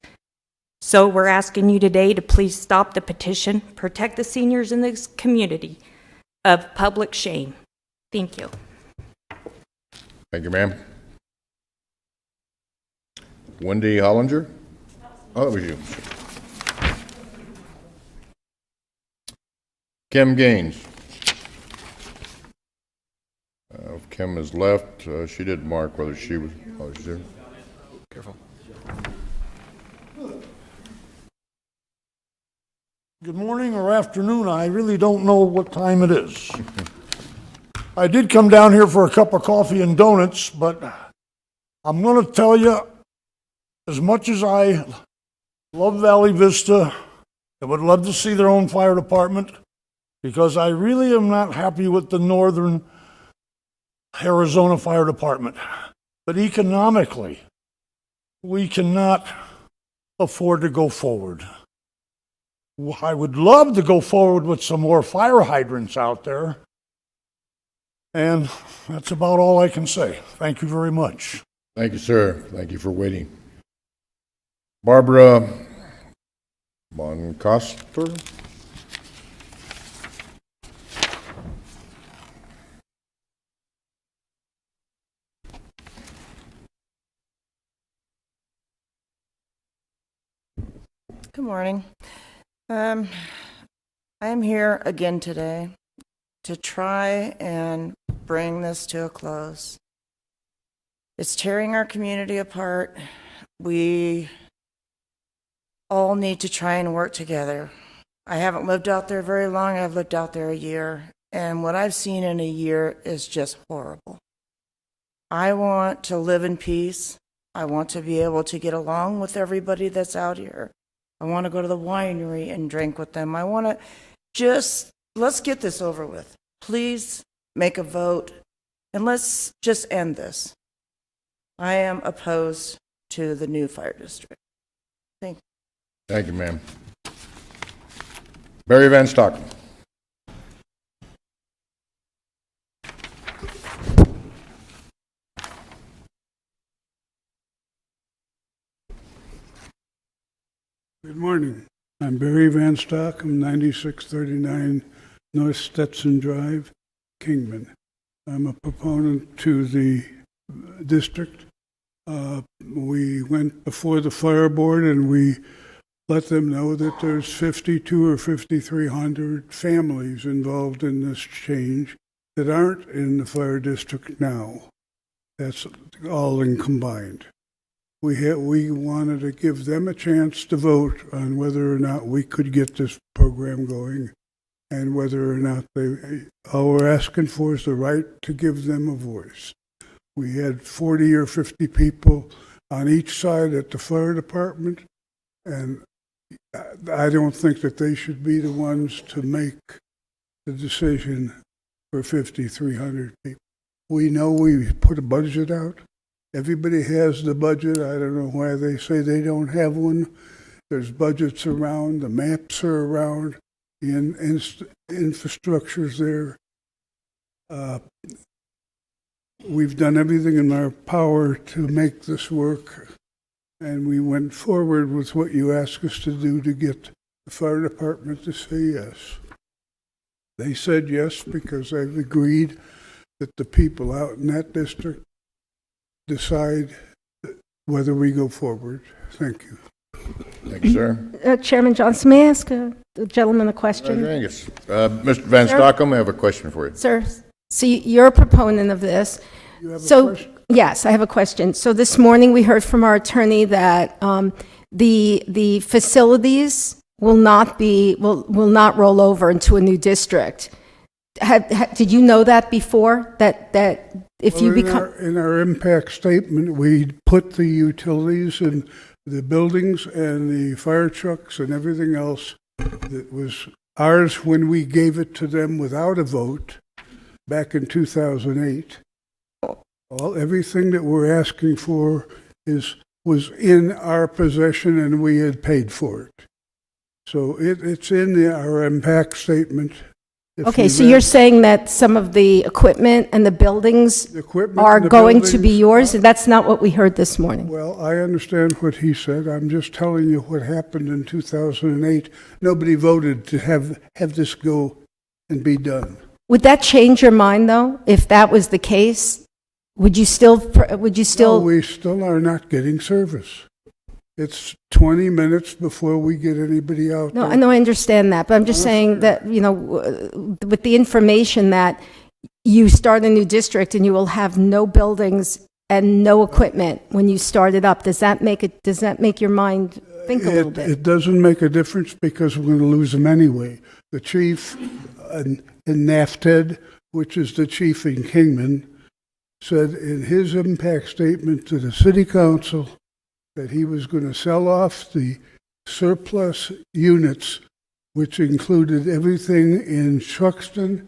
So we're asking you today to please stop the petition, protect the seniors in this community of public shame. Thank you. Thank you, ma'am. Wendy Hollinger? Oh, that was you. Kim Gaines? If Kim has left, she did mark whether she was, oh, she's there. Careful. Good morning or afternoon. I really don't know what time it is. I did come down here for a cup of coffee and donuts, but I'm going to tell you, as much as I love Valley Vista, I would love to see their own fire department, because I really am not happy with the Northern Arizona Fire Department. But economically, we cannot afford to go forward. I would love to go forward with some more fire hydrants out there. And that's about all I can say. Thank you very much. Thank you, sir. Thank you for waiting. Barbara Boncoster? Good morning. I am here again today to try and bring this to a close. It's tearing our community apart. We all need to try and work together. I haven't lived out there very long. I've lived out there a year, and what I've seen in a year is just horrible. I want to live in peace. I want to be able to get along with everybody that's out here. I want to go to the winery and drink with them. I want to let's get this over with. Please make a vote, and let's just end this. I am opposed to the new fire district. Thank you. Thank you, ma'am. Barry Van Stocken. Good morning. I'm Barry Van Stock. I'm 9639 North Stetson Drive, Kingman. I'm a proponent to the district. We went before the fire board and we let them know that there's 52 or 5,300 families involved in this change that aren't in the fire district now. That's all in combined. We wanted to give them a chance to vote on whether or not we could get this program going, and whether or not all we're asking for is the right to give them a voice. We had 40 or 50 people on each side at the fire department, and I don't think that they should be the ones to make the decision for 5,300 people. We know we put a budget out. Everybody has the budget. I don't know why they say they don't have one. There's budgets around, the maps are around, the infrastructure's there. We've done everything in our power to make this work, and we went forward with what you asked us to do to get the fire department to say yes. They said yes because they've agreed that the people out in that district decide whether we go forward. Thank you. Thank you, sir. Chairman Johnson, may I ask the gentleman a question? Mr. Van Stocken, I have a question for you. Sir, so you're a proponent of this. You have a question? Yes, I have a question. So this morning we heard from our attorney that the facilities will not roll over into a new district. Did you know that before? That if you become in our impact statement, we put the utilities and the buildings and the fire trucks and everything else that was ours when we gave it to them without a vote back in 2008. Everything that we're asking for was in our possession, and we had paid for it. So it's in our impact statement. Okay, so you're saying that some of the equipment and the buildings are going to be yours? And that's not what we heard this morning. Well, I understand what he said. I'm just telling you what happened in 2008. Nobody voted to have this go and be done. Would that change your mind, though, if that was the case? Would you still? No, we still are not getting service. It's 20 minutes before we get anybody out No, there. I know, I understand that, but I'm just saying that, with the information that you start a new district and you will have no buildings and no equipment when you start it up, does that make your mind think a little bit? It doesn't make a difference because we're going to lose them anyway. The chief in NAFTED, which is the chief in Kingman, said in his impact statement to the city council that he was going to sell off the surplus units, which included everything in Truxton,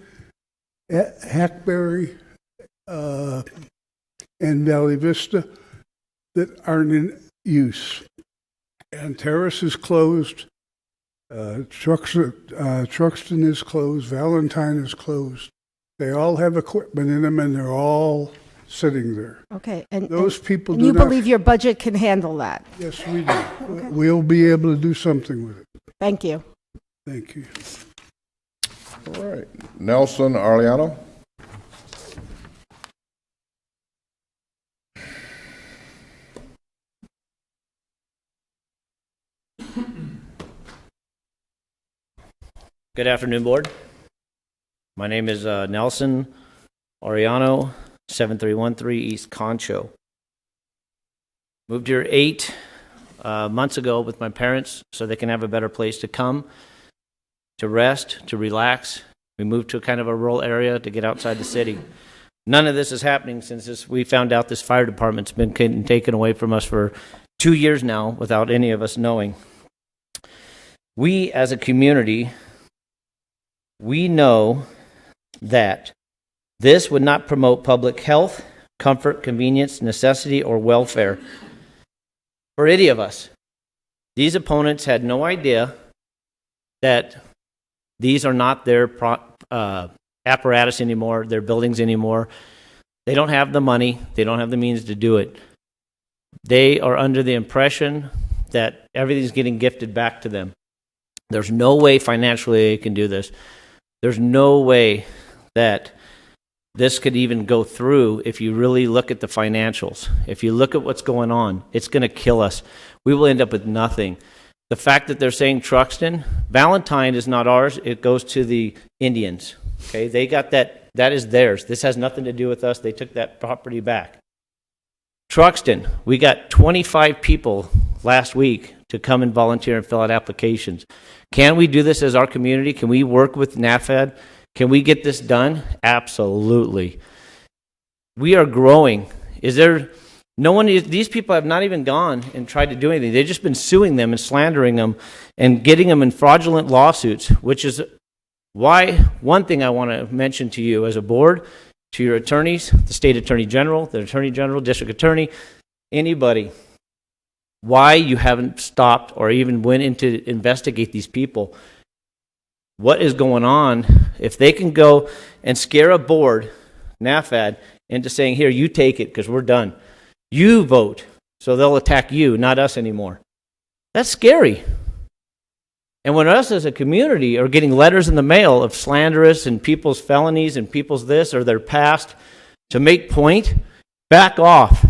Hackberry, and Valley Vista that aren't in use. And Terrace is closed, Truxton is closed, Valentine is closed. They all have equipment in them, and they're all sitting there. Okay, and those people and do you not. believe your budget can handle that? Yes, we do. We'll be able to do something with it. Thank you. Thank you. All right. Nelson Arliano. Good afternoon, Board. My name is Nelson Oriano, 7313 East Concho. Moved here 8 months ago with my parents so they can have a better place to come, to rest, to relax. We moved to kind of a rural area to get outside the city. None of this is happening since we found out this fire department's been taken away from us for 2 years now without any of us knowing. We as a community, we know that this would not promote public health, comfort, convenience, necessity, or welfare for any of us. These opponents had no idea that these are not their apparatus anymore, their buildings anymore. They don't have the money. They don't have the means to do it. They are under the impression that everything's getting gifted back to them. There's no way financially they can do this. There's no way that this could even go through if you really look at the financials. If you look at what's going on, it's going to kill us. We will end up with nothing. The fact that they're saying Truxton, Valentine is not ours. It goes to the Indians. Okay, they got that. That is theirs. This has nothing to do with us. They took that property back. Truxton, we got 25 people last week to come and volunteer and fill out applications. Can we do this as our community? Can we work with NAFED? Can we get this done? Absolutely. We are growing. Is there no one? These people have not even gone and tried to do anything. They've just been suing them and slandering them and getting them in fraudulent lawsuits, which is why one thing I want to mention to you as a board, to your attorneys, the state attorney general, the attorney general, district attorney, anybody, why you haven't stopped or even went in to investigate these people. What is going on? If they can go and scare a board, NAFAD, into saying, here, you take it because we're done. You vote, so they'll attack you, not us anymore. That's scary. And when us as a community are getting letters in the mail of slanderous and people's felonies and people's this or their past to make point, back off.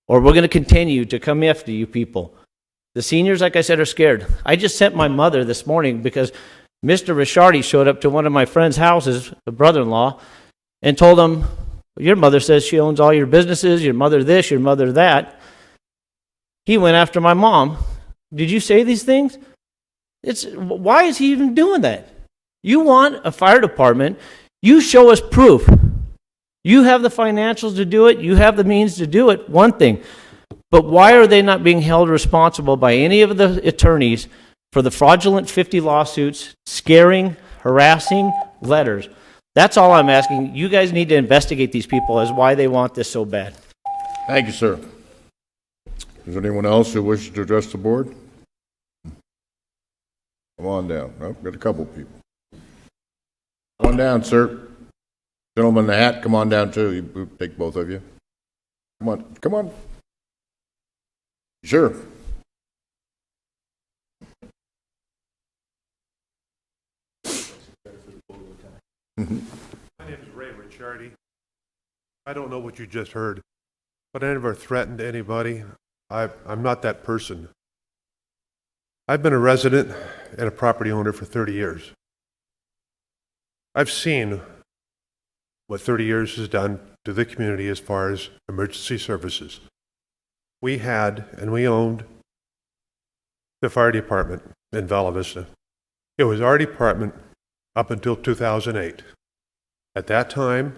Or we're going to continue to come after you people. The seniors, like I said, are scared. I just sent my mother this morning because Mr. Rishardi showed up to one of my friend's houses, a brother-in-law, and told him, your mother says she owns all your businesses, your mother this, your mother that. He went after my mom. Did you say these things? Why is he even doing that? You want a fire department, you show us proof. You have the financials to do it, you have the means to do it, one thing. But why are they not being held responsible by any of the attorneys for the fraudulent 50 lawsuits, scaring, harassing letters? That's all I'm asking. You guys need to investigate these people as why they want this so bad. Thank you, sir. Is there anyone else who wishes to address the board? Come on down. Oh, got a couple people. Come on down, sir. Gentleman in the hat, come on down too. You take both of you. Come on, come on. Sure. My name is Ray Ricciardi. I don't know what you just heard, but I never threatened anybody. I'm not that person. I've been a resident and a property owner for 30 years. I've seen what 30 years has done to the community as far as emergency services. We had and we owned the fire department in Vala Vista. It was our department up until 2008. At that time,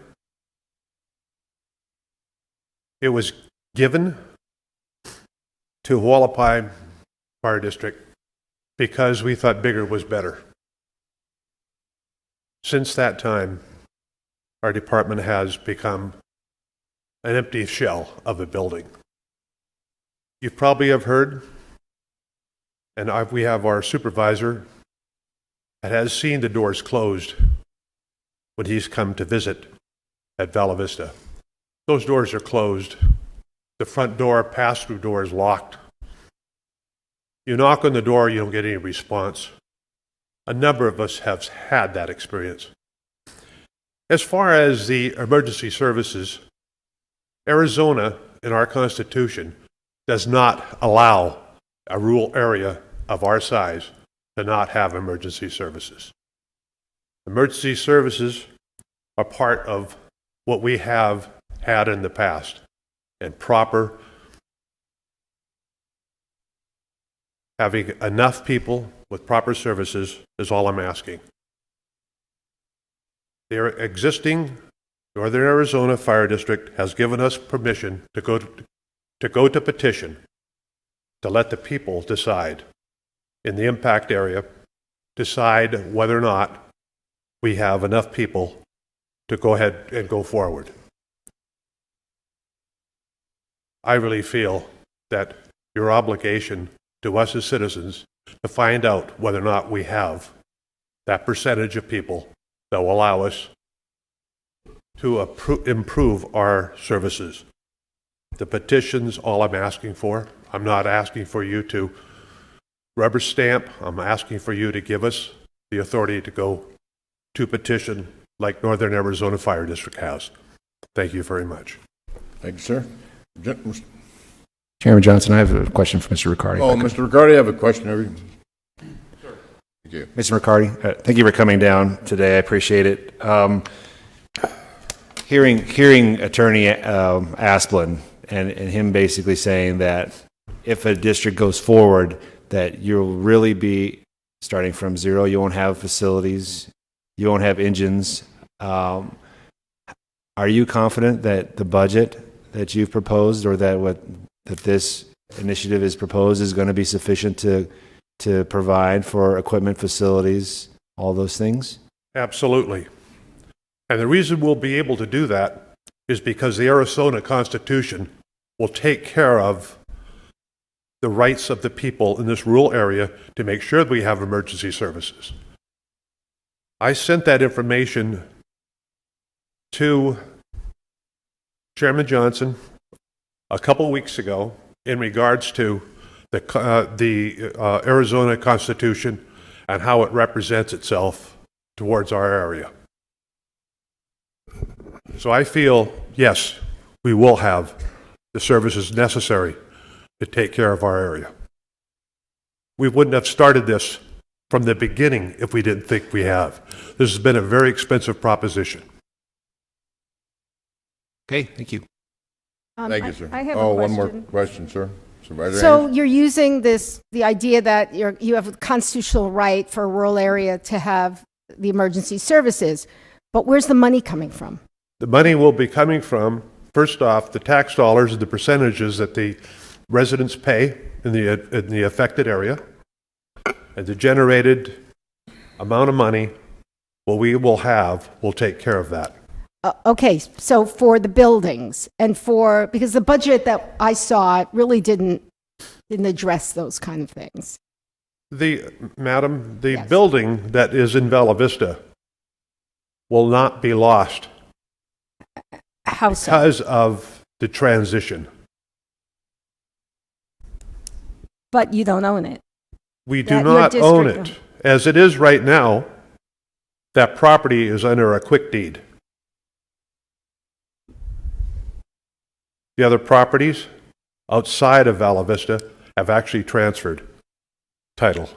it was given to Hualapai Fire District because we thought bigger was better. Since that time, our department has become an empty shell of a building. You probably have heard, and we have our supervisor that has seen the doors closed when he's come to visit at Vala Vista. Those doors are closed. The front door, pass-through door is locked. You knock on the door, you don't get any response. A number of us have had that experience. As far as the emergency services, Arizona, in our Constitution, does not allow a rural area of our size to not have emergency services. Emergency services are part of what we have had in the past, and proper having enough people with proper services is all I'm asking. Their existing Northern Arizona Fire District has given us permission to go to petition to let the people decide in the impact area, decide whether or not we have enough people to go ahead and go forward. I really feel that your obligation to us as citizens to find out whether or not we have that percentage of people that will allow us to improve our services. The petition's all I'm asking for. I'm not asking for you to rubber stamp. I'm asking for you to give us the authority to go to petition like Northern Arizona Fire District has. Thank you very much. Thank you, sir. Chairman Johnson, I have a question for Mr. Riccardi. Oh, Mr. Riccardi, I have a question. Thank you. Mr. Riccardi, thank you for coming down today. I appreciate it. Hearing Attorney Asplin and him basically saying that if a district goes forward, that you'll really be starting from zero. You won't have facilities. You won't have engines. Are you confident that the budget that you've proposed, or that this initiative is proposed, is going to be sufficient to provide for equipment, facilities, all those things? Absolutely. And the reason we'll be able to do that is because the Arizona Constitution will take care of the rights of the people in this rural area to make sure that we have emergency services. I sent that information to Chairman Johnson a couple of weeks ago in regards to the Arizona Constitution and how it represents itself towards our area. So I feel, yes, we will have the services necessary to take care of our area. We wouldn't have started this from the beginning if we didn't think we have. This has been a very expensive proposition. Okay, thank you. Thank you, sir. I have a one more question. question, sir. Supervisor So Andrews? you're using the idea that you have a constitutional right for a rural area to have the emergency services, but where's the money coming from? The money will be coming from, first off, the tax dollars and the percentages that the residents pay in the affected area, and the generated amount of money we will take care of that. Okay, so for the buildings and because the budget that I saw really didn't address those kind of things. Madam, the Yes. building that is in Bella Vista will not be lost How so? because of the transition. But you don't own it. We do Your not own district- it. As it is right now, that property is under a quick deed. The other properties outside of Vala Vista have actually transferred title.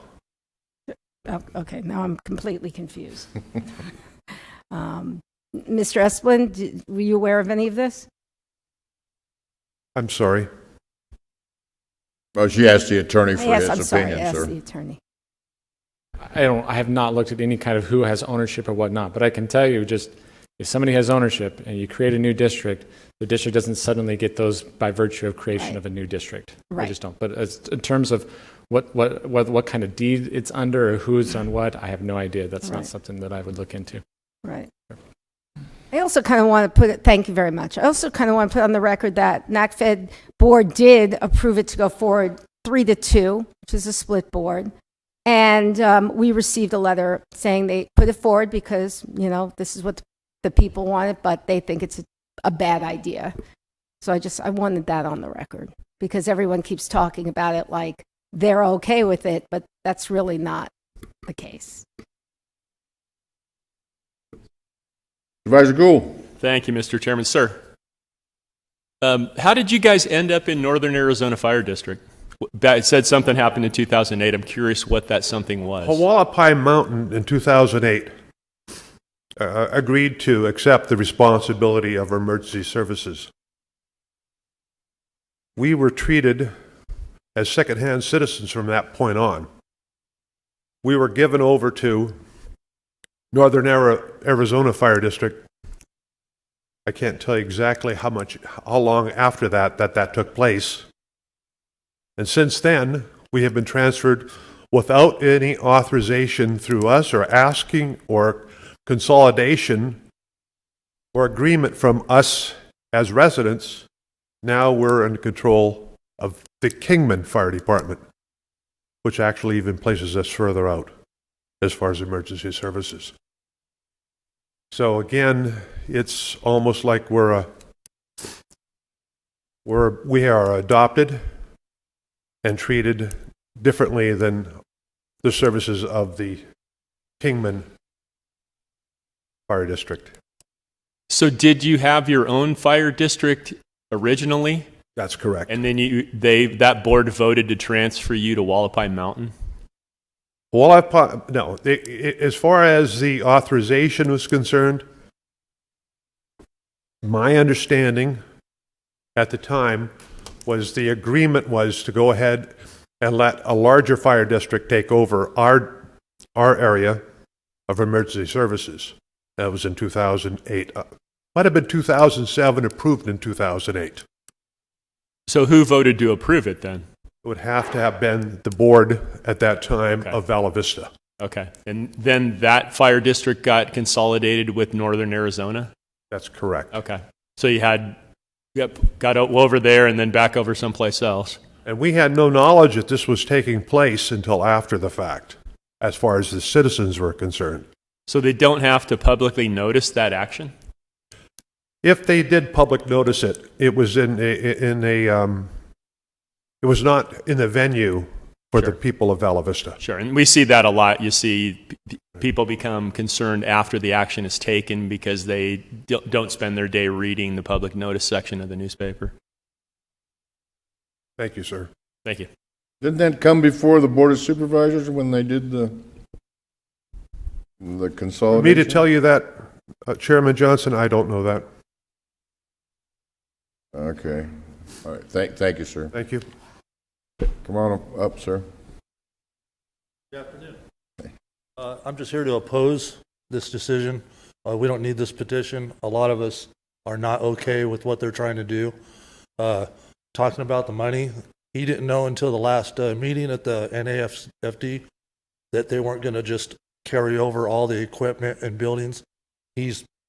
Oh, okay, now I'm completely confused. Mr. Esplin, were you aware of any of this? I'm sorry. Well, she asked the attorney for Yes, his I'm sorry, opinion, ask sir. the attorney. I have not looked at any kind of who has ownership or whatnot, but I can tell you just if somebody has ownership and you create a new district, the district doesn't suddenly get those by virtue of creation of a new district. Right. They just don't. But as, in terms of what kind of deed it's under or who's on what, I have no idea. That's not something that I would look into. Right. I also kind of want to put it, thank you very much. I also kind of want to put on the record that NACFED board did approve it to go forward 3-2, which is a split board. And we received a letter saying they put it forward because, you know, this is what the people wanted, but they think it's a bad idea. So I wanted that on the record because everyone keeps talking about it like they're okay with it, but that's really not the case. Supervisor Gould. Thank you, Mr. Chairman. Sir, how did you guys end up in Northern Arizona Fire District? It said something happened in 2008. I'm curious what that something was. Hualapai Mountain in 2008 agreed to accept the responsibility of emergency services. We were treated as secondhand citizens from that point on. We were given over to Northern Arizona Fire District. I can't tell you exactly how long after that took place. And since then, we have been transferred without any authorization through us or asking or consolidation or agreement from us as residents. Now we're in control of the Kingman Fire Department, which actually even places us further out as far as emergency services. So again, it's almost like we are adopted and treated differently than the services of the Kingman Fire District. So did you have your own fire district originally? That's correct. And then that board voted to transfer you to Hualapai Mountain? No. As far as the authorization was concerned, my understanding at the time was the agreement was to go ahead and let a larger fire district take over our area of emergency services. That was in 2008. Might have been 2007, approved in 2008. So who voted to approve it then? It would have to have been the board at that time of Vala Vista. Okay. And then that fire district got consolidated with Northern Arizona? That's correct. Okay. So you got over there and then back over someplace else. And we had no knowledge that this was taking place until after the fact, as far as the citizens were concerned. So they don't have to publicly notice that action? If they did public notice it, it was it was not in the venue for the people of Vala Vista. Sure, and we see that a lot. You see people become concerned after the action is taken because they don't spend their day reading the public notice section of the newspaper. Thank you, sir. Thank you. Didn't that come before the Board of Supervisors when they did the consolidation? For me to tell you that, Chairman Johnson, I don't know that. Okay. All right. Thank you, sir. Thank you. Come on up, sir. Good afternoon. I'm just here to oppose this decision. We don't need this petition. A lot of us are not okay with what they're trying to do. Talking about the money, he didn't know until the last meeting at the NAFD that they weren't going to just carry over all the equipment and buildings.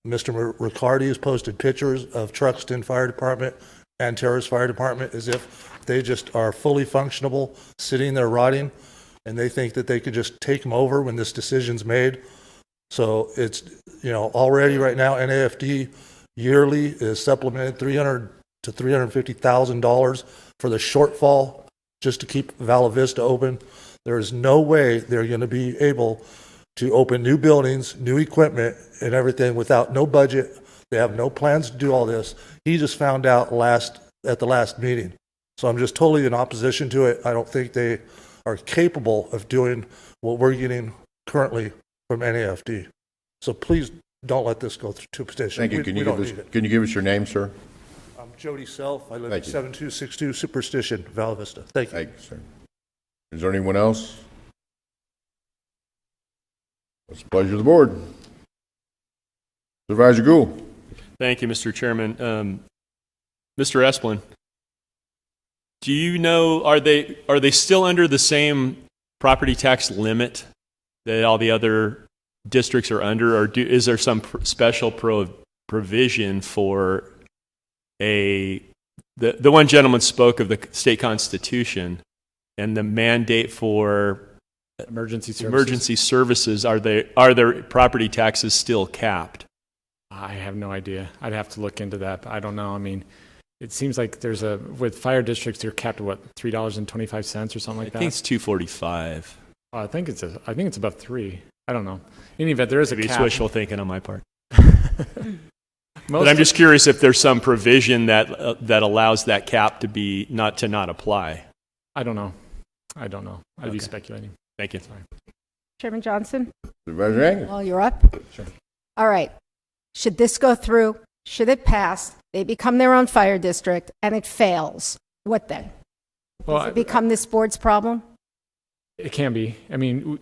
Mr. Riccardi has posted pictures of Truxton Fire Department and Terrace Fire Department as if they just are fully functional, sitting there rotting, and they think that they could just take them over when this decision's made. So it's, already right now, NAFD yearly is supplemented $300,000 to $350,000 for the shortfall just to keep Vala Vista open. There is no way they're going to be able to open new buildings, new equipment, and everything without no budget. They have no plans to do all this. He just found out at the last meeting. So I'm just totally in opposition to it. I don't think they are capable of doing what we're getting currently from NAFD. So please don't let this go to petition. Thank you. We Can you don't need it. give us your name, sir? I'm Jody Self. I live Thank at you. 7262 Superstition, Val Vista. Thank you. Thank you, sir. Is there anyone else? What's the pleasure of the board? Supervisor Gould. Thank you, Mr. Chairman. Mr. Esplin, do you know, are they still under the same property tax limit that all the other districts are under, or is there some special provision for the one gentleman spoke of the state constitution and the mandate for emergency services? Are their property taxes still capped? I have no idea. I'd have to look into that. But I don't know. I mean, it seems like with fire districts, they're capped at what, $3.25 or something like that? I think it's $2.45. I think it's above $3. I don't know. In any event, there is a cap. It's wishful thinking on my part. But I'm just curious if there's some provision that allows that cap to not apply. I don't know. I'd be speculating. Thank you. Sorry. Chairman Johnson? Supervisor Angus. Well, you're up. Sure. All right. Should this go through? Should it pass? They become their own fire district and it fails. What then? Does it become this board's problem? It can be. I mean,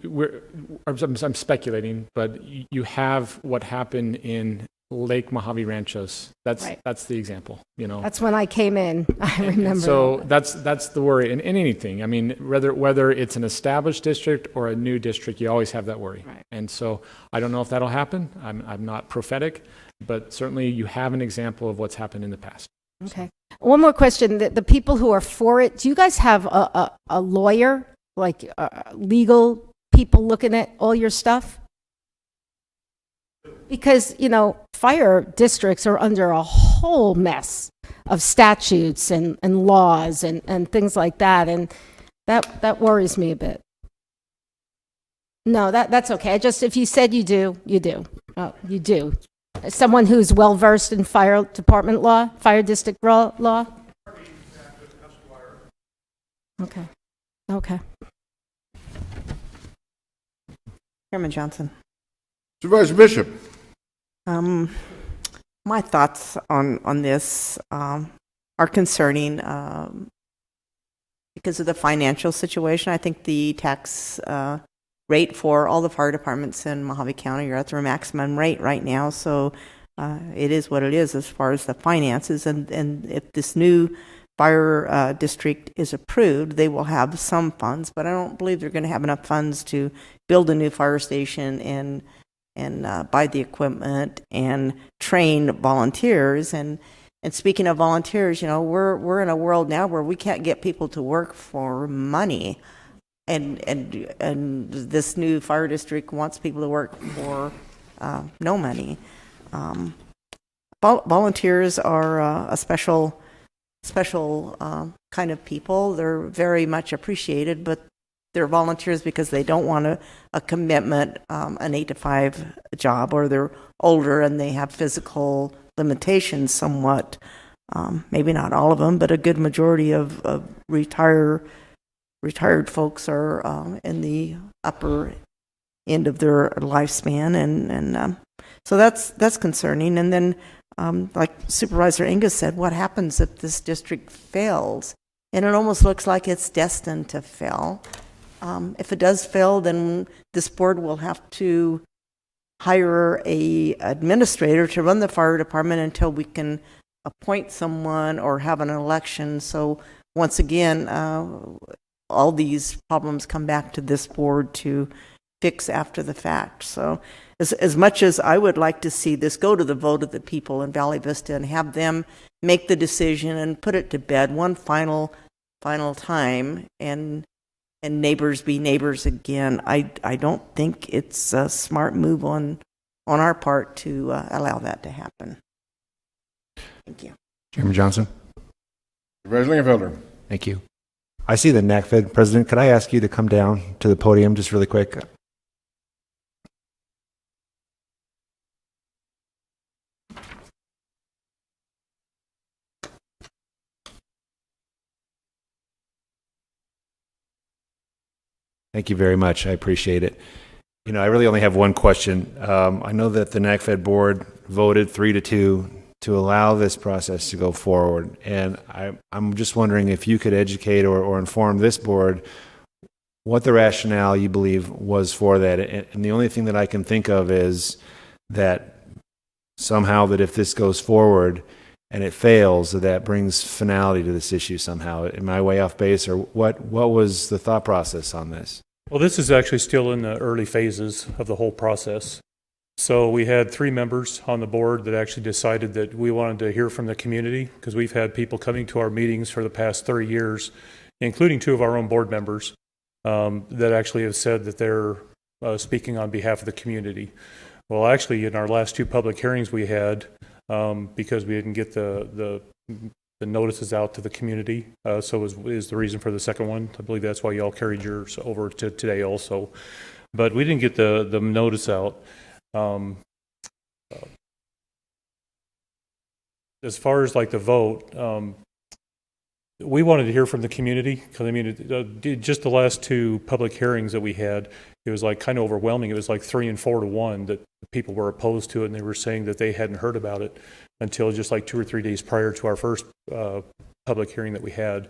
I'm speculating, but you have what happened in Lake Mojave Ranchos. That's the example. That's when I came in. I remember. So that's the worry in anything. I mean, whether it's an established district or a new district, you always have that worry. Right. And so I don't know if that'll happen. I'm not prophetic, but certainly you have an example of what's happened in the past. Okay. One more question. The people who are for it, do you guys have a lawyer, like legal people looking at all your stuff? Because, fire districts are under a whole mess of statutes and laws and things like that. And that worries me a bit. No, that's okay. If you said you do, you do. You do. As someone who's well-versed in fire department law, fire district law? Okay. Okay. Chairman Johnson. Supervisor Bishop. My thoughts on this are concerning because of the financial situation. I think the tax rate for all the fire departments in Mojave County are at their maximum rate right now, so it is what it is as far as the finances. And if this new fire district is approved, they will have some funds, but I don't believe they're going to have enough funds to build a new fire station and buy the equipment and train volunteers. And speaking of volunteers, we're in a world now where we can't get people to work for money, and this new fire district wants people to work for no money. Volunteers are a special kind of people. They're very much appreciated, but they're volunteers because they don't want a commitment, an 8 to 5 job, or they're older and they have physical limitations somewhat. Maybe not all of them, but a good majority of retired folks are in the upper end of their lifespan, and so that's concerning. And then, like Supervisor Angus said, what happens if this district fails? And it almost looks like it's destined to fail. If it does fail, then this board will have to hire a administrator to run the fire department until we can appoint someone or have an election. So once again, all these problems come back to this board to fix after the fact. So as much as I would like to see this go to the vote of the people in Valley Vista and have them make the decision and put it to bed one final time, and neighbors be neighbors again, I don't think it's a smart move on our part to allow that to happen. Thank you. Chairman Johnson. Supervisor Lingenfelder. Thank you. I see the NACFED president. Could I ask you to come down to the podium just really quick? Thank you very much. I appreciate it. You know, I really only have one question. I know that the NACFED board voted 3-2 to allow this process to go forward. And I'm just wondering if you could educate or inform this board what the rationale you believe was for that. And the only thing that I can think of is that somehow that if this goes forward and it fails, that brings finality to this issue somehow. Am I way off base, or what was the thought process on this? Well, this is actually still in the early phases of the whole process. So we had 3 members on the board that actually decided that we wanted to hear from the community, because we've had people coming to our meetings for the past 30 years, including 2 of our own board members, that actually have said that they're speaking on behalf of the community. Well, actually, in our last 2 public hearings we had, because we didn't get the notices out to the community, so is the reason for the second one. I believe that's why y'all carried yours over to today also. But we didn't get the notice out. As far as like the vote, we wanted to hear from the community, because I mean, just the last 2 public hearings that we had, it was like kind of overwhelming. It was like 3 and 4 to 1 that people were opposed to it, and they were saying that they hadn't heard about it until just like 2 or 3 days prior to our first public hearing that we had.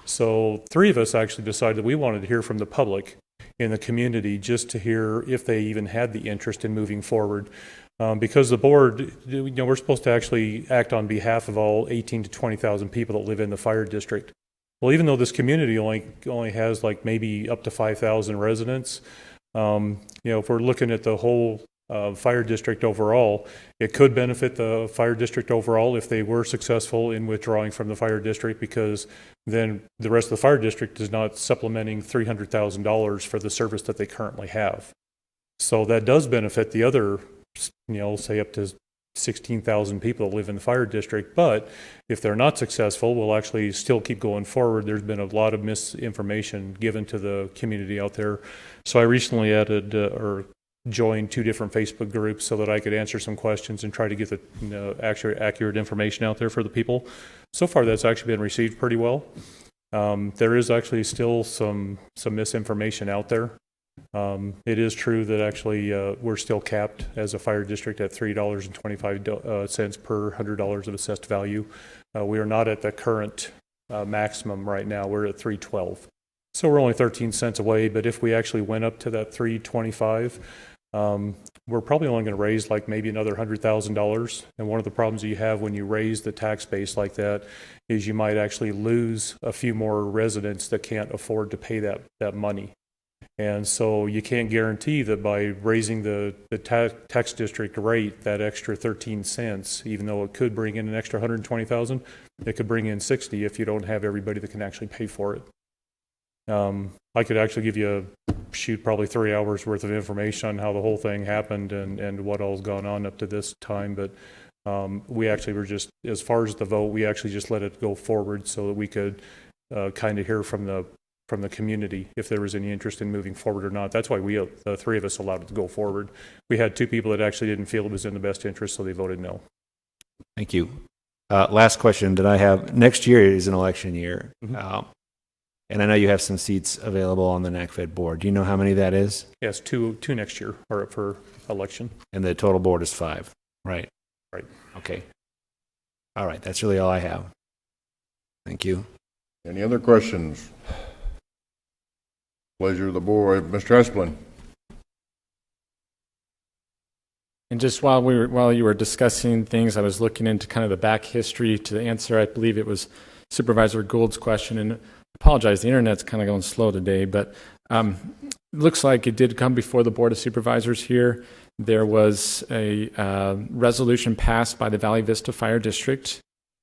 So 3 of us actually decided that we wanted to hear from the public in the community, just to hear if they even had the interest in moving forward. Because the board, you know, we're supposed to actually act on behalf of all 18 to 20,000 people that live in the fire district. Well, even though this community only has like maybe up to 5,000 residents, you know, if we're looking at the whole fire district overall, it could benefit the fire district overall if they were successful in withdrawing from the fire district, because then the rest of the fire district is not supplementing $300,000 for the service that they currently have. So that does benefit the other, you know, say up to 16,000 people that live in the fire district. But if they're not successful, we'll actually still keep going forward. There's been a lot of misinformation given to the community out there. So I recently added or joined 2 different Facebook groups so that I could answer some questions and try to get the accurate information out there for the people. So far, that's actually been received pretty well. There is actually still some misinformation out there. It is true that actually we're still capped as a fire district at $3.25 per $100 of assessed value. We are not at the current maximum right now. We're at $3.12. So we're only 13 cents away, but if we actually went up to that $3.25, we're probably only going to raise like maybe another $100,000. And one of the problems you have when you raise the tax base like that is you might actually lose a few more residents that can't afford to pay that money. And so you can't guarantee that by raising the tax district rate that extra 13 cents, even though it could bring in an extra 120,000, it could bring in 60 if you don't have everybody that can actually pay for it. I could actually give you probably 3 hours worth of information on how the whole thing happened and what all's gone on up to this time. But we actually were just, as far as the vote, we actually just let it go forward so that we could kind of hear from the community if there was any interest in moving forward or not. That's why the 3 of us allowed it to go forward. We had 2 people that actually didn't feel it was in the best interest, so they voted no. Thank you. Last question that I have. Next year is an election year. Mm-hmm. And I know you have some seats available on the NACFED board. Do you know how many that is? Yes, two next year are up for election. And the total board is 5, right? Right. Okay. All right. That's really all I have. Thank you. Any other questions? Pleasure of the board. Mr. Esplin. And just while you were discussing things, I was looking into kind of the back history to answer. I believe it was Supervisor Gould's question, and I apologize, the internet's kind of going slow today, but it looks like it did come before the Board of Supervisors here. There was a resolution passed by the Valley Vista Fire District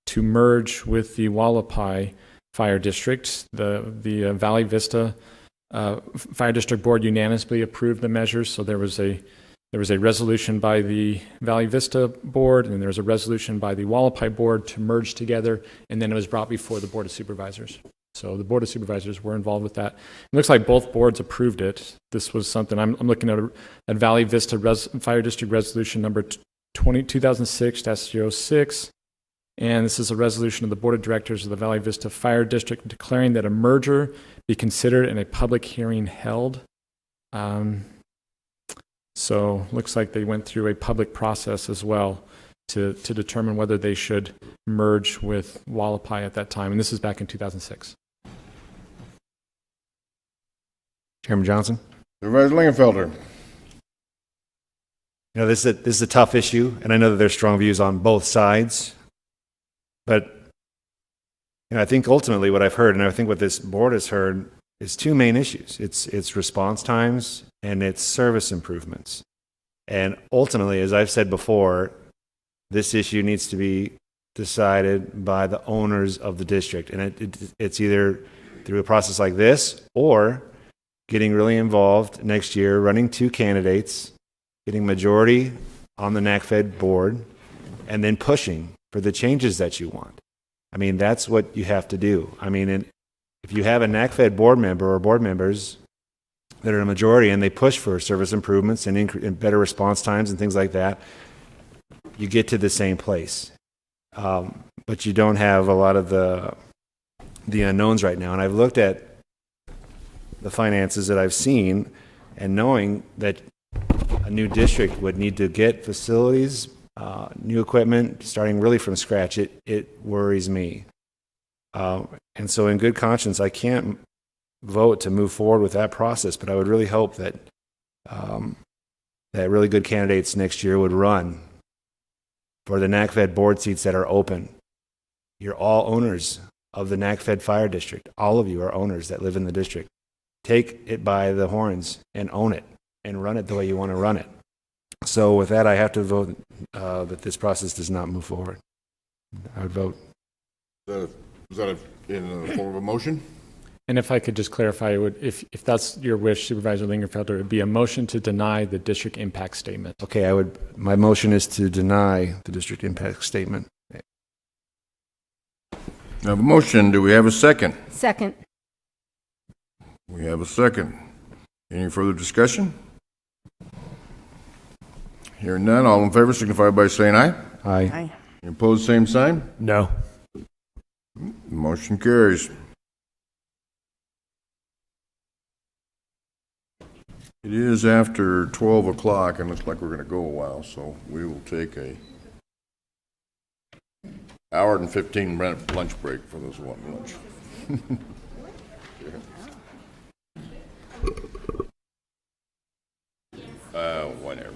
to merge with the Wallapai Fire District. The Valley Vista Fire District Board unanimously approved the measures, so there was a resolution by the Valley Vista Board, and there was a resolution by the Wallapai Board to merge together, and then it was brought before the Board of Supervisors. So the Board of Supervisors were involved with that. It looks like both boards approved it. This was something, I'm looking at Valley Vista Fire District Resolution number 2006-06. And this is a resolution of the Board of Directors of the Valley Vista Fire District declaring that a merger be considered in a public hearing held. So looks like they went through a public process as well to determine whether they should merge with Wallapai at that time. And this is back in 2006. Chairman Johnson? Supervisor Lingenfelter. You know, this is a tough issue, and I know that there's strong views on both sides. But you know, I think ultimately what I've heard, and I think what this board has heard, is two main issues. It's response times and it's service improvements. And ultimately, as I've said before, this issue needs to be decided by the owners of the district. And it's either through a process like this or getting really involved next year, running two candidates, getting majority on the NACFED board, and then pushing for the changes that you want. I mean, that's what you have to do. I mean, if you have a NACFED board member or board members that are a majority and they push for service improvements and better response times and things like that, you get to the same place. But you don't have a lot of the unknowns right now. And I've looked at the finances that I've seen, and knowing that a new district would need to get facilities, new equipment, starting really from scratch, it worries me. And so in good conscience, I can't vote to move forward with that process, but I would really hope that that really good candidates next year would run for the NACFED board seats that are open. You're all owners of the NACFED Fire District. All of you are owners that live in the district. Take it by the horns and own it and run it the way you want to run it. So with that, I have to vote that this process does not move forward. I would vote. Is that in the form of a motion? And if I could just clarify, it would, if that's your wish, Supervisor Lingenfelter, it would be a motion to deny the district impact statement. Okay, my motion is to deny the district impact statement. I have a motion. Do we have a second? Second. We have a second. Any further discussion? Hearing none, all in favor signify by saying aye. Aye. Any opposed, same sign. No. Motion carries. It is after 12 o'clock and looks like we're going to go a while, so we will take a hour and 15-minute lunch break for this one lunch. Whatever.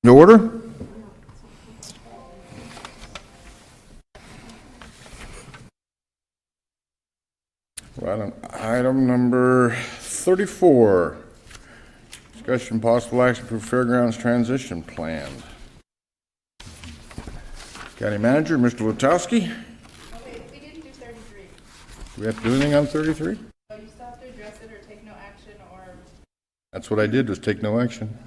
No order? Right on item number 34. Discussion possible action for Fairgrounds transition plan. County Manager, Mr. Witowski. Okay, we didn't do 33. Do we have to do anything on 33? So you still have to address it or take no action or... That's what I did, was take no action.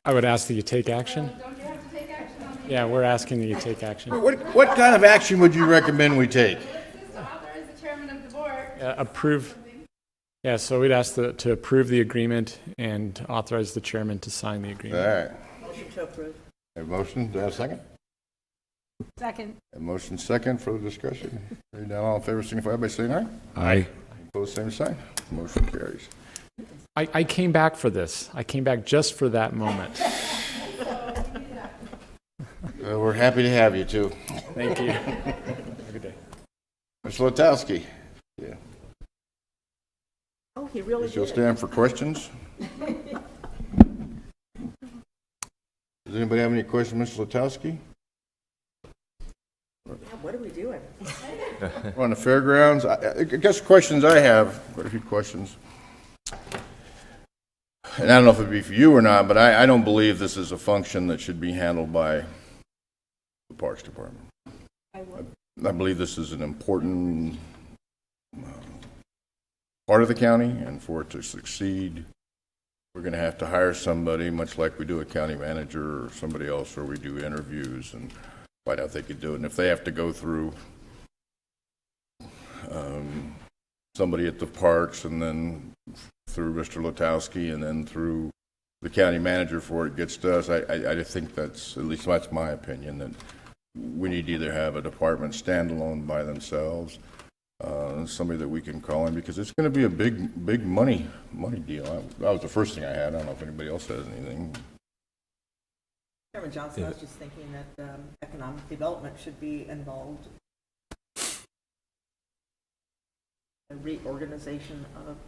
I would ask that you take action. Don't you have to take action on the... Yeah, we're asking that you take action. What kind of action would you recommend we take? This is to authorize the chairman of the board. Approve. Yeah, so we'd ask to approve the agreement and authorize the chairman to sign the All agreement. right. Motion to approve. A motion, do I have a second? Second. A motion second for the discussion. Hearing none, all in favor signify by saying aye. Aye. Opposed, same sign. Motion carries. I came back for this. I came back just for that moment. We're happy to have you too. Thank you. Have a good day. Mr. Lotowski. Yeah. Oh, he really You'll did. stand for questions. Does anybody have any questions, Mr. Lotowski? What are we doing? We're on the fairgrounds. I guess questions I have, quite a few questions. And I don't know if it'd be for you or not, but I don't believe this is a function that should be handled by the Parks Department. I believe this is an important part of the county, and for it to succeed, we're going to have to hire somebody, much like we do a county manager or somebody else, or we do interviews and find out if they could do it. And if they have to go through somebody at the parks and then through Mr. Lotowski and then through the county manager before it gets to us, I think that's, at least that's my opinion, that we need to either have a department standalone by themselves, somebody that we can call in, because it's going to be a big money deal. That was the first thing I had. I don't know if anybody else has anything. Chairman Johnson, I was just thinking that economic development should be involved. A reorganization of...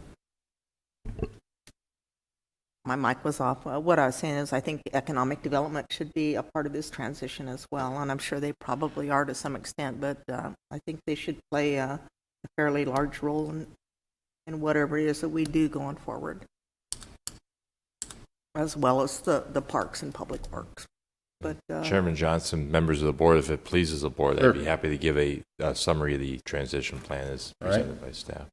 My mic was off. What I was saying is I think economic development should be a part of this transition as well, and I'm sure they probably are to some extent, but I think they should play a fairly large role in whatever it is that we do going forward, as well as the parks and public works. But Chairman Johnson, members of the board, if it pleases the board, Sure. I'd be happy to give a summary of the transition plan as presented by staff.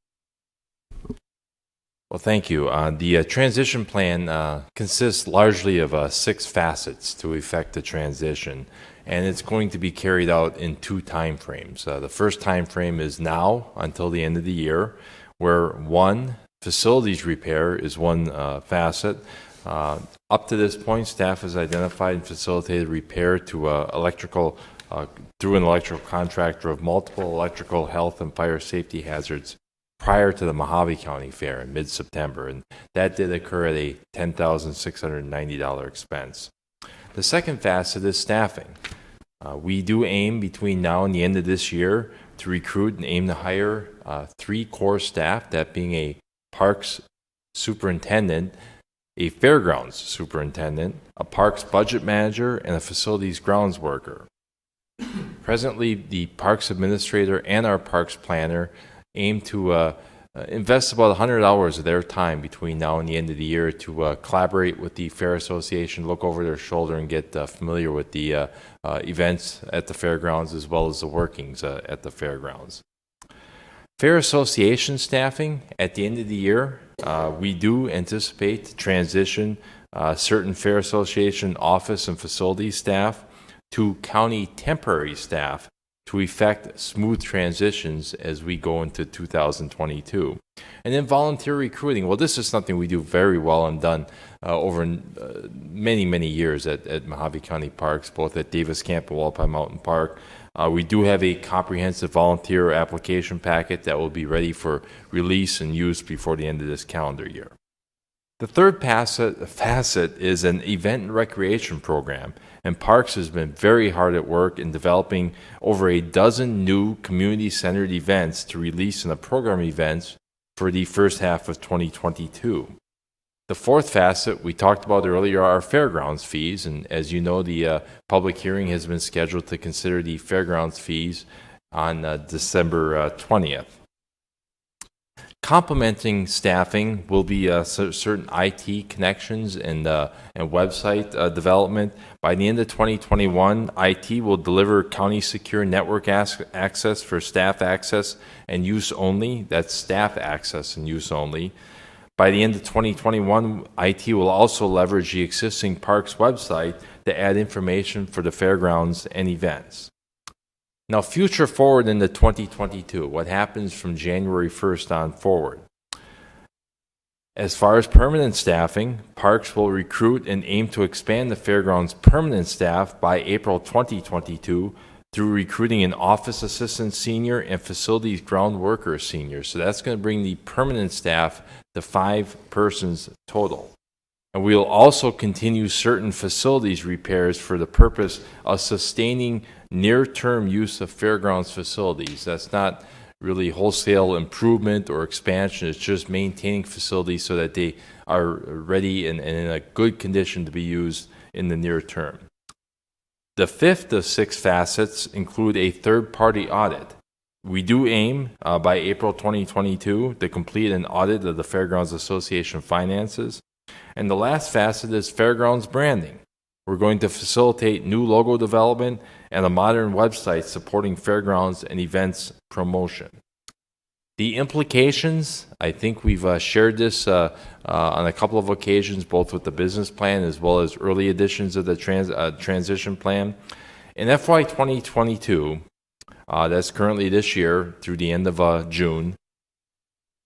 Well, thank you. The transition plan consists largely of 6 facets to effect the transition, and it's going to be carried out in 2 time frames. The first time frame is now until the end of the year, where 1, facilities repair is one facet. Up to this point, staff has identified and facilitated repair to through an electrical contractor of multiple electrical, health, and fire safety hazards prior to the Mojave County Fair in mid-September, and that did occur at a $10,690 expense. The second facet is staffing. We do aim between now and the end of this year to recruit and aim to hire 3 core staff, that being a parks superintendent, a fairgrounds superintendent, a parks budget manager, and a facilities grounds worker. Presently, the parks administrator and our parks planner aim to invest about 100 hours of their time between now and the end of the year to collaborate with the Fair Association, look over their shoulder, and get familiar with the events at the fairgrounds as well as the workings at the fairgrounds. Fair Association staffing, at the end of the year, we do anticipate to transition certain Fair Association office and facility staff to county temporary staff to effect smooth transitions as we go into 2022. And then volunteer recruiting. Well, this is something we do very well and done over many, many years at Mojave County Parks, both at Davis Camp and Wallapai Mountain Park. We do have a comprehensive volunteer application packet that will be ready for release and use before the end of this calendar year. The third facet is an event and recreation program, and Parks has been very hard at work in developing over a dozen new community-centered events to release in the program events for the first half of 2022. The fourth facet we talked about earlier are fairgrounds fees, and as you know, the public hearing has been scheduled to consider the fairgrounds fees on December 20th. Complementing staffing will be certain IT connections and website development. By the end of 2021, IT will deliver county secure network access for staff access and use only. That's staff access and use only. By the end of 2021, IT will also leverage the existing parks website to add information for the fairgrounds and events. Now, future forward into 2022, what happens from January 1st on forward? As far as permanent staffing, Parks will recruit and aim to expand the fairgrounds' permanent staff by April 2022 through recruiting an office assistant senior and facilities ground worker senior. So that's going to bring the permanent staff to 5 persons total. And we will also continue certain facilities repairs for the purpose of sustaining near-term use of fairgrounds facilities. That's not really wholesale improvement or expansion. It's just maintaining facilities so that they are ready and in a good condition to be used in the near term. The fifth of 6 facets include a third-party audit. We do aim by April 2022 to complete an audit of the Fairgrounds Association finances. And the last facet is fairgrounds branding. We're going to facilitate new logo development and a modern website supporting fairgrounds and events promotion. The implications, I think we've shared this on a couple of occasions, both with the business plan as well as early editions of the transition plan. In FY 2022, that's currently this year through the end of June,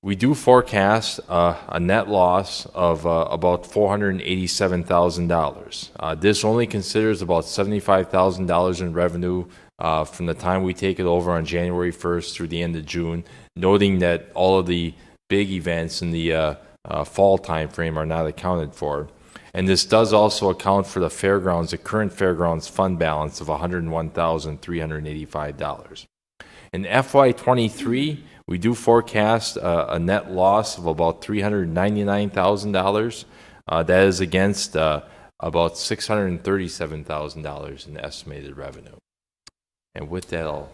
we do forecast a net loss of about $487,000. This only considers about $75,000 in revenue from the time we take it over on January 1st through the end of June, noting that all of the big events in the fall time frame are not accounted for. And this does also account for the current fairgrounds fund balance of $101,385. In FY 23, we do forecast a net loss of about $399,000. That is against about $637,000 in estimated revenue. And with that, I'll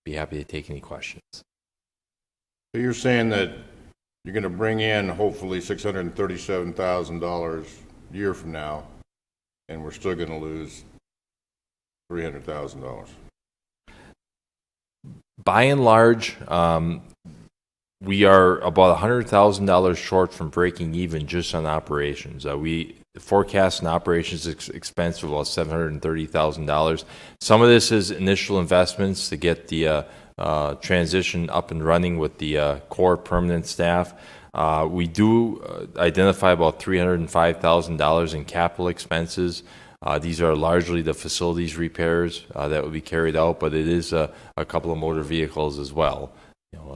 be happy to take any questions. So you're saying that you're going to bring in hopefully $637,000 a year from now, and we're still going to lose $300,000. By and large, we are about $100,000 short from breaking even just on operations. We forecast an operations expense of about $730,000. Some of this is initial investments to get the transition up and running with the core permanent staff. We do identify about $305,000 in capital expenses. These are largely the facilities repairs that will be carried out, but it is a couple of motor vehicles as well,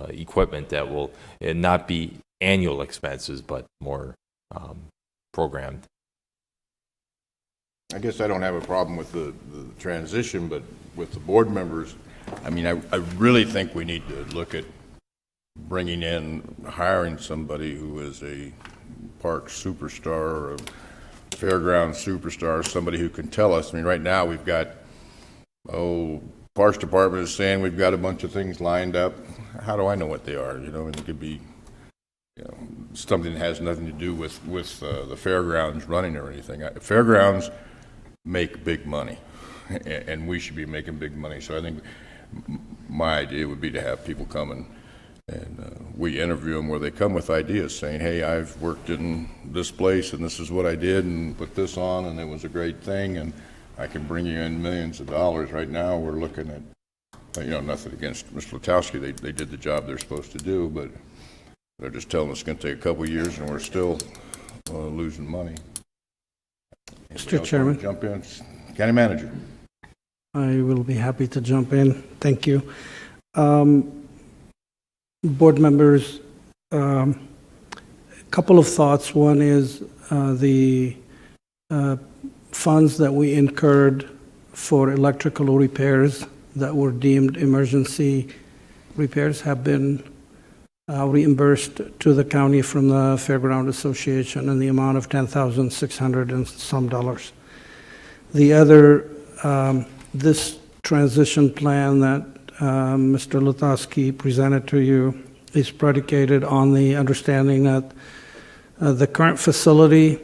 equipment that will not be annual expenses, but more programmed. I guess I don't have a problem with the transition, but with the board members, I mean, I really think we need to look at hiring somebody who is a park superstar or a fairground superstar, somebody who can tell us. I mean, right now we've got, Parks Department is saying we've got a bunch of things lined up. How do I know what they are? And it could be, something that has nothing to do with the fairgrounds running or anything. Fairgrounds make big money, and we should be making big money. So I think my idea would be to have people come and we interview them where they come with ideas saying, hey, I've worked in this place and this is what I did and put this on and it was a great thing and I can bring you in millions of dollars. Right now we're looking at, nothing against Mr. Letowski. They did the job they're supposed to do, but they're just telling us it's going to take a couple of years and we're still losing money. Mr. Chairman. Jump in. County Manager. I will be happy to jump in. Thank you. Board members, a couple of thoughts. One is the funds that we incurred for electrical repairs that were deemed emergency repairs have been reimbursed to the county from the Fairgrounds Association in the amount of $10,600 and some dollars. The other, this transition plan that Mr. Lutowski presented to you is predicated on the understanding that the current facility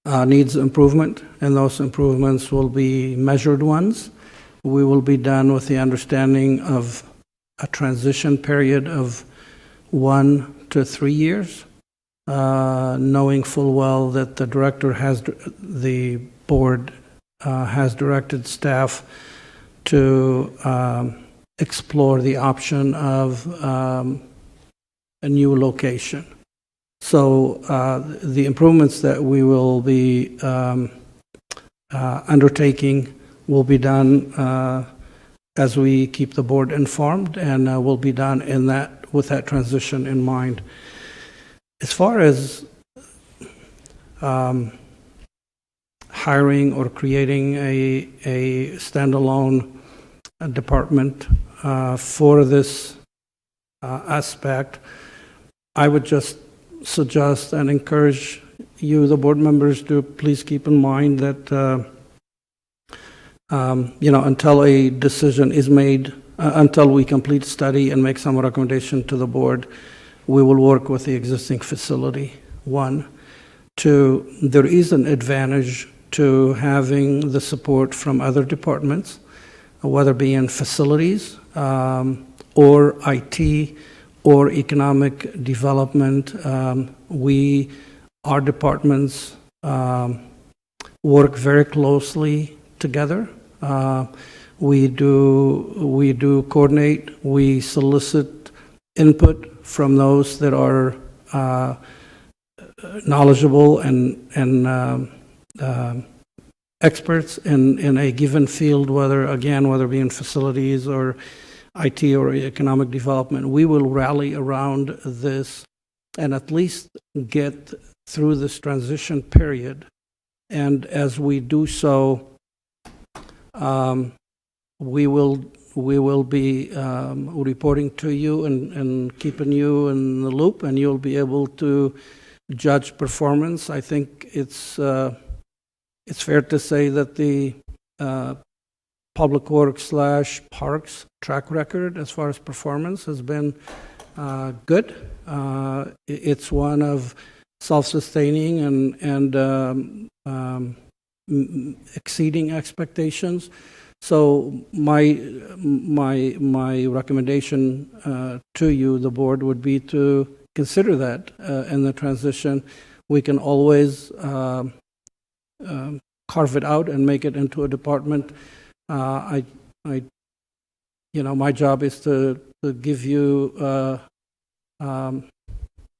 needs improvement, and those improvements will be measured ones. We will be done with the understanding of a transition period of 1 to 3 years, knowing full well that the board has directed staff to explore the option of a new location. So the improvements that we will be undertaking will be done as we keep the board informed, and will be done with that transition in mind. As far as hiring or creating a standalone department for this aspect, I would just suggest and encourage you, the board members, to please keep in mind that until a decision is made, until we complete study and make some recommendation to the board, we will work with the existing facility. 1. 2, there is an advantage to having the support from other departments, whether it be in facilities or IT or economic development. Our departments work very closely together. We do coordinate. We solicit input from those that are knowledgeable and experts in a given field, whether it be in facilities or IT or economic development. We will rally around this and at least get through this transition period. And as we do so, we will be reporting to you and keeping you in the loop, and you'll be able to judge performance. I think it's fair to say that the Public Works / Parks track record as far as performance has been good. It's one of self-sustaining and exceeding expectations. So my recommendation to you, the board, would be to consider that in the transition. We can always carve it out and make it into a department. My job is to give you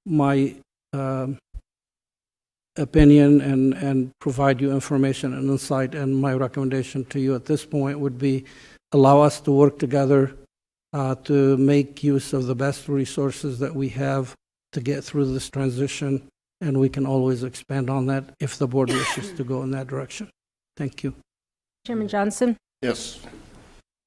my opinion and provide you information and insight. And my recommendation to you at this point would be allow us to work together to make use of the best resources that we have to get through this transition, and we can always expand on that if the board wishes to go in that direction. Thank you. Chairman Johnson? Yes.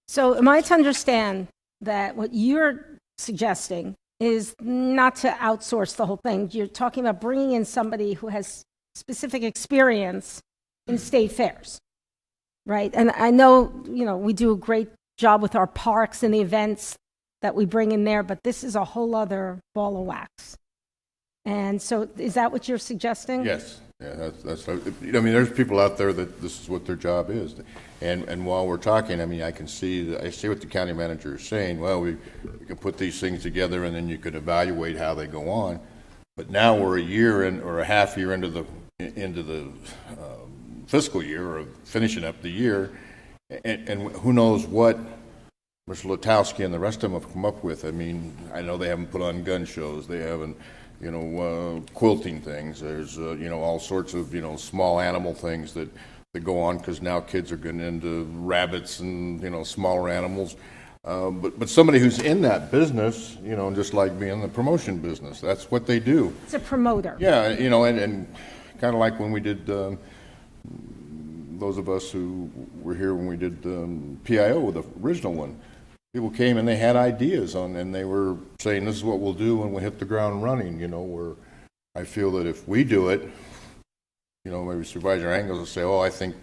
So am I to understand that what you're suggesting is not to outsource the whole thing? You're talking about bringing in somebody who has specific experience in state fairs, right? And I know, we do a great job with our parks and the events that we bring in there, but this is a whole other ball of wax. And so is that what you're suggesting? Yes. Yeah, that's there's people out there that this is what their job is. And while we're talking, I can see what the county manager is saying. Well, we can put these things together and then you can evaluate how they go on. But now we're a year in or a half year into the fiscal year, or finishing up the year, and who knows what Mr. Lutowski and the rest of them have come up with. I know they haven't put on gun shows. They haven't, quilting things. There's, all sorts of, small animal things that go on, because now kids are getting into rabbits and, smaller animals. But somebody who's in that business, just like being in the promotion business, that's what they do. It's a promoter. Yeah, and kind of like when we did, those of us who were here when we did PIO, the original one, people came and they had ideas and they were saying, this is what we'll do when we hit the ground running, where I feel that if we do it, maybe Supervisor Angles will say, oh, I think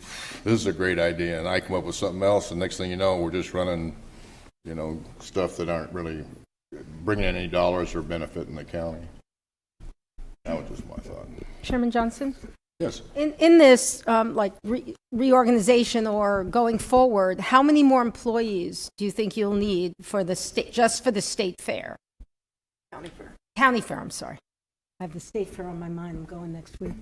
this is a great idea, and I come up with something else, and next thing you know, we're just running, stuff that aren't really bringing in any dollars or benefiting the county. That was just my thought. Chairman Johnson? Yes. In this, reorganization or going forward, how many more employees do you think you'll need for the state, just for the state fair? County fair, I'm sorry. I have the state fair on my mind. I'm going next week.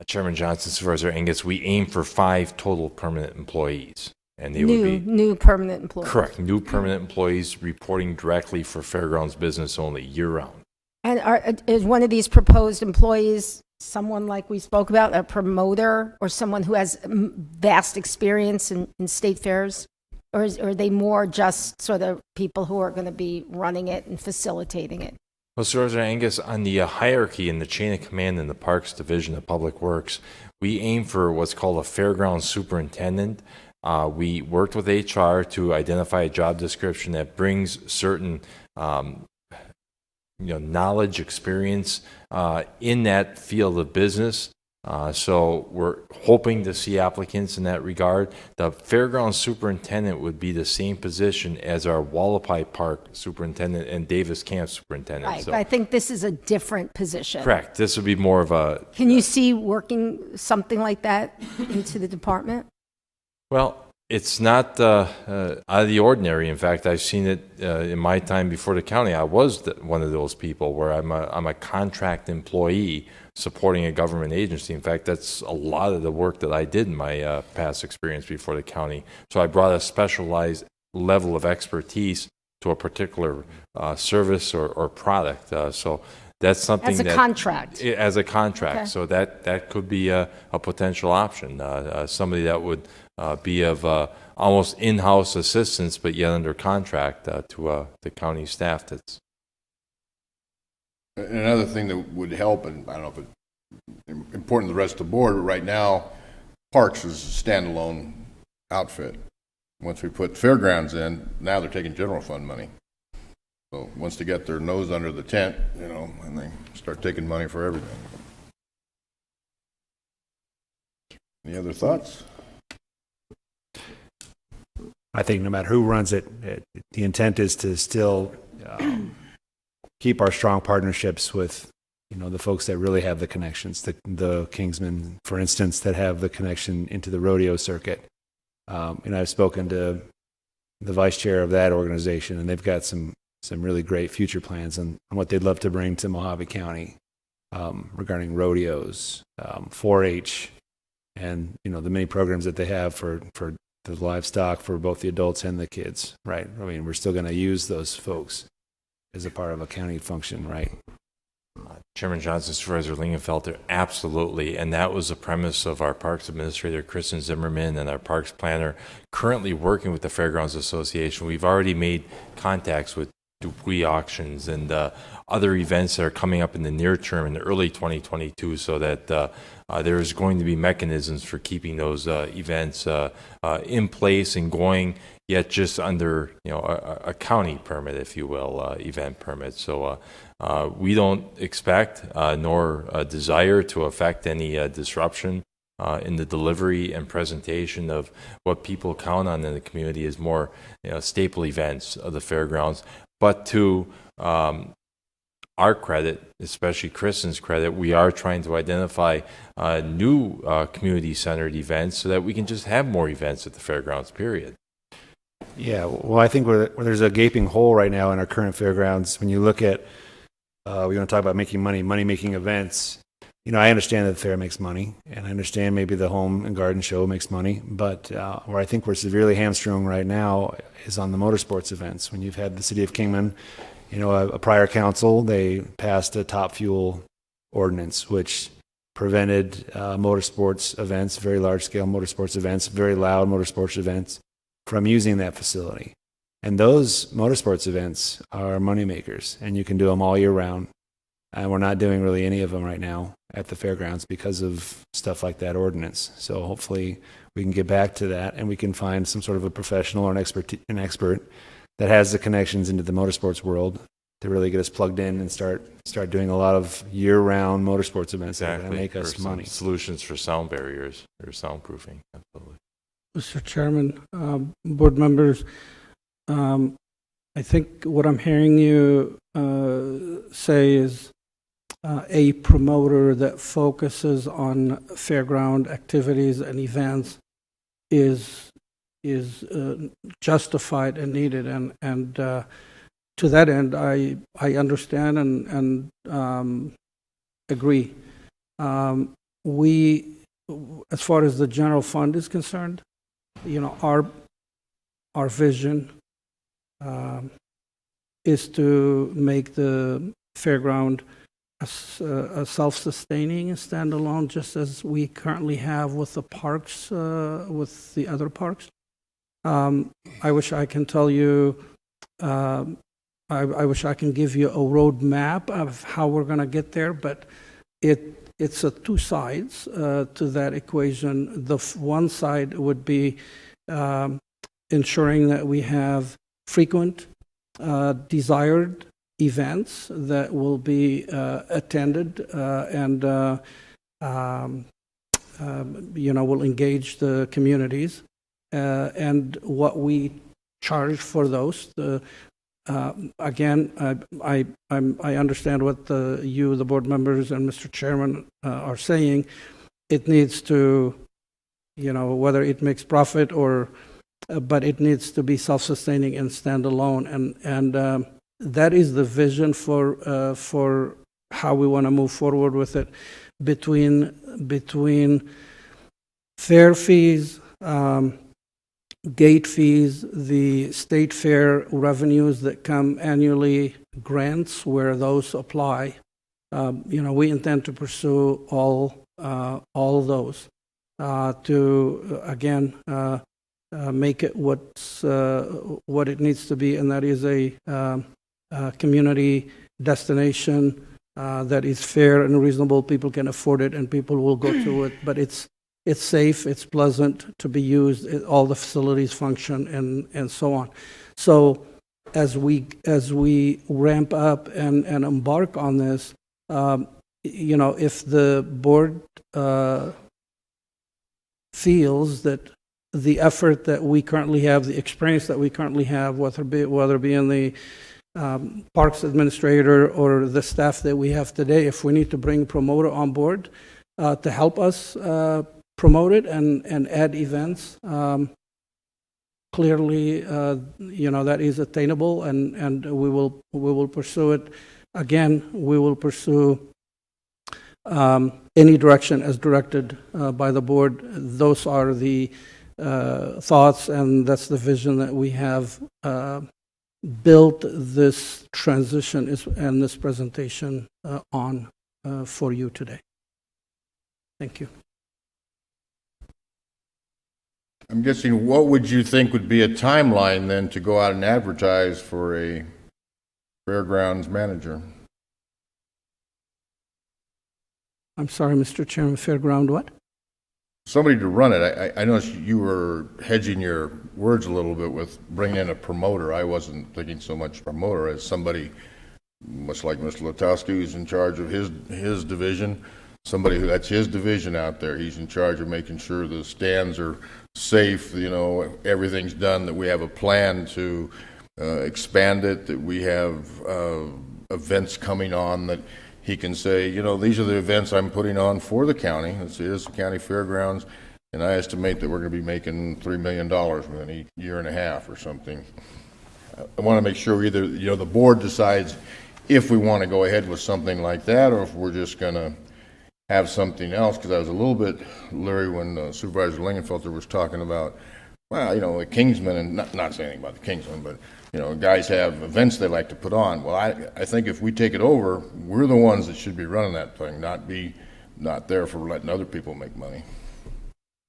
Chairman Johnson, Supervisor Angus, we aim for 5 total permanent employees. And they would be new permanent employees. correct. New permanent employees reporting directly for Fairgrounds business only year-round. And is one of these proposed employees someone like we spoke about, a promoter, or someone who has vast experience in state fairs? Or are they more just sort of people who are going to be running it and facilitating it? Well, Supervisor Angus, on the hierarchy in the chain of command in the Parks Division of Public Works, we aim for what's called a Fairgrounds Superintendent. We worked with HR to identify a job description that brings certain knowledge, experience in that field of business. So we're hoping to see applicants in that regard. The Fairgrounds Superintendent would be the same position as our Wallapai Park Superintendent and Davis Camp Superintendent. Right, So, but I think this is a different position. correct. This would be more of a, Can you see working something like that into the department? well, it's not out of the ordinary. In fact, I've seen it in my time before the county. I was one of those people where I'm a contract employee supporting a government agency. In fact, that's a lot of the work that I did in my past experience before the county. So I brought a specialized level of expertise to a particular service or product. So that's something As a that, contract? As a contract. Okay. So that could be a potential option. Somebody that would be of almost in-house assistance, but yet under contract to the county staff. That's another thing that would help, and I don't know if it's important to the rest of the board, but right now, Parks is a standalone outfit. Once we put Fairgrounds in, now they're taking general fund money. So once they get their nose under the tent, and they start taking money for everything. Any other thoughts? I think no matter who runs it, the intent is to still keep our strong partnerships with, the folks that really have the connections, the Kingsmen, for instance, that have the connection into the rodeo circuit. And I've spoken to the vice chair of that organization, and they've got some really great future plans on what they'd love to bring to Mojave County regarding rodeos, 4-H, and the many programs that they have for the livestock for both the adults and the kids, right? I mean, we're still going to use those folks as a part of a county function, right? Chairman Johnson, Supervisor Lingenfelter, absolutely. And that was the premise of our Parks Administrator, Kristen Zimmerman, and our Parks Planner currently working with the Fairgrounds Association. We've already made contacts with Dupuis auctions and other events that are coming up in the near term in early 2022, so that there's going to be mechanisms for keeping those events in place and going, yet just under a county permit, if you will, event permit. So we don't expect nor desire to affect any disruption in the delivery and presentation of what people count on in the community as more staple events of the fairgrounds. But to our credit, especially Kristen's credit, we are trying to identify new community-centered events so that we can just have more events at the fairgrounds, period. Yeah, well, I think where there's a gaping hole right now in our current fairgrounds, when you look at, we want to talk about making money-making events. I understand that the fair makes money, and I understand maybe the home and garden show makes money, but where I think we're severely hamstrung right now is on the motorsports events. When you've had the city of Kingman, a prior council, they passed a top fuel ordinance, which prevented motorsports events, very large-scale motorsports events, very loud motorsports events, from using that facility. And those motorsports events are moneymakers, and you can do them all year round. And we're not doing really any of them right now. at the fairgrounds because of stuff like that ordinance. So hopefully we can get back to that and we can find some sort of a professional or an expert that has the connections into the motorsports world to really get us plugged in and start doing a lot of year-round motorsports events that make us Or some money. solutions for sound barriers or soundproofing. Absolutely. Mr. Chairman, board members, I think what I'm hearing you say is a promoter that focuses on fairground activities and events is justified and needed, and to that end, I understand and agree. We, as far as the general fund is concerned, our vision is to make the fairground a self-sustaining standalone, just as we currently have with the parks, with the other parks. I wish I can tell you, I wish I can give you a roadmap of how we're going to get there, but it's two sides to that equation. The one side would be ensuring that we have frequent, desired events that will be attended and will engage the communities, and what we charge for those. Again, I understand what the board members and Mr. Chairman are saying. It needs to, whether it makes profit or, but it needs to be self-sustaining and standalone, and that is the vision for how we want to move forward with it. Between fair fees, gate fees, the state fair revenues that come annually, grants where those apply. We intend to pursue all those to again make it what it needs to be, and that is a community destination that is fair and reasonable. People can afford it, and people will go to it. But it's safe, it's pleasant to be used, all the facilities function, and so on. So as we ramp up and embark on this, if the board feels that the effort that we currently have, the experience that we currently have, whether it be in the parks administrator or the staff that we have today, if we need to bring promoter on board to help us promote it and add events, clearly, that is attainable, and we will pursue it. Again, we will pursue any direction as directed by the board. Those are the thoughts, and that's the vision that we have built this transition and this presentation on for you today. Thank you. I'm guessing, what would you think would be a timeline then to go out and advertise for a fairgrounds manager? I'm sorry, Mr. Chairman, fairground what? Somebody to run it. I noticed you were hedging your words a little bit with bringing in a promoter. I wasn't thinking so much promoter as somebody, much like Mr. Latowski, who's in charge of his division. Somebody that's his division out there. He's in charge of making sure the stands are safe, everything's done, that we have a plan to expand it, that we have events coming on that he can say, these are the events I'm putting on for the county. This is the county fairgrounds, and I estimate that we're going to be making $3 million within a year and a half or something. I want to make sure either, the board decides if we want to go ahead with something like that, or if we're just going to have something else, because I was a little bit leery when Supervisor Lingenfelter was talking about, the Kingsmen, and not saying anything about the Kingsmen, but, guys have events they like to put on. Well, I think if we take it over, we're the ones that should be running that thing, not there for letting other people make money.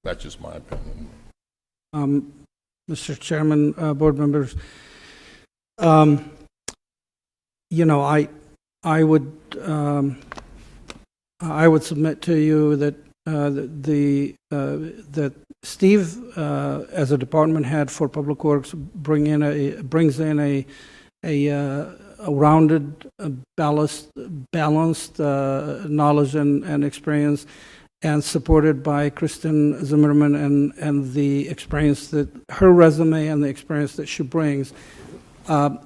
That's just my opinion. Mr. Chairman, board members, I would I would submit to you that that Steve, as a department head for Public Works, brings in a rounded, balanced knowledge and experience, and supported by Kristen Zimmerman and the experience that her resume and the experience that she brings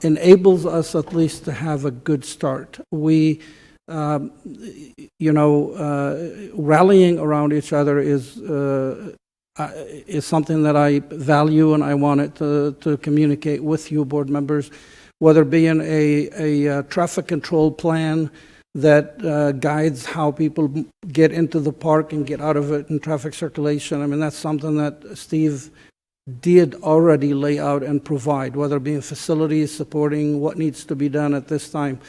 enables us at least to have a good start. We, rallying around each other is something that I value, and I wanted to communicate with you, board members, whether it be in a traffic control plan that guides how people get into the park and get out of it in traffic circulation. I mean, that's something that Steve did already lay out and provide, whether it be in facilities, supporting what needs to be done at this time.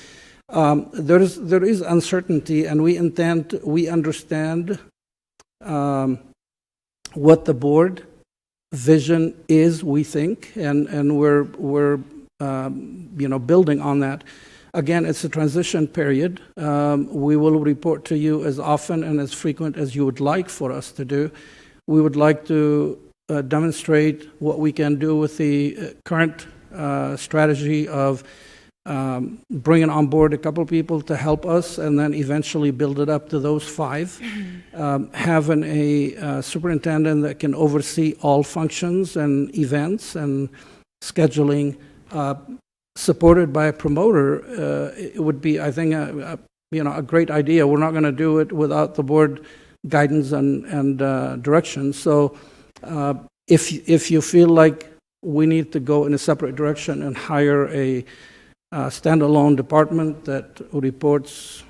There is uncertainty, and we understand what the board vision is, we think, and we're building on that. Again, it's a transition period. We will report to you as often and as frequent as you would like for us to do. We would like to demonstrate what we can do with the current strategy of bringing on board a couple of people to help us, and then eventually build it up to those 5. Having a superintendent that can oversee all functions and events and scheduling, supported by a promoter, it would be, I think, a great idea. We're not going to do it without the board guidance and direction. So, if you feel like we need to go in a separate direction and hire a standalone department that reports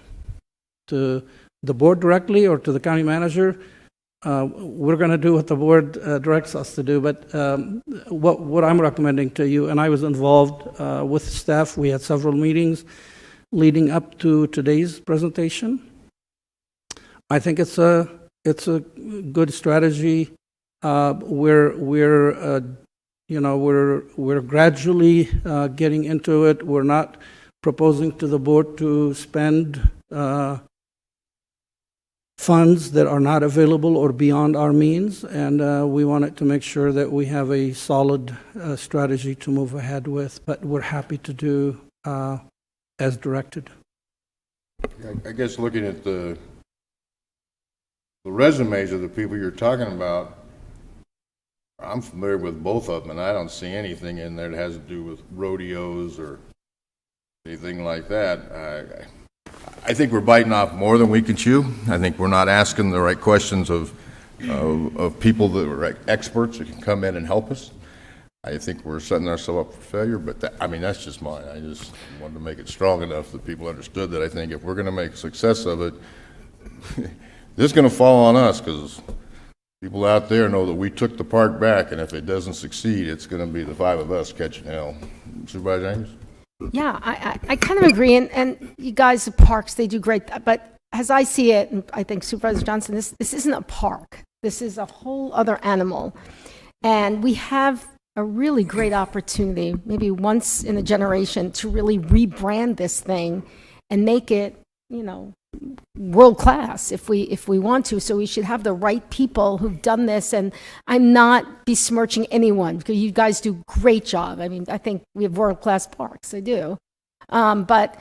to the board directly or to the county manager, we're going to do what the board directs us to do. But what I'm recommending to you, and I was involved with staff, we had several meetings leading up to today's presentation. I think it's a good strategy. We're gradually getting into it. We're not proposing to the board to spend funds that are not available or beyond our means, and we wanted to make sure that we have a solid strategy to move ahead with, but we're happy to do as directed. I guess looking at the resumes of the people you're talking about, I'm familiar with both of them, and I don't see anything in there that has to do with rodeos or anything like that. I think we're biting off more than we can chew. I think we're not asking the right questions of people that are experts that can come in and help us. I think we're setting ourselves up for failure, but that's just mine. I just wanted to make it strong enough that people understood that I think if we're going to make a success of it, this is going to fall on us, because people out there know that we took the park back, and if it doesn't succeed, it's going to be the 5 of us catching hell. Supervisor Angus? Yeah, I kind of agree, and you guys, the parks, they do great, but as I see it, and I think Supervisor Johnson, this isn't a park. This is a whole other animal, and we have a really great opportunity, maybe once in a generation, to really rebrand this thing and make it, world class if we want to. So we should have the right people who've done this, and I'm not besmirching anyone, because you guys do a great job. I mean, I think we have world class parks. I do, but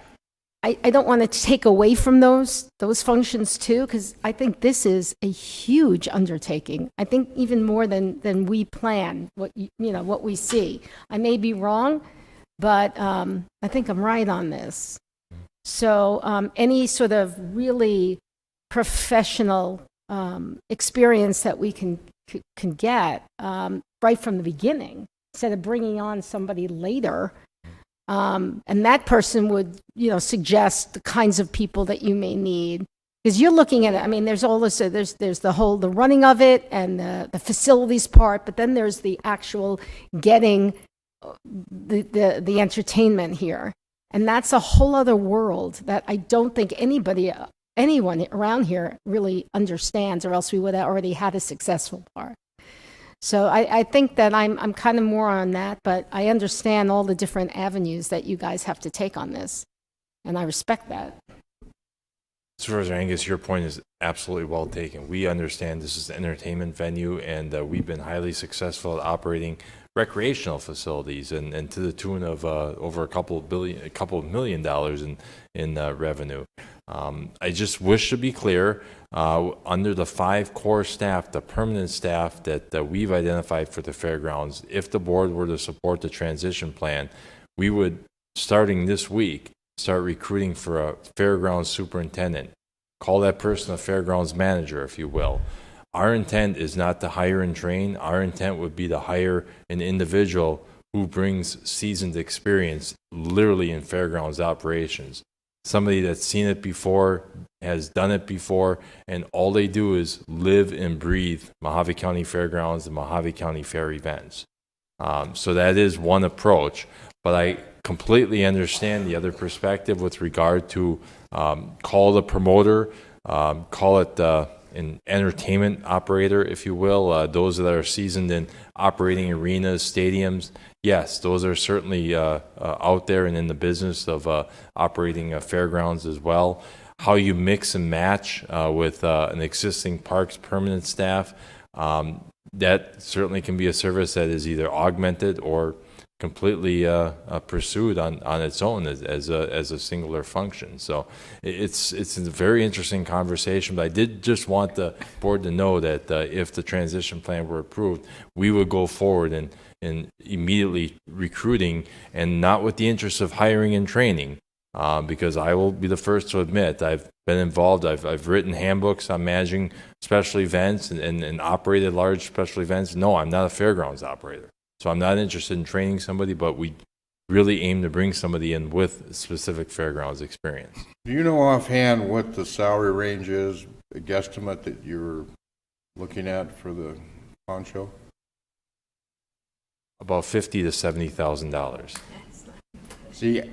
I don't want to take away from those functions too, because I think this is a huge undertaking. I think even more than we plan. What we see. I may be wrong, but I think I'm right on this. So any sort of really professional experience that we can get right from the beginning, instead of bringing on somebody later, and that person would suggest the kinds of people that you may need, because you're looking at it. I mean, there's all this. There's the running of it and the facilities part, but then there's the actual getting the entertainment here. And that's a whole other world that I don't think anyone around here really understands, or else we would have already had a successful park. So I think that I'm kind of more on that, but I understand all the different avenues that you guys have to take on this, and I respect that. Supervisor Angus, your point is absolutely well taken. We understand this is an entertainment venue, and we've been highly successful at operating recreational facilities, and to the tune of over a couple of $1 million in revenue. I just wish to be clear, under the 5 core staff, the permanent staff that we've identified for the fairgrounds, if the board were to support the transition plan, we would, starting this week, start recruiting for a fairgrounds superintendent. Call that person a fairgrounds manager, if you will. Our intent is not to hire and train. Our intent would be to hire an individual who brings seasoned experience literally in fairgrounds operations. Somebody that's seen it before, has done it before, and all they do is live and breathe Mojave County Fairgrounds and Mojave County Fair events. So that is one approach, but I completely understand the other perspective with regard to call the promoter, call it an entertainment operator, if you will, those that are seasoned in operating arenas, stadiums. Yes, those are certainly out there and in the business of operating fairgrounds as well. How you mix and match with an existing parks permanent staff, that certainly can be a service that is either augmented or completely pursued on its own as a singular function. So it's a very interesting conversation, but I did just want the board to know that if the transition plan were approved, we would go forward and immediately recruiting, and not with the interest of hiring and training, because I will be the first to admit I've been involved. I've written handbooks on managing special events and operated large special events. No, I'm not a fairgrounds operator. So I'm not interested in training somebody, but we really aim to bring somebody in with specific fairgrounds experience. Do you know offhand what the salary range is, a guesstimate that you're looking at for the poncho? About $50,000 to $70,000. See, the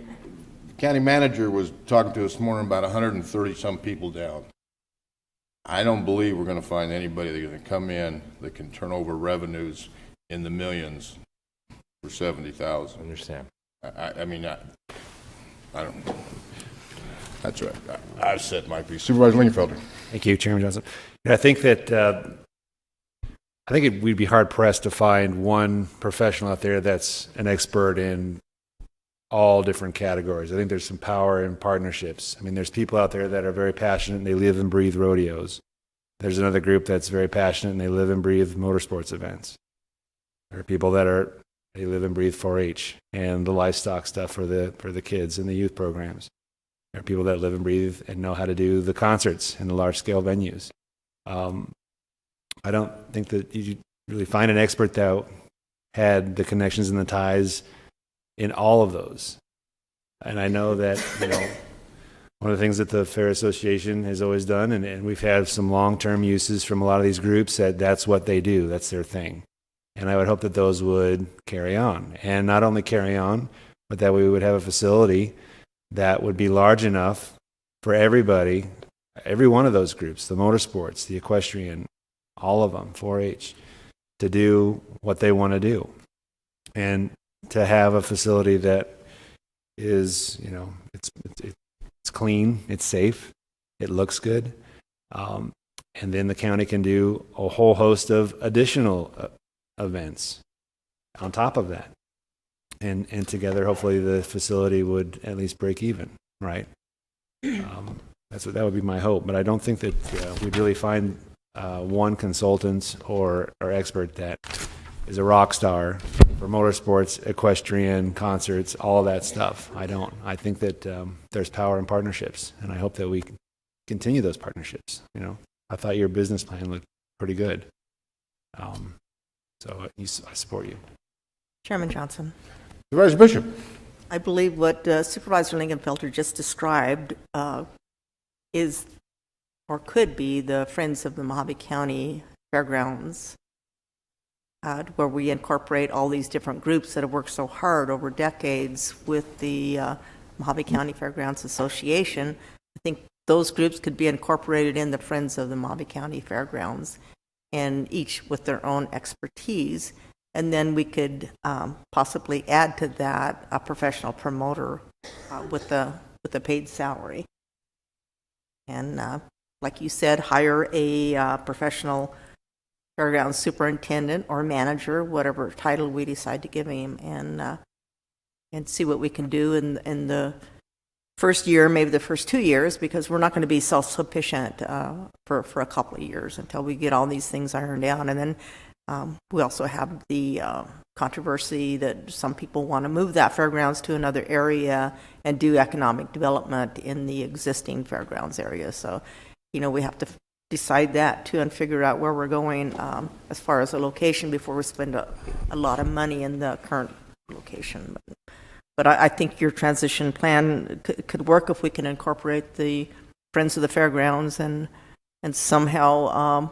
county manager was talking to us this morning about 130 some people down. I don't believe we're going to find anybody that's going to come in that can turn over revenues in the millions for 70,000. Understand? I mean, I don't. That's right. I've said my piece. Supervisor Lingenfelter. Thank you, Chairman Johnson. I think that we'd be hard pressed to find one professional out there that's an expert in all different categories. I think there's some power in partnerships. I mean, there's people out there that are very passionate and they live and breathe rodeos. There's another group that's very passionate and they live and breathe motorsports events. There are people that they live and breathe 4-H and the livestock stuff for the kids and the youth programs. There are people that live and breathe and know how to do the concerts in the large scale venues. I don't think that you really find an expert that had the connections and the ties in all of those. And I know that, one of the things that the Fair Association has always done, and we've had some long-term uses from a lot of these groups, that's what they do, that's their thing. And I would hope that those would carry on. And not only carry on, but that we would have a facility that would be large enough for everybody, every one of those groups, the motorsports, the equestrian, all of them, 4-H, to do what they want to do. And to have a facility that is, it's clean, it's safe, it looks good. And then the county can do a whole host of additional events on top of that. And together, hopefully, the facility would at least break even, right? That would be my hope. But I don't think that we'd really find one consultant or expert that is a rock star for motorsports, equestrian, concerts, all of that stuff. I don't. I think that there's power in partnerships, and I hope that we continue those partnerships. I thought your business plan looked pretty good. So I support you. Chairman Johnson. Supervisor Bishop. I believe what Supervisor Lingenfelter just described is or could be the Friends of the Mojave County Fairgrounds, where we incorporate all these different groups that have worked so hard over decades with the Mojave County Fairgrounds Association. I think those groups could be incorporated in the Friends of the Mojave County Fairgrounds, and each with their own expertise. And then we could possibly add to that a professional promoter with a paid salary. And like you said, hire a professional fairgrounds superintendent or manager, whatever title we decide to give him, and see what we can do in the first year, maybe the first 2 years, because we're not going to be self-sufficient for a couple of years until we get all these things ironed out. And then we also have the controversy that some people want to move that fairgrounds to another area and do economic development in the existing fairgrounds area. So, we have to decide that too and figure out where we're going as far as a location before we spend a lot of money in the current location. But I think your transition plan could work if we can incorporate the Friends of the Fairgrounds and somehow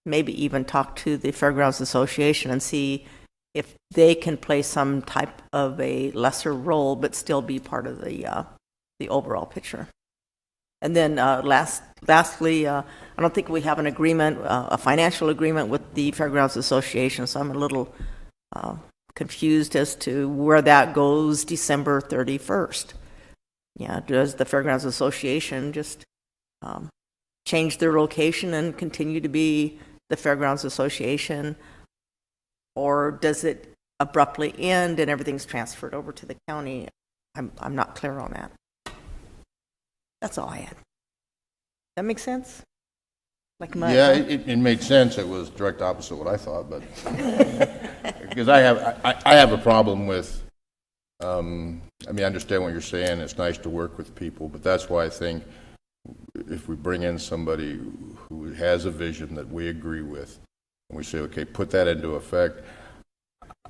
maybe even talk to the Fairgrounds Association and see if they can play some type of a lesser role but still be part of the overall picture. And then lastly, I don't think we have an agreement, a financial agreement with the Fairgrounds Association, so I'm a little confused as to where that goes December 31st. Yeah, does the Fairgrounds Association just change their location and continue to be the Fairgrounds Association, or does it abruptly end and everything's transferred over to the county? I'm not clear on that. That's all I had. That make sense? Yeah, it made sense. It was direct opposite what I thought, but because I have a problem with. I understand what you're saying. It's nice to work with people, but that's why I think if we bring in somebody who has a vision that we agree with, and we say, okay, put that into effect.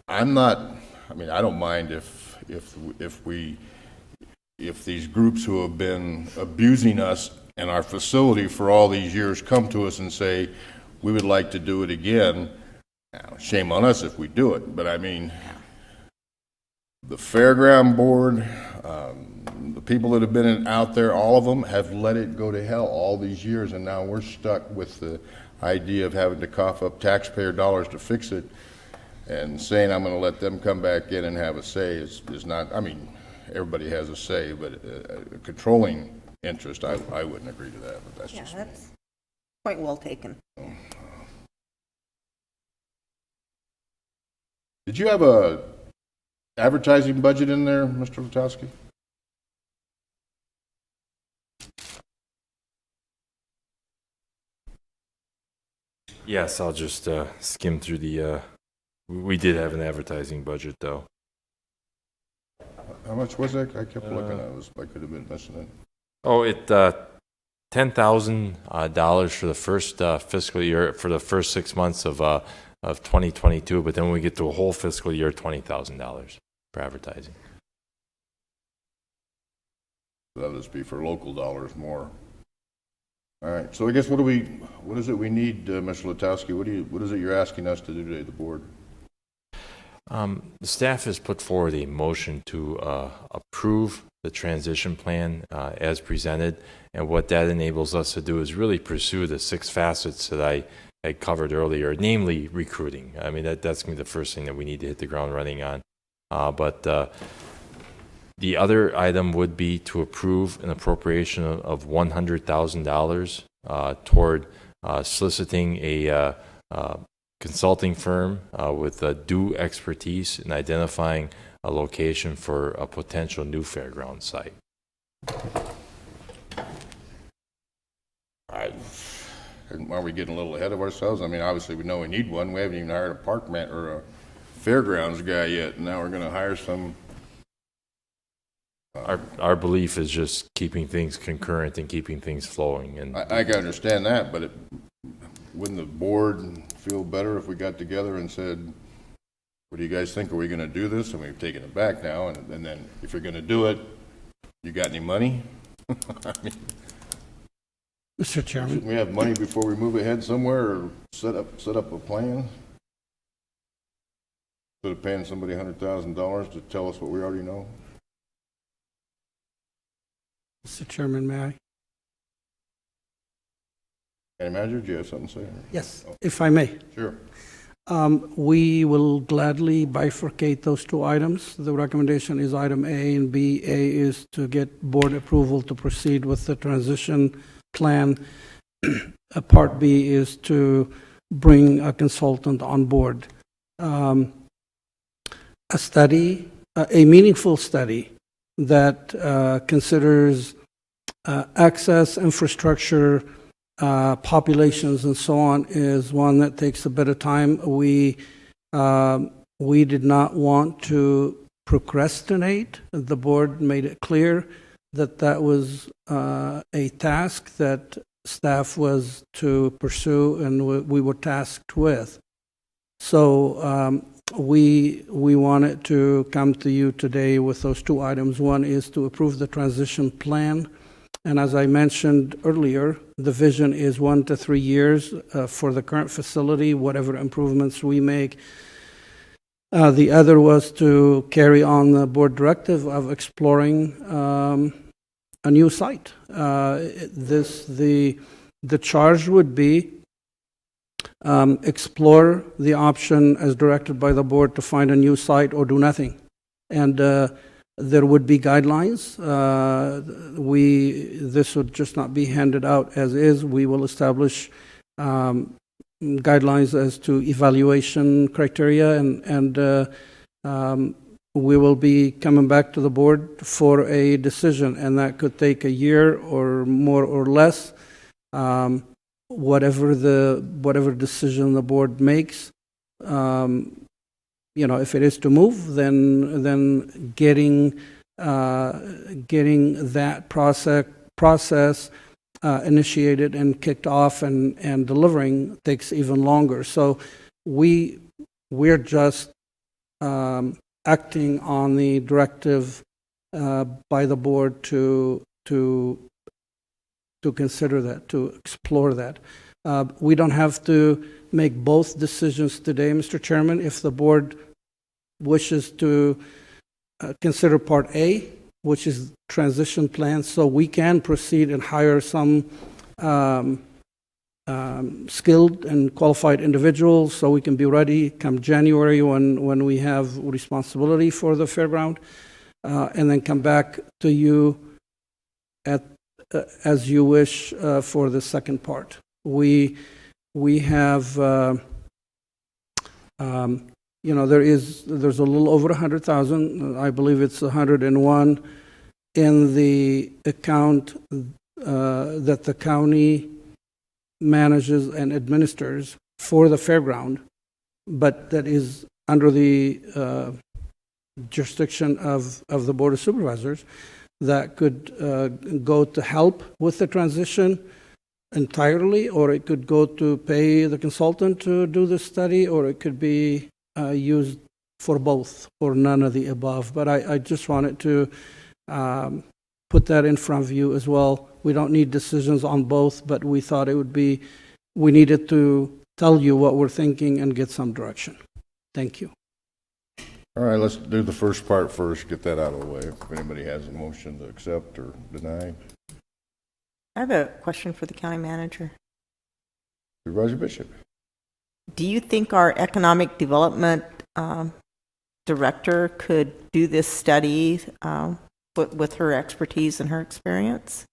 I don't mind if these groups who have been abusing us and our facility for all these years come to us and say, we would like to do it again. Now, shame on us if we do it, but the fairground board, the people that have been out there, all of them have let it go to hell all these years, and now we're stuck with the idea of having to cough up taxpayer dollars to fix it, and saying I'm going to let them come back in and have a say is not, everybody has a say, but a controlling interest, I wouldn't agree to that, but that's just that's point well taken. Did you have a advertising budget in there, Mr. Lutowski? Yes, I'll just skim through the. We did have an advertising budget, though. How much was that? I kept looking at it. I could have been missing it. Oh, $10,000 for the first fiscal year, for the first 6 months of 2022, but then when we get to a whole fiscal year, $20,000 for advertising. That'll just be for local dollars more. All right. So I guess what is it we need, Mr. Lutowski? What is it you're asking us to do today, the board? The staff has put forward a motion to approve the transition plan as presented, and what that enables us to do is really pursue the 6 facets that I had covered earlier, namely recruiting. That's going to be the first thing that we need to hit the ground running on. But the other item would be to approve an appropriation of $100,000 toward soliciting a consulting firm with due expertise in identifying a location for a potential new fairground site. Are we getting a little ahead of ourselves? Obviously we know we need one. We haven't even hired a park man or a fairgrounds guy yet, and now we're going to hire some. Our belief is just keeping things concurrent and keeping things flowing. And I can understand that, but wouldn't the board feel better if we got together and said, what do you guys think? Are we going to do this? And we've taken it back now, and then if you're going to do it, you got any money? Mr. Chairman. Shouldn't we have money before we move ahead somewhere or set up a plan? Instead of paying somebody $100,000 to tell us what we already know? Mr. Chairman, may I? County Manager, do you have something to say? Yes, if I may. Sure. We will gladly bifurcate those 2 items. The recommendation is item A and B. A is to get board approval to proceed with the transition plan, Part B is to bring a consultant on board. A study, a meaningful study that considers access, infrastructure, populations, and so on is one that takes a bit of time. We did not want to procrastinate. The board made it clear that that was a task that staff was to pursue and we were tasked with. So we wanted to come to you today with those two items. One is to approve the transition plan. And as I mentioned earlier, the vision is 1 to 3 years for the current facility, whatever improvements we make. The other was to carry on the board directive of exploring a new site. The charge would be explore the option as directed by the board to find a new site or do nothing. And there would be guidelines. This would just not be handed out as is. We will establish guidelines as to evaluation criteria, and we will be coming back to the board for a decision, and that could take a year or more or less. Whatever decision the board makes, if it is to move, then getting that process initiated and kicked off and delivering takes even longer. So we're just acting on the directive by the board to consider that, to explore that. We don't have to make both decisions today, Mr. Chairman. If the board wishes to consider Part A, which is transition plan, so we can proceed and hire some skilled and qualified individuals so we can be ready come January when we have responsibility for the fairground, and then come back to you as you wish for the second part. We have there's a little over 100,000. I believe it's 101 in the account that the county manages and administers for the fairground, but that is under the jurisdiction of the Board of Supervisors, that could go to help with the transition entirely, or it could go to pay the consultant to do the study, or it could be used for both or none of the above. But I just wanted to put that in front of you as well. We don't need decisions on both, but we thought we needed to tell you what we're thinking and get some direction. Thank you. All right, let's do the first part first, get that out of the way. If anybody has a motion to accept or deny. I have a question for the county manager. Supervisor Bishop. Do you think our economic development director could do this study with her expertise and her experience?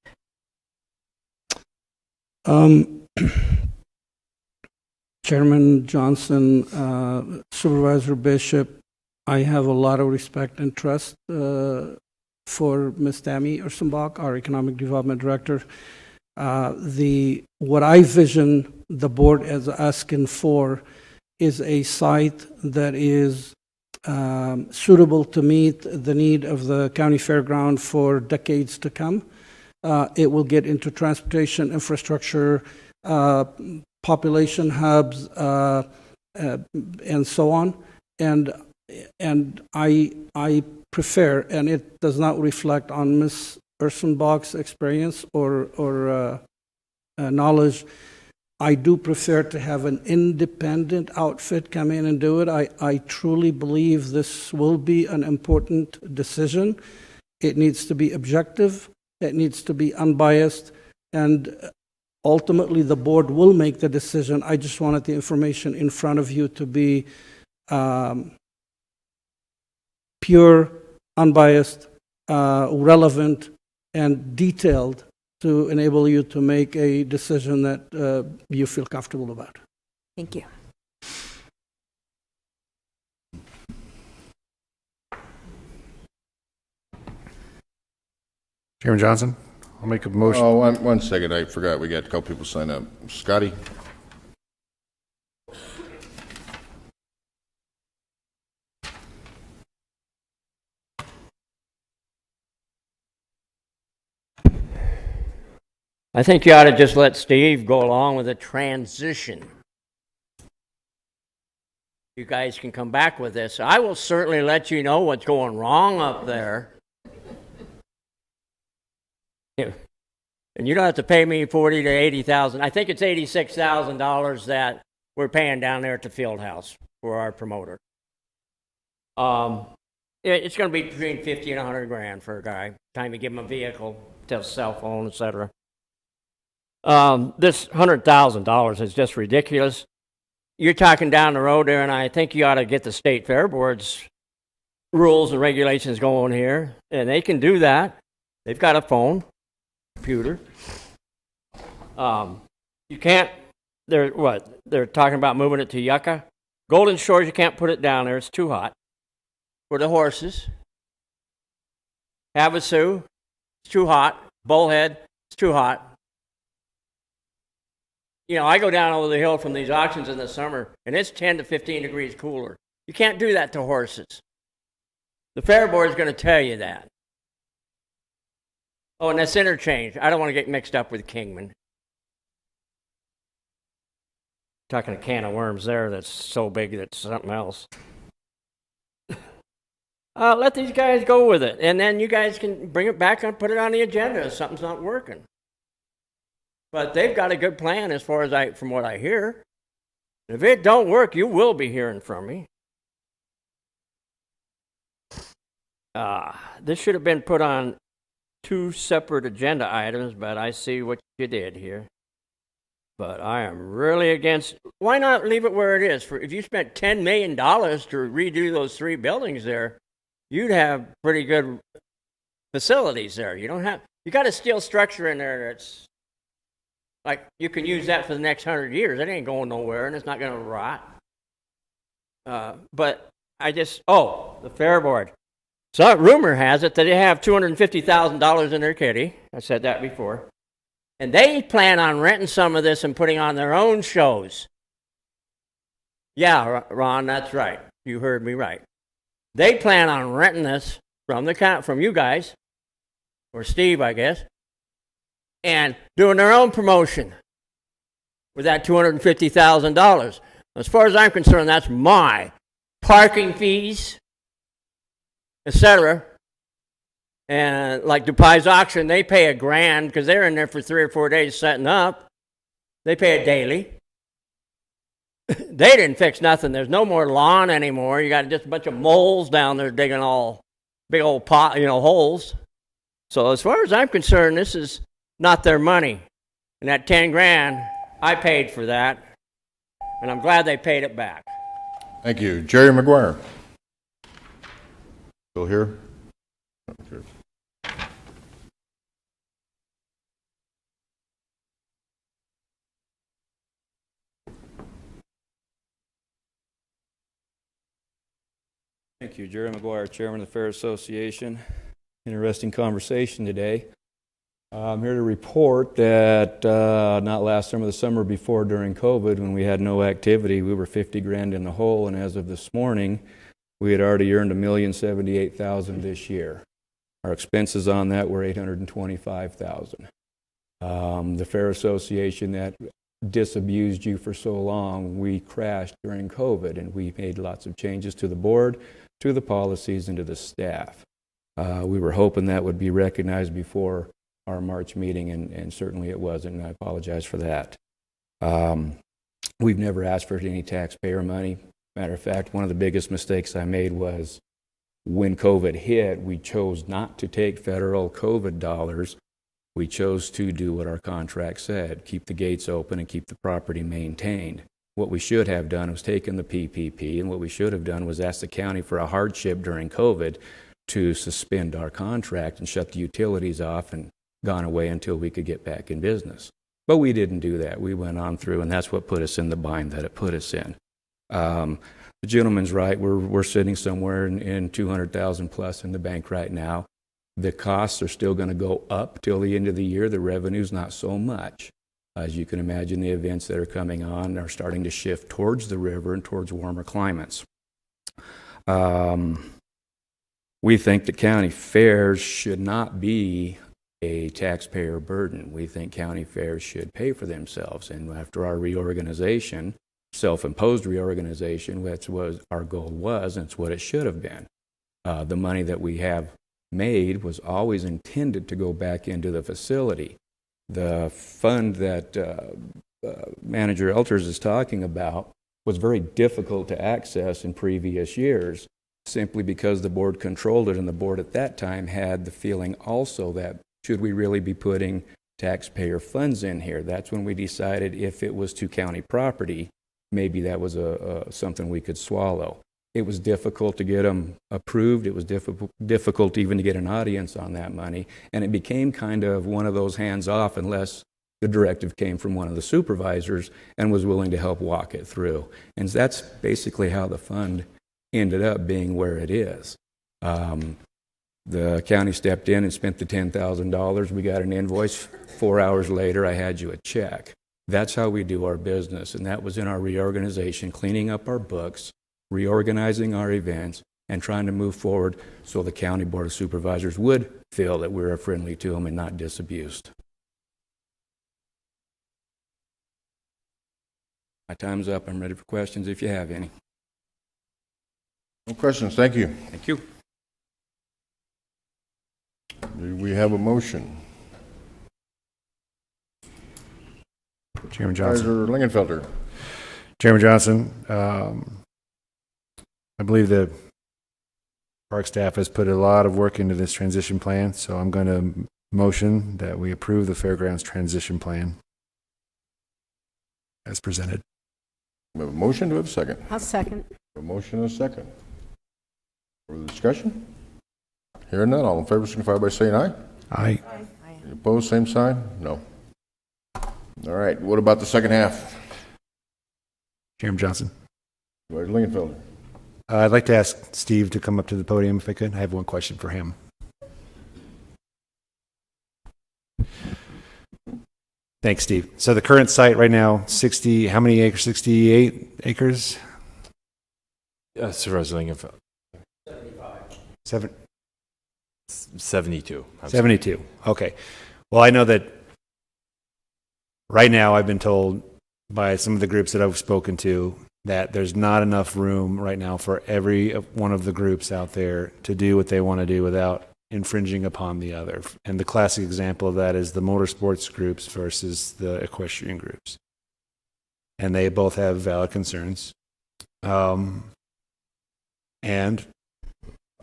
Chairman Johnson, Supervisor Bishop, I have a lot of respect and trust for Ms. Tammy Ursenbach, our Economic Development Director. What I vision the board as asking for is a site that is suitable to meet the need of the county fairground for decades to come. It will get into transportation, infrastructure, population hubs, and so on. And I prefer, and it does not reflect on Ms. Ursenbach's experience or knowledge, I do prefer to have an independent outfit come in and do it. I truly believe this will be an important decision. It needs to be objective, it needs to be unbiased, and ultimately the board will make the decision. I just wanted the information in front of you to be pure, unbiased, relevant, and detailed to enable you to make a decision that you feel comfortable about. Thank you. Chairman Johnson, I'll make a motion. Oh, one second, I forgot, we got a couple people sign up. Scotty? I think you ought to just let Steve go along with the transition. You guys can come back with this. I will certainly let you know what's going wrong up there. And you don't have to pay me $40,000 to $80,000. I think it's $86,000 that we're paying down there at the field house for our promoter. It's going to be between $50 and $100 for a guy. Time you give him a vehicle, cell phone, etc. This $100,000 is just ridiculous. You're talking down the road there, and I think you ought to get the state fair board's rules and regulations going here, and they can do that. They've got a phone, computer. You can't. They're talking about moving it to Yucca, Golden Shores. You can't put it down there; it's too hot for the horses. Havasu, it's too hot. Bullhead, it's too hot. You know, I go down over the hill from these auctions in the summer, and it's 10 to 15 degrees cooler. You can't do that to horses. The fair board is going to tell you that. Oh, and that's interchange. I don't want to get mixed up with Kingman. Talking a can of worms there that's so big that's something else. Let these guys go with it, and then you guys can bring it back and put it on the agenda if something's not working. But they've got a good plan as far as from what I hear. If it don't work, you will be hearing from me. This should have been put on 2 separate agenda items, but I see what you did here. But I am really against. Why not leave it where it is? If you spent $10 million to redo those 3 buildings there, you'd have pretty good facilities there. You got a steel structure in there that's like you can use that for the next 100 years. It ain't going nowhere, and it's not going to rot. But the fair board. So rumor has it that they have $250,000 in their kitty. I said that before. And they plan on renting some of this and putting on their own shows. Yeah, Ron, that's right. You heard me right. They plan on renting this from you guys, or Steve, I guess, and doing their own promotion with that $250,000. As far as I'm concerned, that's my parking fees, etc. And like Dupai's auction, they pay $1,000 because they're in there for 3 or 4 days setting up. They pay it daily. They didn't fix nothing. There's no more lawn anymore. You got just a bunch of moles down there digging all big old holes. So as far as I'm concerned, this is not their money. And that $10,000, I paid for that. And I'm glad they paid it back. Thank you. Jerry McGuire. Still here? Okay. Thank you. Jerry McGuire, Chairman of the Fair Association. Interesting conversation today. I'm here to report that not last summer, the summer before during COVID, when we had no activity, we were $50,000 in the hole, and as of this morning, we had already earned $1,078,000 this year. Our expenses on that were $825,000. The Fair Association that disabused you for so long, we crashed during COVID, and we made lots of changes to the board, to the policies, and to the staff. We were hoping that would be recognized before our March meeting, and certainly it wasn't, and I apologize for that. We've never asked for any taxpayer money. Matter of fact, one of the biggest mistakes I made was when COVID hit, we chose not to take federal COVID dollars. We chose to do what our contract said, keep the gates open and keep the property maintained. What we should have done was taken the PPP, and what we should have done was ask the county for a hardship during COVID to suspend our contract and shut the utilities off and gone away until we could get back in business. But we didn't do that. We went on through, and that's what put us in the bind that it put us in. The gentleman's right. We're sitting somewhere in 200,000 plus in the bank right now. The costs are still going to go up till the end of the year. The revenue's not so much. As you can imagine, the events that are coming on are starting to shift towards the river and towards warmer climates. We think the county fairs should not be a taxpayer burden. We think county fairs should pay for themselves. And after our reorganization, self-imposed reorganization, that's what our goal was, and it's what it should have been. The money that we have made was always intended to go back into the facility. The fund that Manager Elters is talking about was very difficult to access in previous years, simply because the board controlled it, and the board at that time had the feeling also that should we really be putting taxpayer funds in here? That's when we decided if it was to county property, maybe that was something we could swallow. It was difficult to get them approved. It was difficult even to get an audience on that money. And it became kind of one of those hands-off unless the directive came from one of the supervisors and was willing to help walk it through. And that's basically how the fund ended up being where it is. The county stepped in and spent the $10,000. We got an invoice. 4 hours later, I had you a check. That's how we do our business. And that was in our reorganization, cleaning up our books, reorganizing our events, and trying to move forward so the county board of supervisors would feel that we were friendly to them and not disabused. My time's up. I'm ready for questions if you have any. No questions. Thank you. Thank you. Do we have a motion? Chairman Johnson. Supervisor Lingenfelter. Chairman Johnson, I believe the park staff has put a lot of work into this transition plan, so I'm going to motion that we approve the fairgrounds transition plan as presented. We have a motion. Do we have a second? I'll second. A motion and a second. Further discussion? Hearing none, all in favor signify by saying aye. Aye. Any opposed, same sign? No. All right, what about the second half? Chairman Johnson. Supervisor Lingenfelter. I'd like to ask Steve to come up to the podium if I could. I have one question for him. Thanks, Steve. So the current site right now, 60, how many acres? 68 acres? Supervisor Lingenfelter. 72. 72. Okay. Well, I know that right now I've been told by some of the groups that I've spoken to that there's not enough room right now for every one of the groups out there to do what they want to do without infringing upon the other. And the classic example of that is the motorsports groups versus the equestrian groups. And they both have valid concerns. And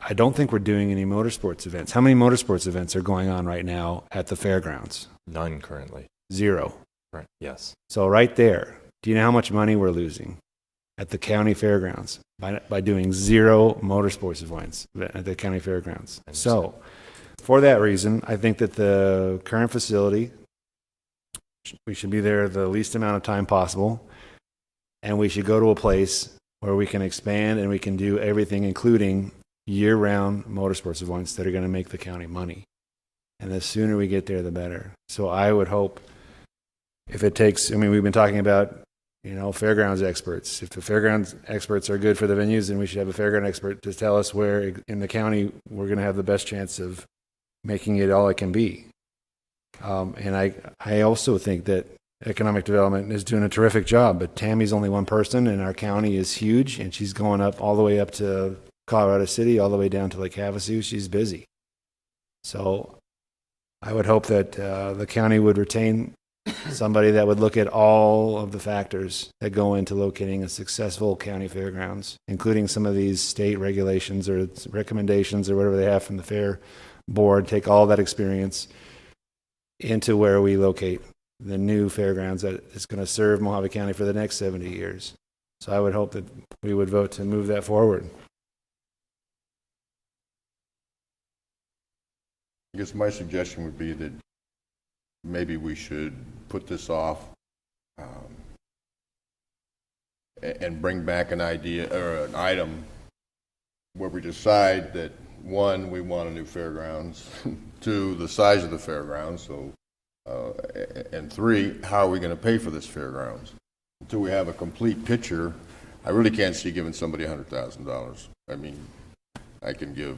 I don't think we're doing any motorsports events. How many motorsports events are going on right now at the fairgrounds? None currently. 0. Right. Yes. So right there, do you know how much money we're losing at the county fairgrounds by doing 0 motorsports events at the county fairgrounds? So for that reason, I think that the current facility, we should be there the least amount of time possible, and we should go to a place where we can expand and we can do everything, including year-round motorsports events that are going to make the county money. And the sooner we get there, the better. So I would hope, if it takes, I mean, we've been talking about, fairgrounds experts. If the fairgrounds experts are good for the venues, then we should have a fairground expert to tell us where in the county we're going to have the best chance of making it all it can be. And I also think that economic development is doing a terrific job, but Tammy's only one person, and our county is huge, and she's going up all the way up to Colorado City, all the way down to Lake Havasu. She's busy. So I would hope that the county would retain somebody that would look at all of the factors that go into locating a successful county fairgrounds, including some of these state regulations or recommendations or whatever they have from the fair board, take all that experience into where we locate the new fairgrounds that is going to serve Mojave County for the next 70 years. So I would hope that we would vote to move that forward. I guess my suggestion would be that maybe we should put this off and bring back an idea or an item where we decide that, one, we want a new fairgrounds, two, the size of the fairgrounds, so, and three, how are we going to pay for this fairgrounds? Until we have a complete picture, I really can't see giving somebody $100,000. I mean, I can give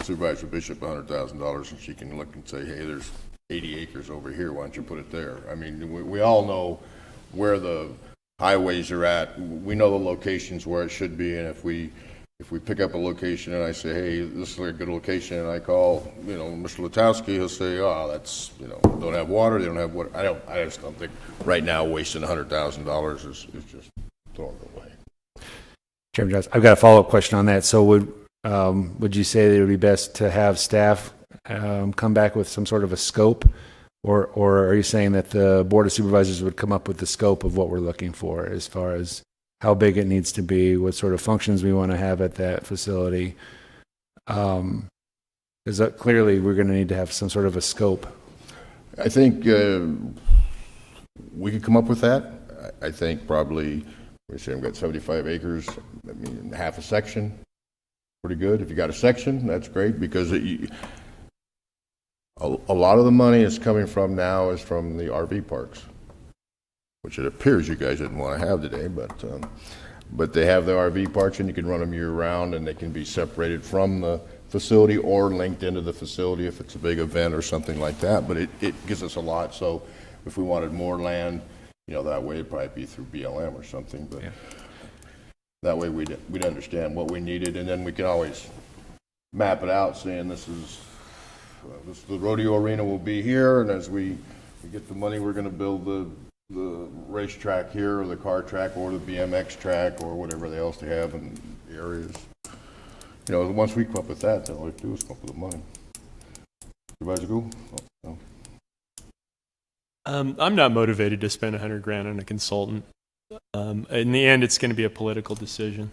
Supervisor Bishop $100,000 and she can look and say, hey, there's 80 acres over here, why don't you put it there? I mean, we all know where the highways are at. We know the locations where it should be, and if we pick up a location and I say, hey, this is a good location, and I call, Mr. Letowski, he'll say, oh, that's, don't have water, they don't have water. I just don't think right now wasting $100,000 is just throwing it away. Chairman Johnson, I've got a follow-up question on that. So would you say that it would be best to have staff come back with some sort of a scope, or are you saying that the Board of Supervisors would come up with the scope of what we're looking for as far as how big it needs to be, what sort of functions we want to have at that facility? Because clearly we're going to need to have some sort of a scope. I think we could come up with that. I think probably, we say I've got 75 acres, I mean, half a section, pretty good. If you got a section, that's great, because a lot of the money is coming from now is from the RV parks, which it appears you guys didn't want to have today, but they have the RV parks, and you can run them year-round, and they can be separated from the facility or linked into the facility if it's a big event or something like that. But it gives us a lot. So if we wanted more land, that way it'd probably be through BLM or something. But that way we'd understand what we needed, and then we can always map it out, saying this is the rodeo arena will be here, and as we get the money, we're going to build the racetrack here, or the car track, or the BMX track, or whatever else they have in the areas. Once we come up with that, then all we have to do is come up with the money. Supervisor Gould? Oh, no. I'm not motivated to spend $100,000 on a consultant. In the end, it's going to be a political decision.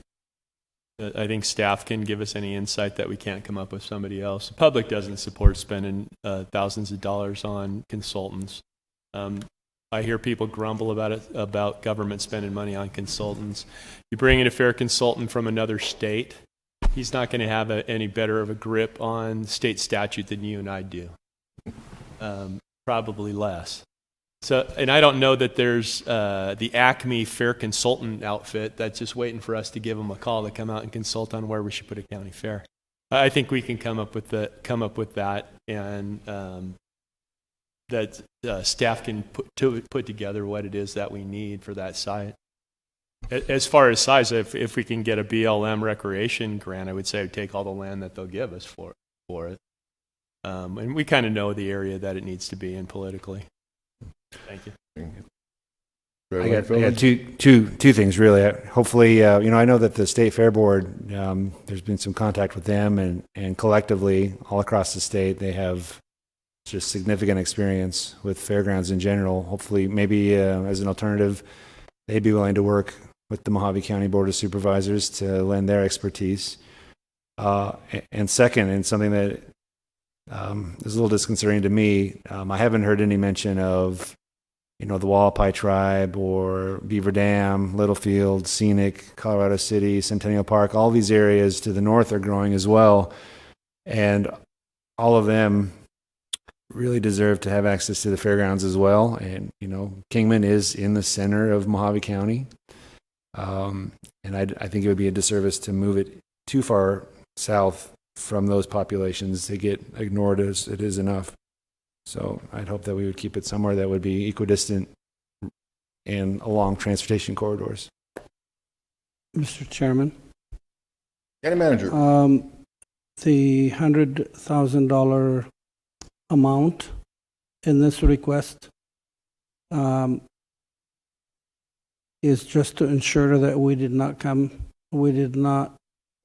I think staff can give us any insight that we can't come up with somebody else. The public doesn't support spending thousands of dollars on consultants. I hear people grumble about government spending money on consultants. You bring in a fair consultant from another state, he's not going to have any better of a grip on state statute than you and I do. Probably less. So, and I don't know that there's the Acme Fair Consultant outfit that's just waiting for us to give them a call to come out and consult on where we should put a county fair. I think we can come up with that, and that staff can put together what it is that we need for that site. As far as size, if we can get a BLM recreation grant, I would say I would take all the land that they'll give us for it. And we kind of know the area that it needs to be in politically. Thank you. I got two things really. Hopefully, I know that the State Fair Board, there's been some contact with them, and collectively all across the state, they have just significant experience with fairgrounds in general. Hopefully, maybe as an alternative, they'd be willing to work with the Mojave County Board of Supervisors to lend their expertise. And second, and something that is a little disconcerting to me, I haven't heard any mention of the Wallapai Tribe or Beaver Dam, Littlefield, Scenic, Colorado City, Centennial Park. All these areas to the north are growing as well, and all of them really deserve to have access to the fairgrounds as well. And Kingman is in the center of Mojave County, and I think it would be a disservice to move it too far south from those populations to get ignored as it is enough. So I'd hope that we would keep it somewhere that would be equidistant and along transportation corridors. Mr. Chairman? County Manager. The $100,000 amount in this request is just to ensure that we did not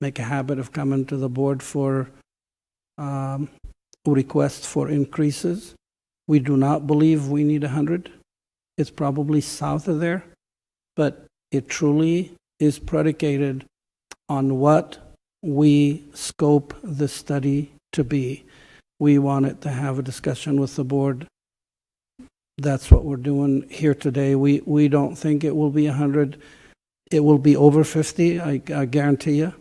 make a habit of coming to the board for requests for increases. We do not believe we need 100. It's probably south of there, but it truly is predicated on what we scope the study to be. We wanted to have a discussion with the board That's what we're doing here today. We don't think it will be 100. It will be over 50, I guarantee you.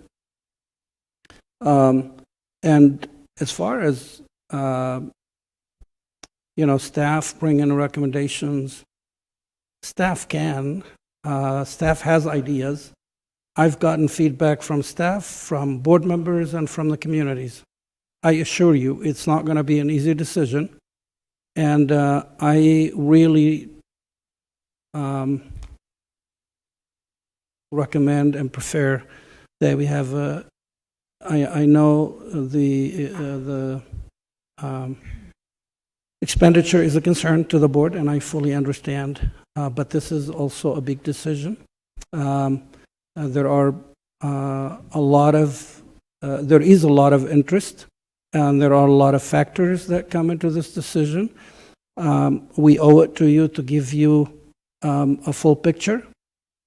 And as far as, staff bring in recommendations, staff can. Staff has ideas. I've gotten feedback from staff, from board members, and from the communities. I assure you, it's not going to be an easy decision. And I really recommend and prefer that we have a. I know the expenditure is a concern to the board, and I fully understand. But this is also a big decision. There are there is a lot of interest. And there are a lot of factors that come into this decision. We owe it to you to give you a full picture,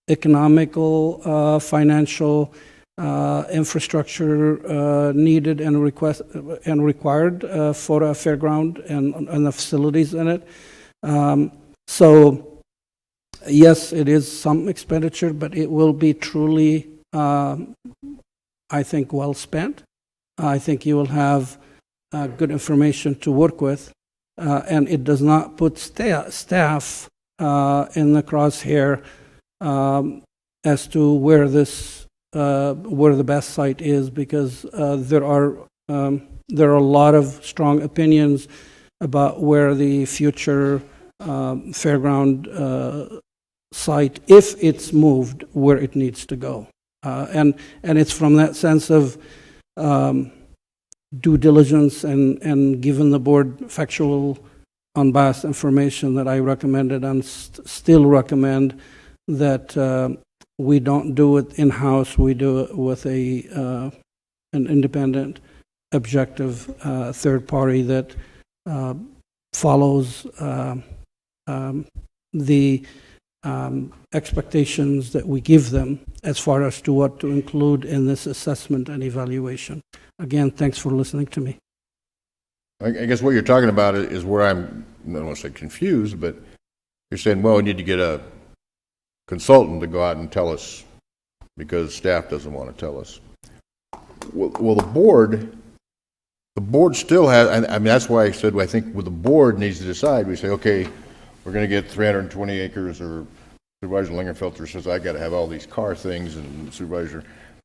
economical, financial, infrastructure needed and required for a fairground and the facilities in it. So, yes, it is some expenditure, but it will be truly, I think, well spent. I think you will have good information to work with, and it does not put staff in the crosshair as to where the best site is, because there are a lot of strong opinions about where the future fairground site, if it's moved, where it needs to go, and it's from that sense of due diligence and given the board factual, unbiased information that I recommended and still recommend that we don't do it in-house. We do it with an independent, objective third party that follows the expectations that we give them as far as to what to include in this assessment and evaluation. Again, thanks for listening to me. I guess what you're talking about is where I don't want to say confused, but you're saying, well, we need to get a consultant to go out and tell us because staff doesn't want to tell us. Well, the board still has, I mean, that's why I said, I think with the board needs to decide. We say, okay, we're going to get 320 acres, or Supervisor Lingerfelter says, I got to have all these car things, and Supervisor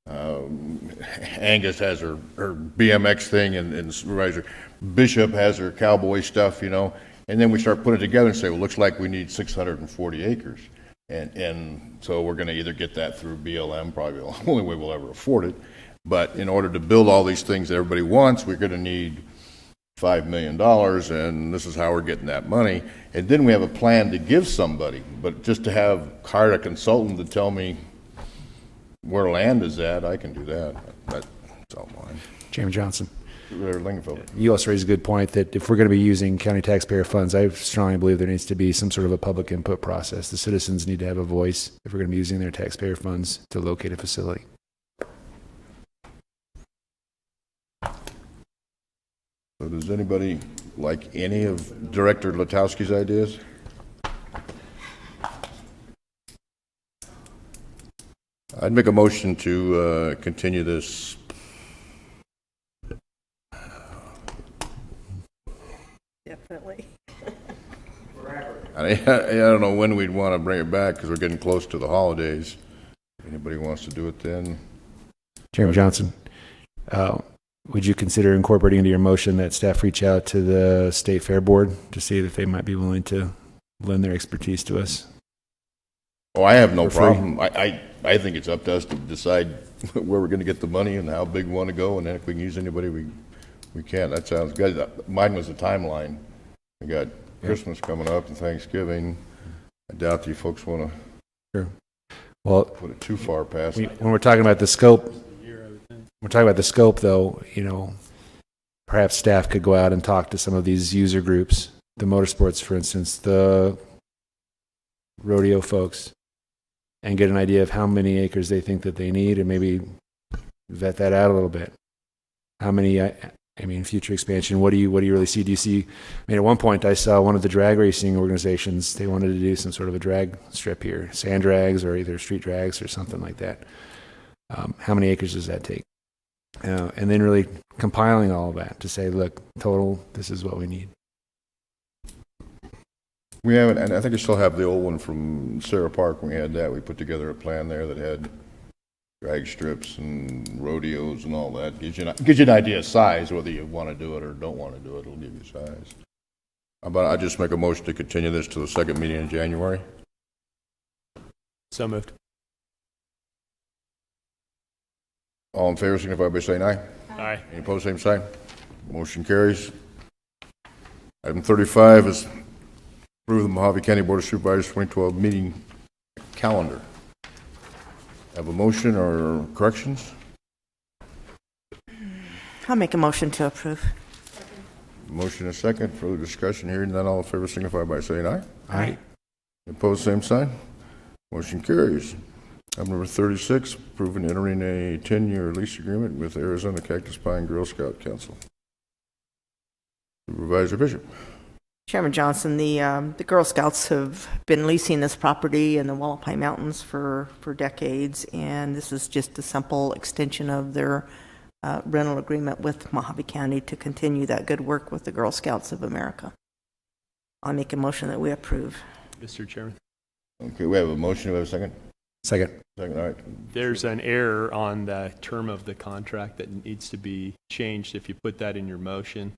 Angus has her BMX thing, and Supervisor Bishop has her cowboy stuff, and then we start putting it together and say, well, looks like we need 640 acres. And so we're going to either get that through BLM, probably the only way we'll ever afford it. But in order to build all these things that everybody wants, we're going to need $5 million, and this is how we're getting that money. And then we have a plan to give somebody, but just to hire a consultant to tell me where land is at, I can do that. That's all mine. Chairman Johnson. Lingenfeld. You also raised a good point that if we're going to be using county taxpayer funds, I strongly believe there needs to be some sort of a public input process. The citizens need to have a voice if we're going to be using their taxpayer funds to locate a facility. So does anybody like any of Director Latowski's ideas? I'd make a motion to continue this. Definitely. I don't know when we'd want to bring it back because we're getting close to the holidays. If anybody wants to do it then. Chairman Johnson, would you consider incorporating into your motion that staff reach out to the State Fair Board to see if they might be willing to lend their expertise to us? Oh, I have no problem. I think it's up to us to decide where we're going to get the money and how big we want to go, and then if we can use anybody, we can. That sounds good. Mine was a timeline. We got Christmas coming up and Thanksgiving. I doubt you folks want to put it too far past. When we're talking about the scope, though, perhaps staff could go out and talk to some of these user groups, the motorsports, for instance, the rodeo folks, and get an idea of how many acres they think that they need, and maybe vet that out a little bit. How many I mean, future expansion, what do you really see? Do you see, I mean, at one point I saw one of the drag racing organizations, they wanted to do some sort of a drag strip here, sand drags or either street drags or something like that. How many acres does that take? And then really compiling all of that to say, look, total, this is what we need. We haven't, and I think I still have the old one from Sarah Park. When we had that, we put together a plan there that had drag strips and rodeos and all that. Gives you an idea of size, whether you want to do it or don't want to do it. It'll give you size. How about I just make a motion to continue this to the second meeting in January? So moved. All in favor, signify by saying aye. Aye. Any opposed, same sign. Motion carries. Item 35 is approve the Mojave County Board of Supervisors 2012 meeting calendar. Have a motion or corrections? I'll make a motion to approve. Motion and second. Further discussion here. None. All in favor signify by saying aye. Aye. Opposed, same sign. Motion carries. Item number 36, approve and entering a 10-year lease agreement with Arizona Cactus Pine Girl Scout Council. Supervisor Bishop. Chairman Johnson, the Girl Scouts have been leasing this property in the Wallapai Mountains for decades, and this is just a simple extension of their rental agreement with Mojave County to continue that good work with the Girl Scouts of America. I'll make a motion that we approve. Mr. Chairman. Okay, we have a motion. Do we have a second? Second. Second, all right. There's an error on the term of the contract that needs to be changed if you put that in your motion.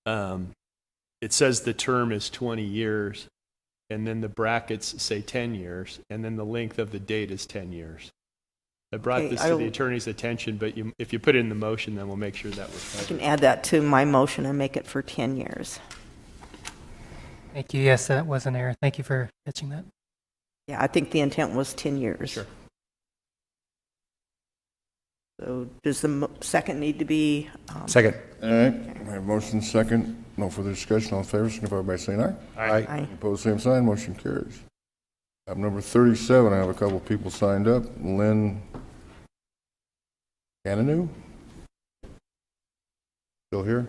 It says the term is 20 years, and then the brackets say 10 years, and then the length of the date is 10 years. I brought this to the attorney's attention, but if you put it in the motion, then we'll make sure that was covered. I can add that to my motion and make it for 10 years. Thank you. Yes, that was an error. Thank you for catching that. Yeah, I think the intent was 10 years. Sure. So does the second need to be? Second. All right. We have motion second. No further discussion. All in favor signify by saying aye. Aye. Aye. Opposed, same sign. Motion carries. Item number 37, I have a couple people signed up. Lynn Cananu? Still here?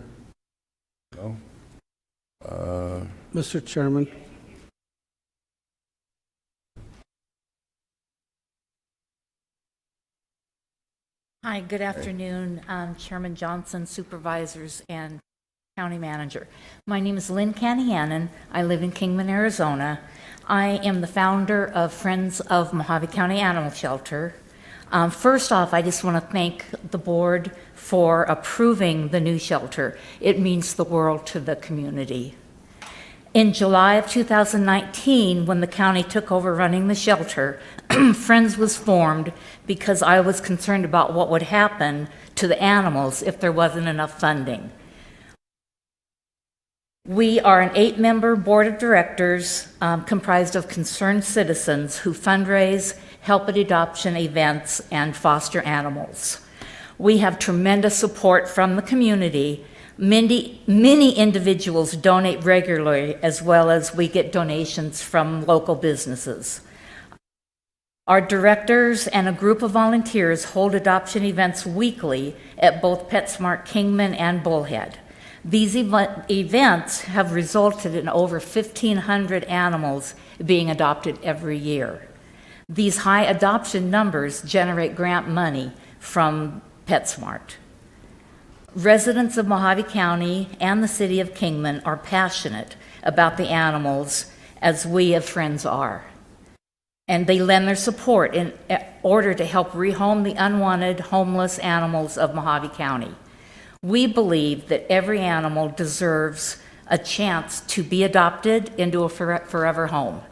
No? Mr. Chairman, Hi, good afternoon, Chairman Johnson, Supervisors, and County Manager. My name is Lynn Canahanan. I live in Kingman, Arizona. I am the founder of Friends of Mojave County Animal Shelter. First off, I just want to thank the board for approving the new shelter. It means the world to the community. In July of 2019, when the county took over running the shelter, Friends was formed because I was concerned about what would happen to the animals if there wasn't enough funding. We are an 8-member board of directors comprised of concerned citizens who fundraise, help at adoption events, and foster animals. We have tremendous support from the community. Many individuals donate regularly, as well as we get donations from local businesses. Our directors and a group of volunteers hold adoption events weekly at both PetSmart Kingman and Bullhead. These events have resulted in over 1,500 animals being adopted every year. These high adoption numbers generate grant money from PetSmart. Residents of Mojave County and the city of Kingman are passionate about the animals, as we of Friends are. And they lend their support in order to help rehome the unwanted homeless animals of Mojave County. We believe that every animal deserves a chance to be adopted into a forever home.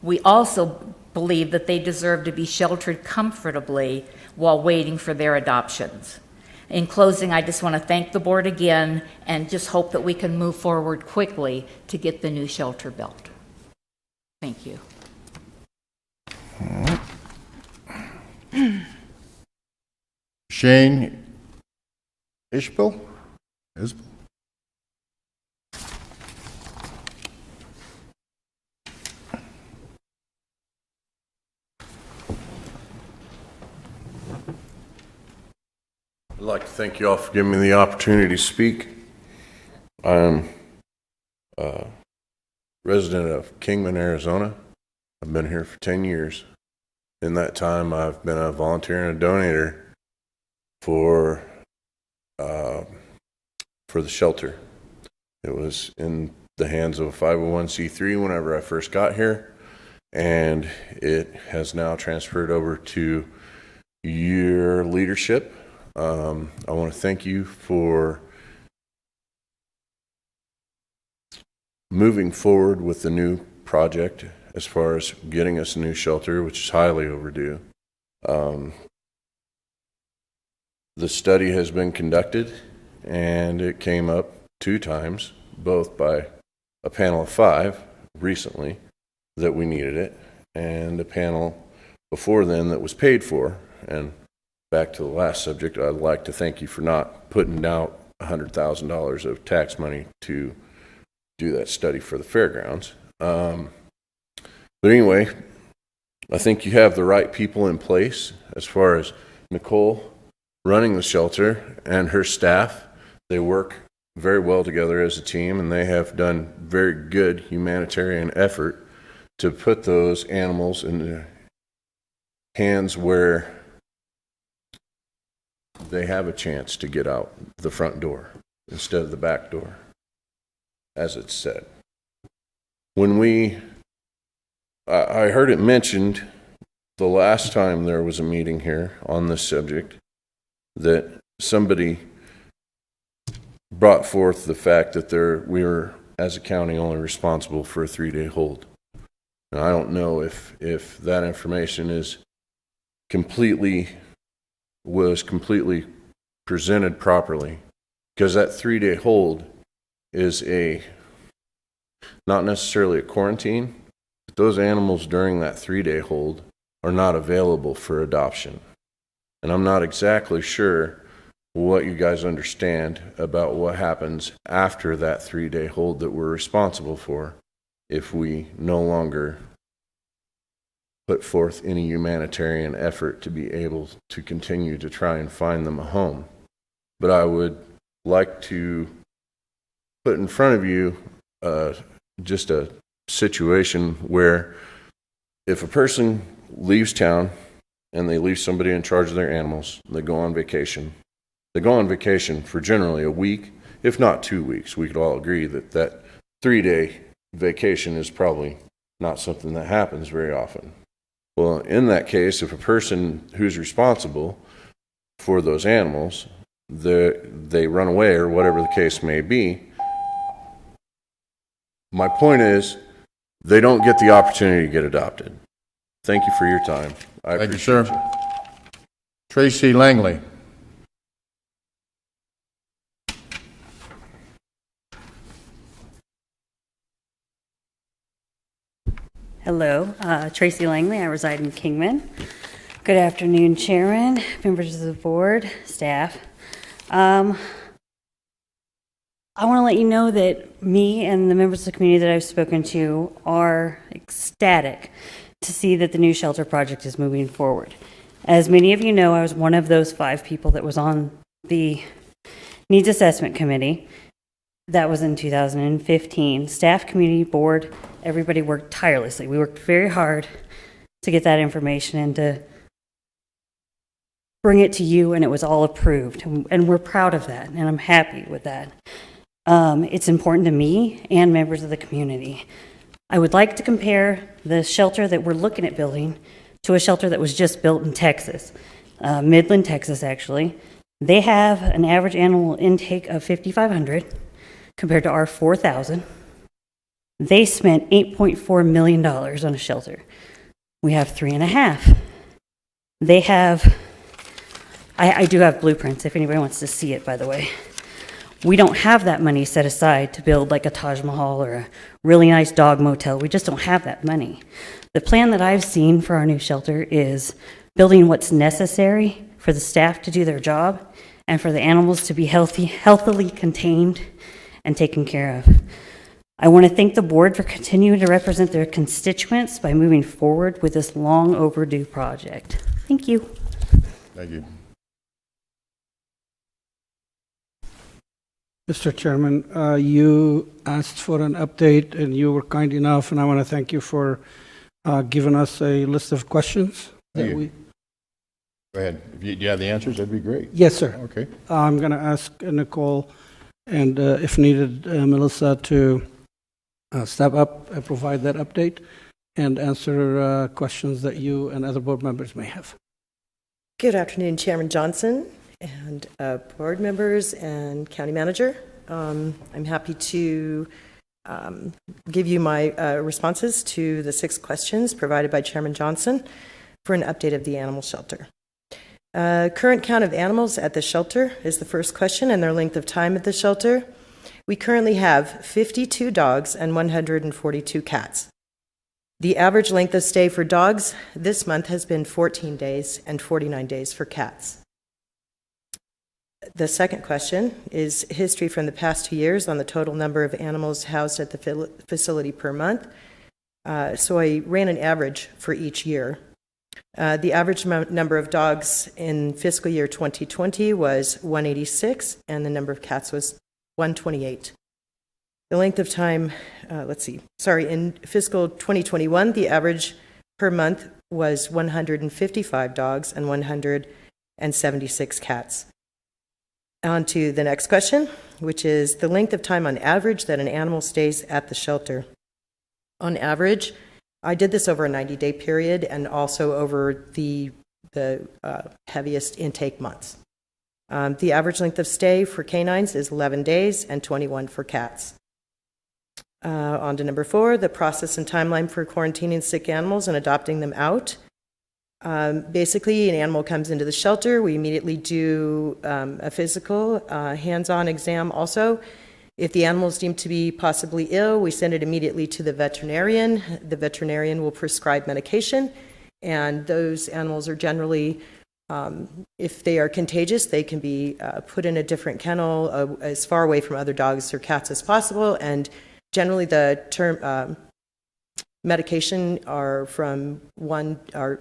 We also believe that they deserve to be sheltered comfortably while waiting for their adoptions. In closing, I just want to thank the board again and just hope that we can move forward quickly to get the new shelter built. Thank you. Shane Ishbel? I'd like to thank you all for giving me the opportunity to speak. I'm a resident of Kingman, Arizona. I've been here for 10 years. In that time, I've been a volunteer and a donator for the shelter. It was in the hands of a 501c3 whenever I first got here, and it has now transferred over to your leadership. I want to thank you for moving forward with the new project as far as getting us a new shelter, which is highly overdue. The study has been conducted, and it came up 2 times, both by a panel of 5 recently, that we needed it, and a panel before then that was paid for. And back to the last subject, I'd like to thank you for not putting out $100,000 of tax money to do that study for the fairgrounds. But anyway, I think you have the right people in place as far as Nicole running the shelter and her staff. They work very well together as a team, and they have done very good humanitarian effort to put those animals in the hands where they have a chance to get out the front door instead of the back door, as it's said. When I heard it mentioned the last time there was a meeting here on this subject, that somebody brought forth the fact that we were, as a county, only responsible for a 3-day hold. Now, I don't know if that information was completely presented properly, because that 3-day hold is not necessarily a quarantine, but those animals during that 3-day hold are not available for adoption. And I'm not exactly sure what you guys understand about what happens after that 3-day hold that we're responsible for if we no longer put forth any humanitarian effort to be able to continue to try and find them a home. But I would like to put in front of you just a situation where if a person leaves town and they leave somebody in charge of their animals, they go on vacation. They go on vacation for generally a week, if not 2 weeks. We could all agree that that 3-day vacation is probably not something that happens very often. Well, in that case, if a person who's responsible for those animals, they run away or whatever the case may be, my point is they don't get the opportunity to get adopted. Thank you for your time. Thank you, sir. Tracy Langley. Hello, Tracy Langley. I reside in Kingman. Good afternoon, Chairman, members of the board, staff. I want to let you know that me and the members of the community that I've spoken to are ecstatic to see that the new shelter project is moving forward. As many of you know, I was one of those 5 people that was on the Needs Assessment Committee. That was in 2015. Staff, community, board, everybody worked tirelessly. We worked very hard to get that information and to bring it to you, and it was all approved. And we're proud of that, and I'm happy with that. It's important to me and members of the community. I would like to compare the shelter that we're looking at building to a shelter that was just built in Texas, Midland, Texas, actually. They have an average animal intake of 5,500 compared to our 4,000. They spent $8.4 million on a shelter. We have 3.5. They have, I do have blueprints if anybody wants to see it, by the way. We don't have that money set aside to build like a Taj Mahal or a really nice dog motel. We just don't have that money. The plan that I've seen for our new shelter is building what's necessary for the staff to do their job and for the animals to be healthily contained and taken care of. I want to thank the board for continuing to represent their constituents by moving forward with this long overdue project. Thank you. Thank you. Mr. Chairman, you asked for an update, and you were kind enough, and I want to thank you for giving us a list of questions. Thank you. Go ahead. If you have the answers, that'd be great. Yes, sir. Okay. I'm going to ask Nicole and, if needed, Melissa to step up and provide that update and answer questions that you and other board members may have. Good afternoon, Chairman Johnson and board members and county manager. I'm happy to give you my responses to the 6 questions provided by Chairman Johnson for an update of the animal shelter. Current count of animals at the shelter is the first question, and their length of time at the shelter. We currently have 52 dogs and 142 cats. The average length of stay for dogs this month has been 14 days and 49 days for cats. The second question is history from the past 2 years on the total number of animals housed at the facility per month. So I ran an average for each year. The average number of dogs in fiscal year 2020 was 186, and the number of cats was 128. The length of time, in fiscal 2021, the average per month was 155 dogs and 176 cats. On to the next question, which is the length of time on average that an animal stays at the shelter. On average, I did this over a 90-day period and also over the heaviest intake months. The average length of stay for canines is 11 days and 21 for cats. On to number 4, the process and timeline for quarantining sick animals and adopting them out. Basically, an animal comes into the shelter. We immediately do a physical, hands-on exam also. If the animal is deemed to be possibly ill, we send it immediately to the veterinarian. The veterinarian will prescribe medication, and those animals are generally, if they are contagious, they can be put in a different kennel as far away from other dogs or cats as possible, and generally the term medication are from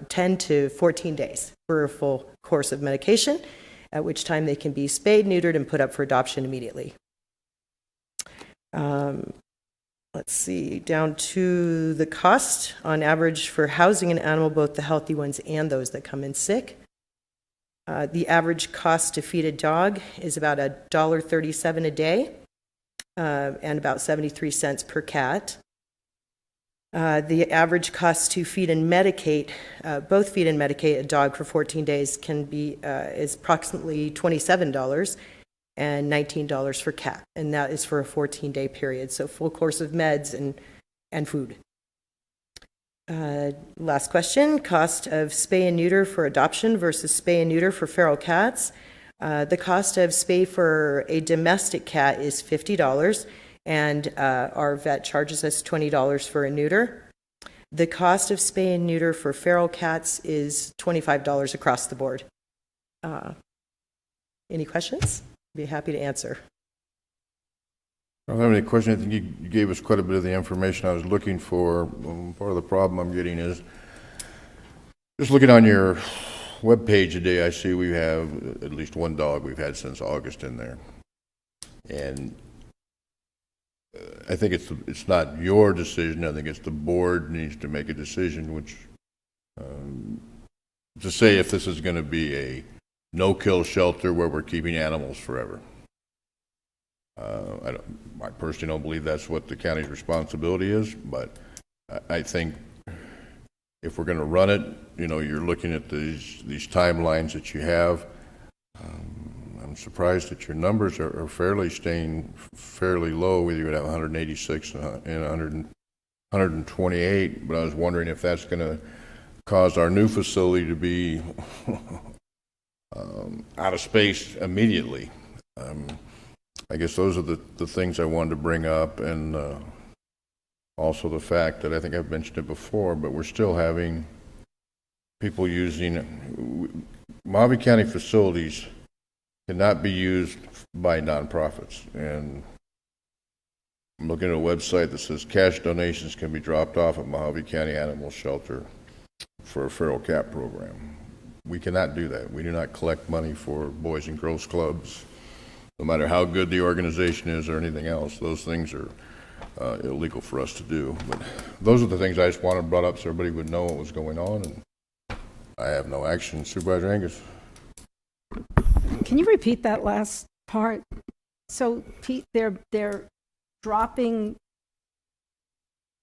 10 to 14 days for a full course of medication, at which time they can be spayed, neutered, and put up for adoption immediately. Let's see, down to the cost on average for housing an animal, both the healthy ones and those that come in sick. The average cost to feed a dog is about $1.37 a day, and about 73 cents per cat. The average cost to feed and medicate, both feed and medicate a dog for 14 days is approximately $27 and $19 for cat, and that is for a 14-day period, so full course of meds and food. Last question, cost of spay and neuter for adoption versus spay and neuter for feral cats. The cost of spay for a domestic cat is $50, and our vet charges us $20 for a neuter. The cost of spay and neuter for feral cats is $25 across the board. Any questions? Be happy to answer. I don't have any questions. I think you gave us quite a bit of the information I was looking for. Part of the problem I'm getting is just looking on your webpage today, I see we have at least one dog we've had since August in there. And I think it's not your decision. I think it's the board needs to make a decision, which to say if this is going to be a no-kill shelter where we're keeping animals forever. I personally don't believe that's what the county's responsibility is, but I think if we're going to run it, you're looking at these timelines that you have. I'm surprised that your numbers are staying fairly low, whether you would have 186 and 128, but I was wondering if that's going to cause our new facility to be out of space immediately. I guess those are the things I wanted to bring up, and also the fact that I think I've mentioned it before, but we're still having people using Mojave County facilities cannot be used by nonprofits. And I'm looking at a website that says cash donations can be dropped off at Mojave County Animal Shelter for a feral cat program. We cannot do that. We do not collect money for Boys and Girls Clubs. no matter how good the organization is or anything else. Those things are illegal for us to do. But those are the things I just wanted brought up so everybody would know what was going on, and I have no action. Supervisor Angus? Can you repeat that last part? So, Pete, they're dropping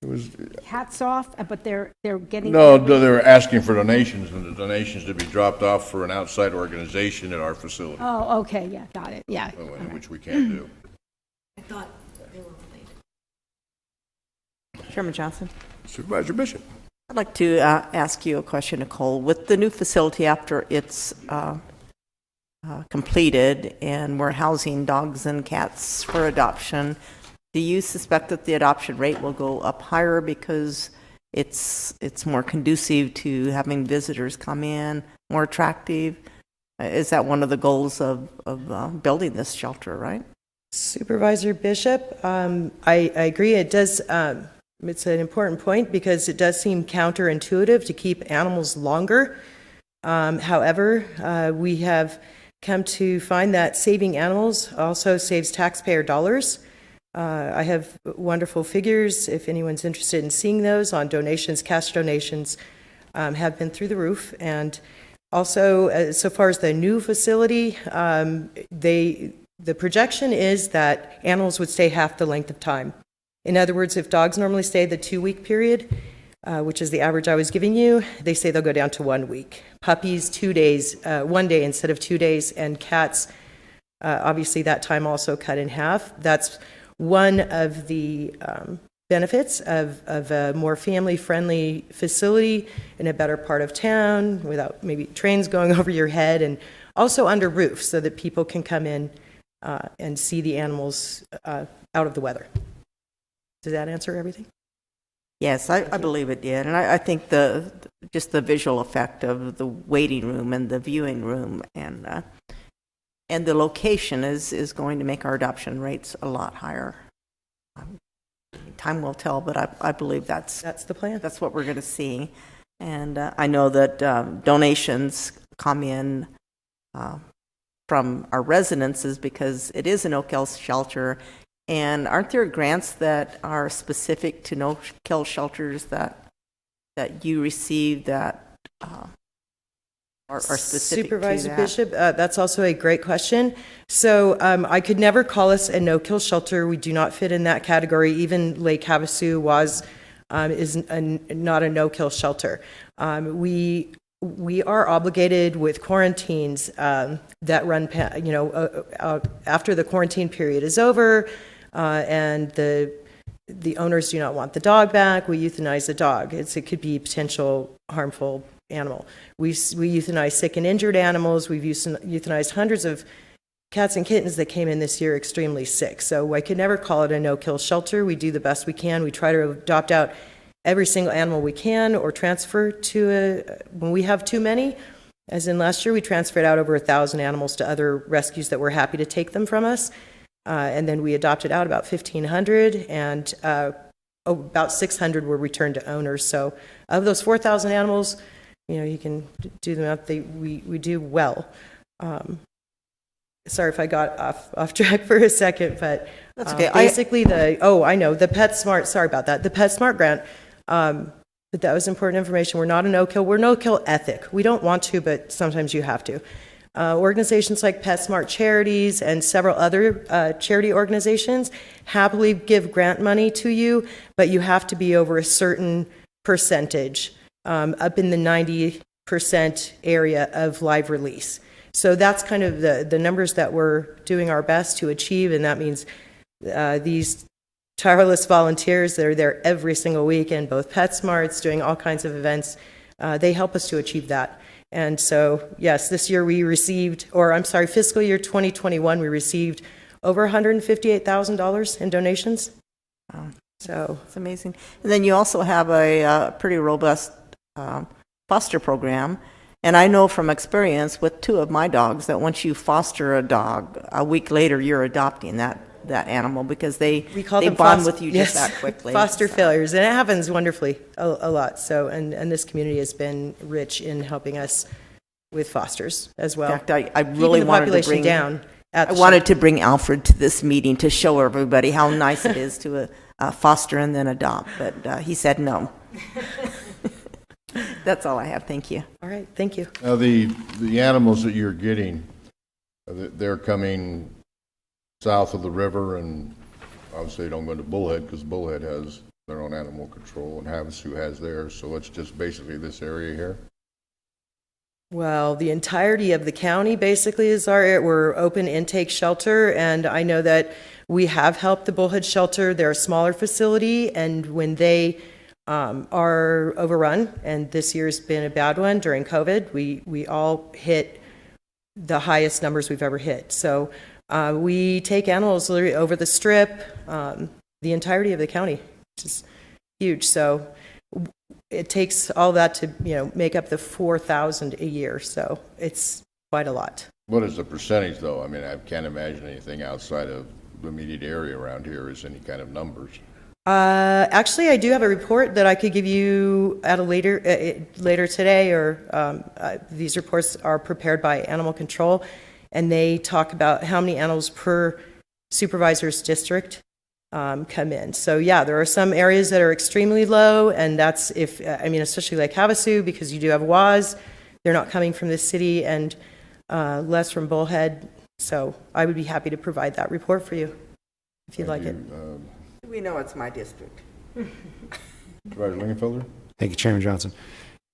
It was, hats off, but they're getting... no, they were asking for donations, and the donations to be dropped off for an outside organization at our facility, Oh, okay, yeah, got it, yeah. which we can't do. I thought they were related. Chairman Johnson? Supervisor Bishop? I'd like to ask you a question, Nicole. With the new facility, after it's completed and we're housing dogs and cats for adoption, do you suspect that the adoption rate will go up higher because it's more conducive to having visitors come in, more attractive? Is that one of the goals of building this shelter, right? Supervisor Bishop, I agree. It does. It's an important point because it does seem counterintuitive to keep animals longer. However, we have come to find that saving animals also saves taxpayer dollars. I have wonderful figures, if anyone's interested in seeing those, on donations. Cash donations have been through the roof. And also, so far as the new facility, the projection is that animals would stay half the length of time. In other words, if dogs normally stay the 2-week period, which is the average I was giving you, they say they'll go down to 1 week. Puppies, 2 days, 1 day instead of 2 days, and cats, obviously that time also cut in half. That's one of the benefits of a more family-friendly facility in a better part of town without maybe trains going over your head, and also under roof so that people can come in and see the animals out of the weather. Does that answer everything? Yes, I believe it did. And I think just the visual effect of the waiting room and the viewing room and the location is going to make our adoption rates a lot higher. Time will tell, but I believe that's the plan. That's what we're going to see. And I know that donations come in from our residences because it is a no-kill shelter. And aren't there grants that are specific to no-kill shelters that you receive that are specific Supervisor to that? Bishop, that's also a great question. So I could never call us a no-kill shelter. We do not fit in that category. Even Lake Havasu is not a no-kill shelter. We are obligated with quarantines that run, after the quarantine period is over, and the owners do not want the dog back. We euthanize the dog. It could be potential harmful animal. We euthanize sick and injured animals. We've euthanized hundreds of cats and kittens that came in this year extremely sick. So I could never call it a no-kill shelter. We do the best we can. We try to adopt out every single animal we can or transfer when we have too many. As in last year, we transferred out over 1,000 animals to other rescues that were happy to take them from us. And then we adopted out about 1,500, and about 600 were returned to owners. So of those 4,000 animals, you can do them out. We do well. Sorry if I got off track for a second, but that's okay. Basically, I know the PetSmart. Sorry about that. The PetSmart grant. But that was important information. We're not a no-kill. We're no-kill ethic. We don't want to, but sometimes you have to. Organizations like PetSmart Charities and several other charity organizations happily give grant money to you, but you have to be over a certain percentage, up in the 90% area of live release. So that's kind of the numbers that we're doing our best to achieve, and that means these tireless volunteers that are there every single week, and both PetSmarts doing all kinds of events, they help us to achieve that. And so, yes, this year we received, fiscal year 2021, we received over $158,000 in donations. Wow. So it's amazing. And then you also have a pretty robust foster program. And I know from experience with 2 of my dogs that once you foster a dog, a week later you're adopting that animal because they bond with you just that quickly. Foster failures, and it happens wonderfully a lot. So, and this community has been rich in helping us with fosters as well. In fact, I really wanted to bring down. at I the wanted to bring Alfred to this meeting to show everybody how nice it is to foster and then adopt, but he said no. That's all I have. Thank you. All right, thank you. Now, the animals that you're getting, they're coming south of the river, and obviously they don't go to Bullhead because Bullhead has their own animal control and Havasu has theirs, so it's just basically this area here. Well, the entirety of the county basically is we're open intake shelter, and I know that we have helped the Bullhead shelter. They're a smaller facility, and when they are overrun, and this year's been a bad one during COVID, we all hit the highest numbers we've ever hit. So we take animals literally over the strip, the entirety of the county, which is huge. So it takes all that to make up the 4,000 a year. So it's quite a lot. What is the percentage, though? I mean, I can't imagine anything outside of the immediate area around here is any kind of numbers. Actually, I do have a report that I could give you at a later today, or these reports are prepared by Animal Control, and they talk about how many animals per supervisor's district come in. So yeah, there are some areas that are extremely low, and that's especially like Havasu, because you do have WAS, they're not coming from the city, and less from Bullhead. So I would be happy to provide that report for you if you'd like it. We know it's my district. Supervisor Lingenfelder? Thank you, Chairman Johnson.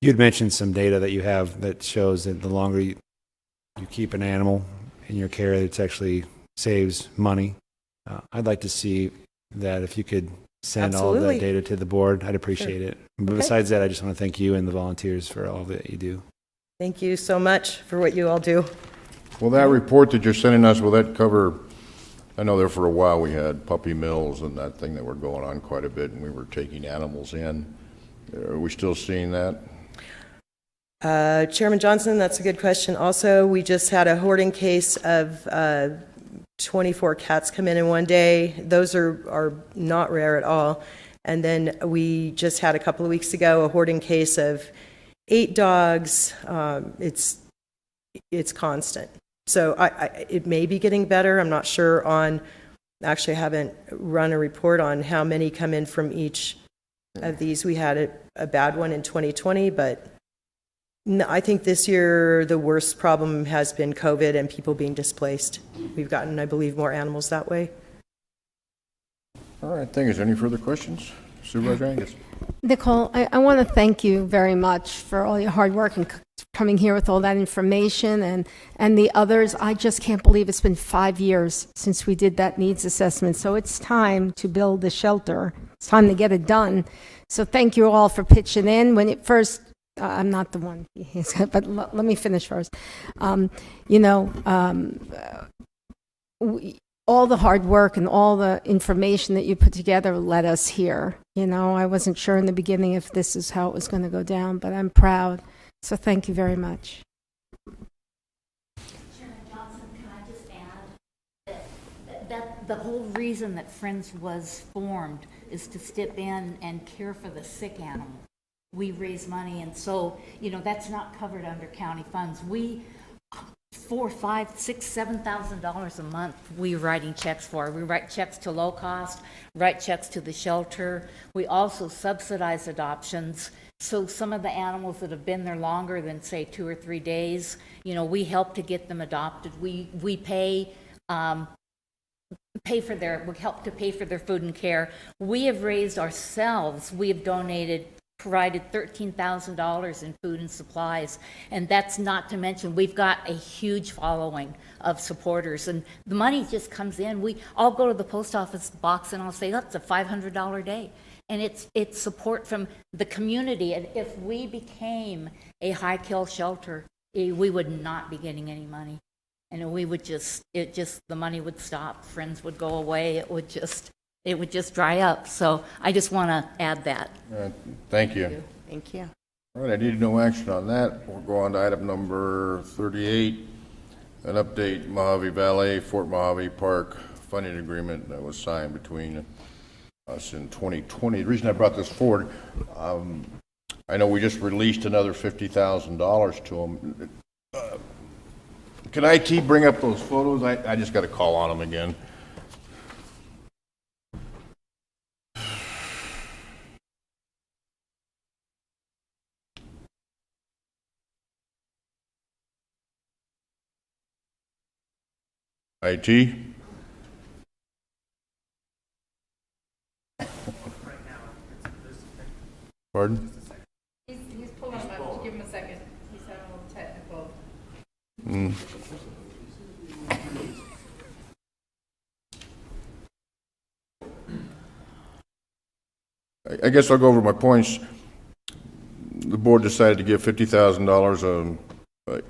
You had mentioned some data that you have that shows that the longer you keep an animal in your care, it actually saves money. I'd like to see that if you could send all of that data to the board, I'd appreciate it. But besides that, I just want to thank you and the volunteers for all that you do. Thank you so much for what you all do. Well, that report that you're sending us, will that cover, I know there for a while we had puppy mills and that thing that were going on quite a bit, and we were taking animals in. Are we still seeing that? Chairman Johnson, that's a good question. Also, we just had a hoarding case of 24 cats come in one day. Those are not rare at all. And then we just had a couple of weeks ago a hoarding case of 8 dogs. It's constant. So it may be getting better. I'm not sure on, actually I haven't run a report on how many come in from each of these. We had a bad one in 2020, but no, I think this year the worst problem has been COVID and people being displaced. We've gotten, I believe, more animals that way. All right, thank you. Is there any further questions? Supervisor Angus? Nicole, I want to thank you very much for all your hard work and coming here with all that information and the others. I just can't believe it's been 5 years since we did that needs assessment. So it's time to build the shelter. It's time to get it done. So thank you all for pitching in. When it first, I'm not the one, but let me finish first. All the hard work and all the information that you put together led us here. I wasn't sure in the beginning if this is how it was going to go down, but I'm proud. So thank you very much. Chairman Johnson, can I just add that the whole reason that Friends was formed is to step in and care for the sick animal. We raise money, and so, that's not covered under county funds. We $4,000, $5,000, $6,000, $7,000 a month we writing checks for. We write checks to low cost, write checks to the shelter. We also subsidize adoptions. So some of the animals that have been there longer than, say, 2 or 3 days, we help to get them adopted. We help to pay for their food and care. We have raised ourselves. We have provided $13,000 in food and supplies, and that's not to mention we've got a huge following of supporters, and the money just comes in. I'll go to the post office box and I'll say, that's a $500 a day, and it's support from the community. And if we became a high kill shelter, we would not be getting any money, and the money would stop. Friends would go away. It would just dry up. So I just want to add that. All right, thank you. Thank you. All right, I need no action on that. We'll go on to item number 38, an update Mojave Valley, Fort Mojave Park funding agreement that was signed between us in 2020. The reason I brought this forward, I know we just released another $50,000 to them. Can IT bring up those photos? I just got to call on them again. IT? Pardon? He's pulling them up. Give him a second. He's having a little technical. I guess I'll go over my points. The board decided to give $50,000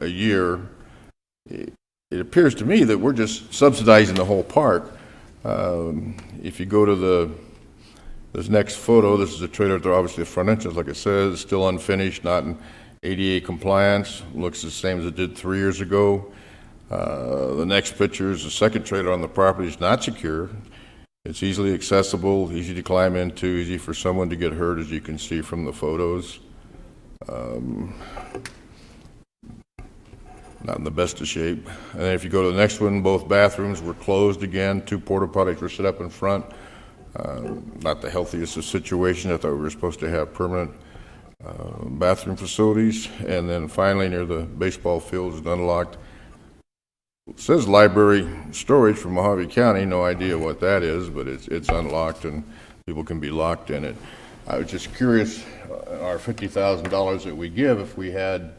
a year. It appears to me that we're just subsidizing the whole park. If you go to this next photo, this is a trailer. They're obviously the front entrance, like it says, still unfinished, not in ADA compliance. Looks the same as it did 3 years ago. The next picture is the second trailer on the property. It's not secure. It's easily accessible, easy to climb into, easy for someone to get hurt, as you can see from the photos. Not in the best of shape. And then if you go to the next one, both bathrooms were closed again. 2 porta potties were set up in front. Not the healthiest of situations. I thought we were supposed to have permanent bathroom facilities. And then finally, near the baseball field, is unlocked. It says library storage from Mojave County. No idea what that is, but it's unlocked and people can be locked in it. I was just curious, our $50,000 that we give, if we had,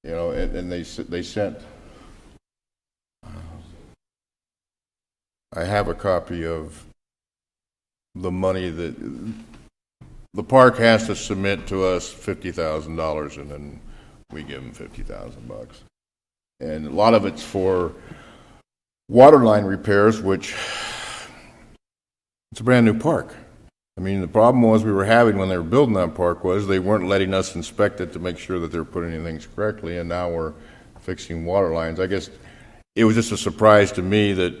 you know, and they sent. I have a copy of the money that the park has to submit to us, $50,000, and then we give them $50,000. And a lot of it's for water line repairs, which it's a brand new park. I mean, the problem was we were having when they were building that park was they weren't letting us inspect it to make sure that they were putting in things correctly, and now we're fixing water lines. I guess it was just a surprise to me that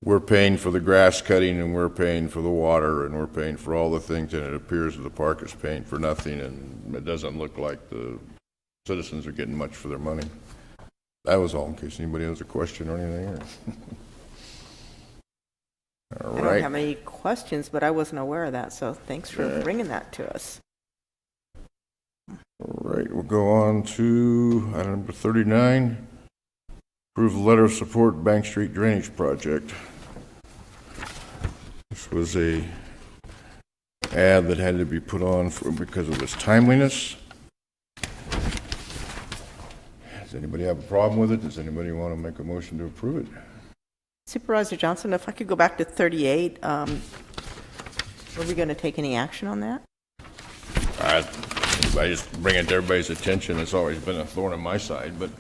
we're paying for the grass cutting and we're paying for the water and we're paying for all the things, and it appears that the park is paying for nothing, and it doesn't look like the citizens are getting much for their money. That was all, in case anybody has a question or anything. All I right. don't have any questions, but I wasn't aware of that, so thanks for bringing that to us. All right, we'll go on to item number 39. Approve the letter of support Bank Street Drainage Project. This was a ad that had to be put on because of its timeliness. Does anybody have a problem with it? Does anybody want to make a motion to approve it? Supervisor Johnson, if I could go back to 38, were we going to take any action on that? I just bring it to everybody's attention. It's always been a thorn in my side, but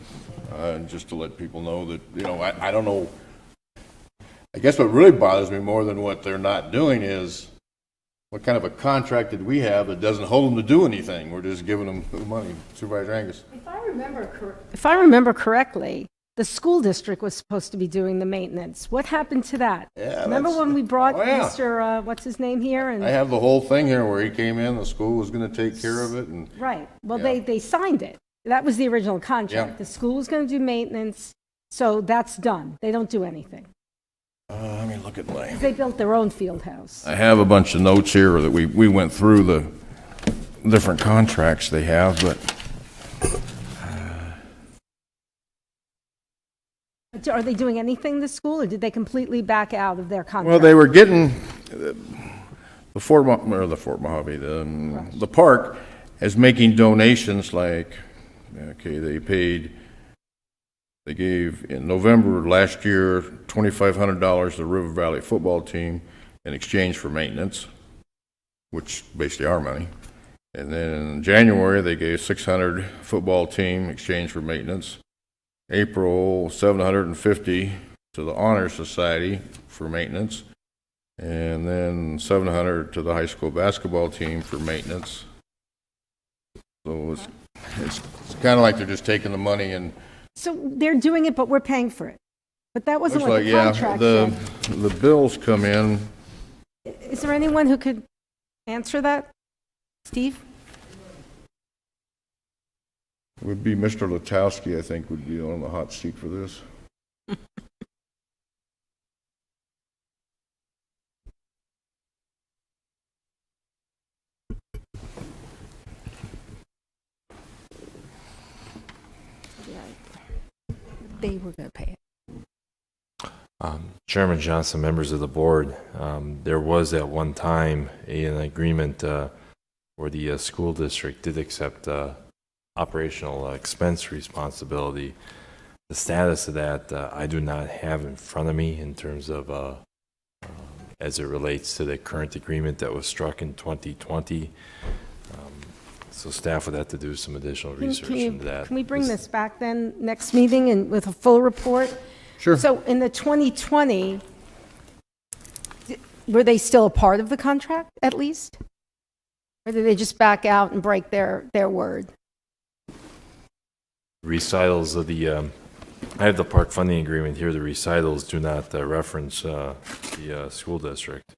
just to let people know that, you know, I don't know. I guess what really bothers me more than what they're not doing is what kind of a contract did we have that doesn't hold them to do anything? We're just giving them the money. Supervisor Angus. If I remember correctly, the school district was supposed to be doing the maintenance. What happened to that? Yeah, Remember when we brought Oh, yeah. Mr. What's his name here? And I have the whole thing here where he came in, the school was going to take care of it, and right. Well, Yeah. they signed it. That was the original contract. Yeah. The school was going to do maintenance, so that's done. They don't do anything. let me look at my. They built their own field house. I have a bunch of notes here that we went through the different contracts they have, but Are they doing anything, the school, or did they completely back out of their contract? well, they were getting the Fort Mojave, the park is making donations like, okay, they gave in November last year $2,500 to the River Valley football team in exchange for maintenance, which basically our money. And then in January, they gave $600 football team in exchange for maintenance. April, $750 to the Honor Society for maintenance. And then $700 to the high school basketball team for maintenance. So it's kind of like they're just taking the money and. So they're doing it, but we're paying for it. But that wasn't Looks what like, the yeah, contract said. the bills come in. Is there anyone who could answer that? Steve? Would be Mr. Latowski, I think, would be on the hot seat for this. They were going to pay it. Chairman Johnson, members of the board, there was at one time an agreement where the school district did accept operational expense responsibility. The status of that I do not have in front of me in terms of as it relates to the current agreement that was struck in 2020. So staff would have to do some additional research into that. Can we bring this back then, next meeting, and with a full report? Sure. So in the 2020, were they still a part of the contract, at least? Or did they just back out and break their word? Recitals of the, I have the park funding agreement here. The recitals do not reference the school district.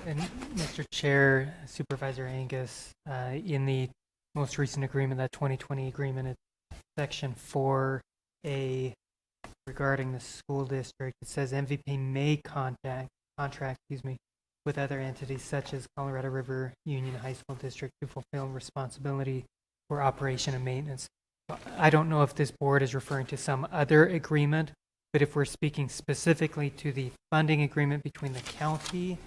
And Mr. Chair, Supervisor Angus, in the most recent agreement, that 2020 agreement, it's section 4A regarding the school district. It says MVP may contract with other entities such as Colorado River Union High School District to fulfill responsibility for operation and maintenance. I don't know if this board is referring to some other agreement, but if we're speaking specifically to the funding agreement between the county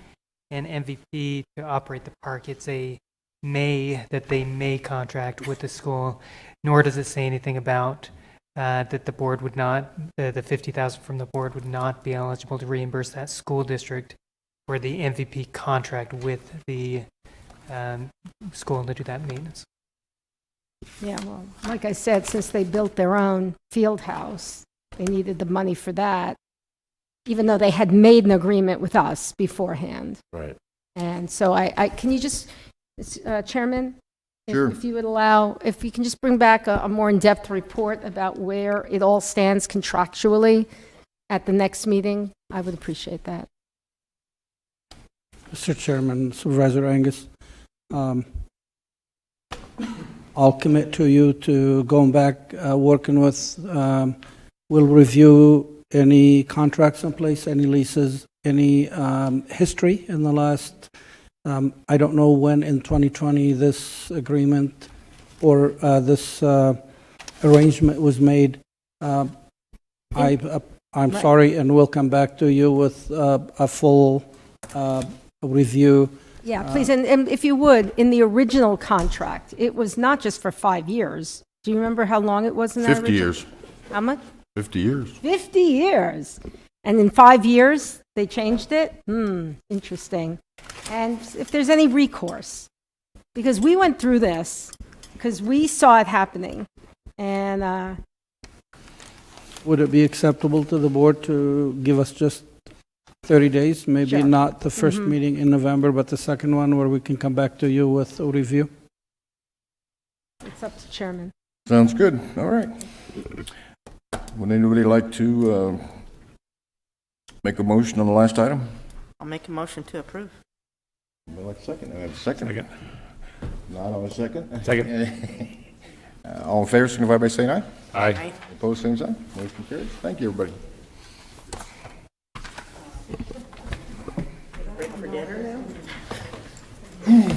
and MVP to operate the park, it's a that they may contract with the school, nor does it say anything about that the board would not, the $50,000 from the board would not be eligible to reimburse that school district for the MVP contract with the school to do that maintenance. Yeah, well, like I said, since they built their own field house, they needed the money for that, even though they had made an agreement with us beforehand. Right. And so I can you just, Chairman? Sure. If you would allow, if you can just bring back a more in-depth report about where it all stands contractually at the next meeting, I would appreciate that. Mr. Chairman, Supervisor Angus, I'll commit to you to going back, working with, we'll review any contracts in place, any leases, any history in the last, I don't know when in 2020 this agreement or this arrangement was made. I'm sorry, and we'll come back to you with a full review. Yeah, please, and if you would, in the original contract, it was not just for 5 years. Do you remember how long it was in that 50 years. How much? 50 years. 50 years. And in 5 years, they changed it? Interesting. And if there's any recourse, because we went through this, because we saw it happening, and Would it be acceptable to the board to give us just 30 days? Maybe Sure. not the first meeting in November, but the second one where we can come back to you with a review? it's up to Chairman. Sounds good. All right. Would anybody like to make a motion on the last item? I'll make a motion to approve. I'd like a second. I have a second. Not on a second. Second. All in favor, signify by saying aye. Aye. Opposed, same sign. Motion carries. Thank you, everybody. Break for dinner now?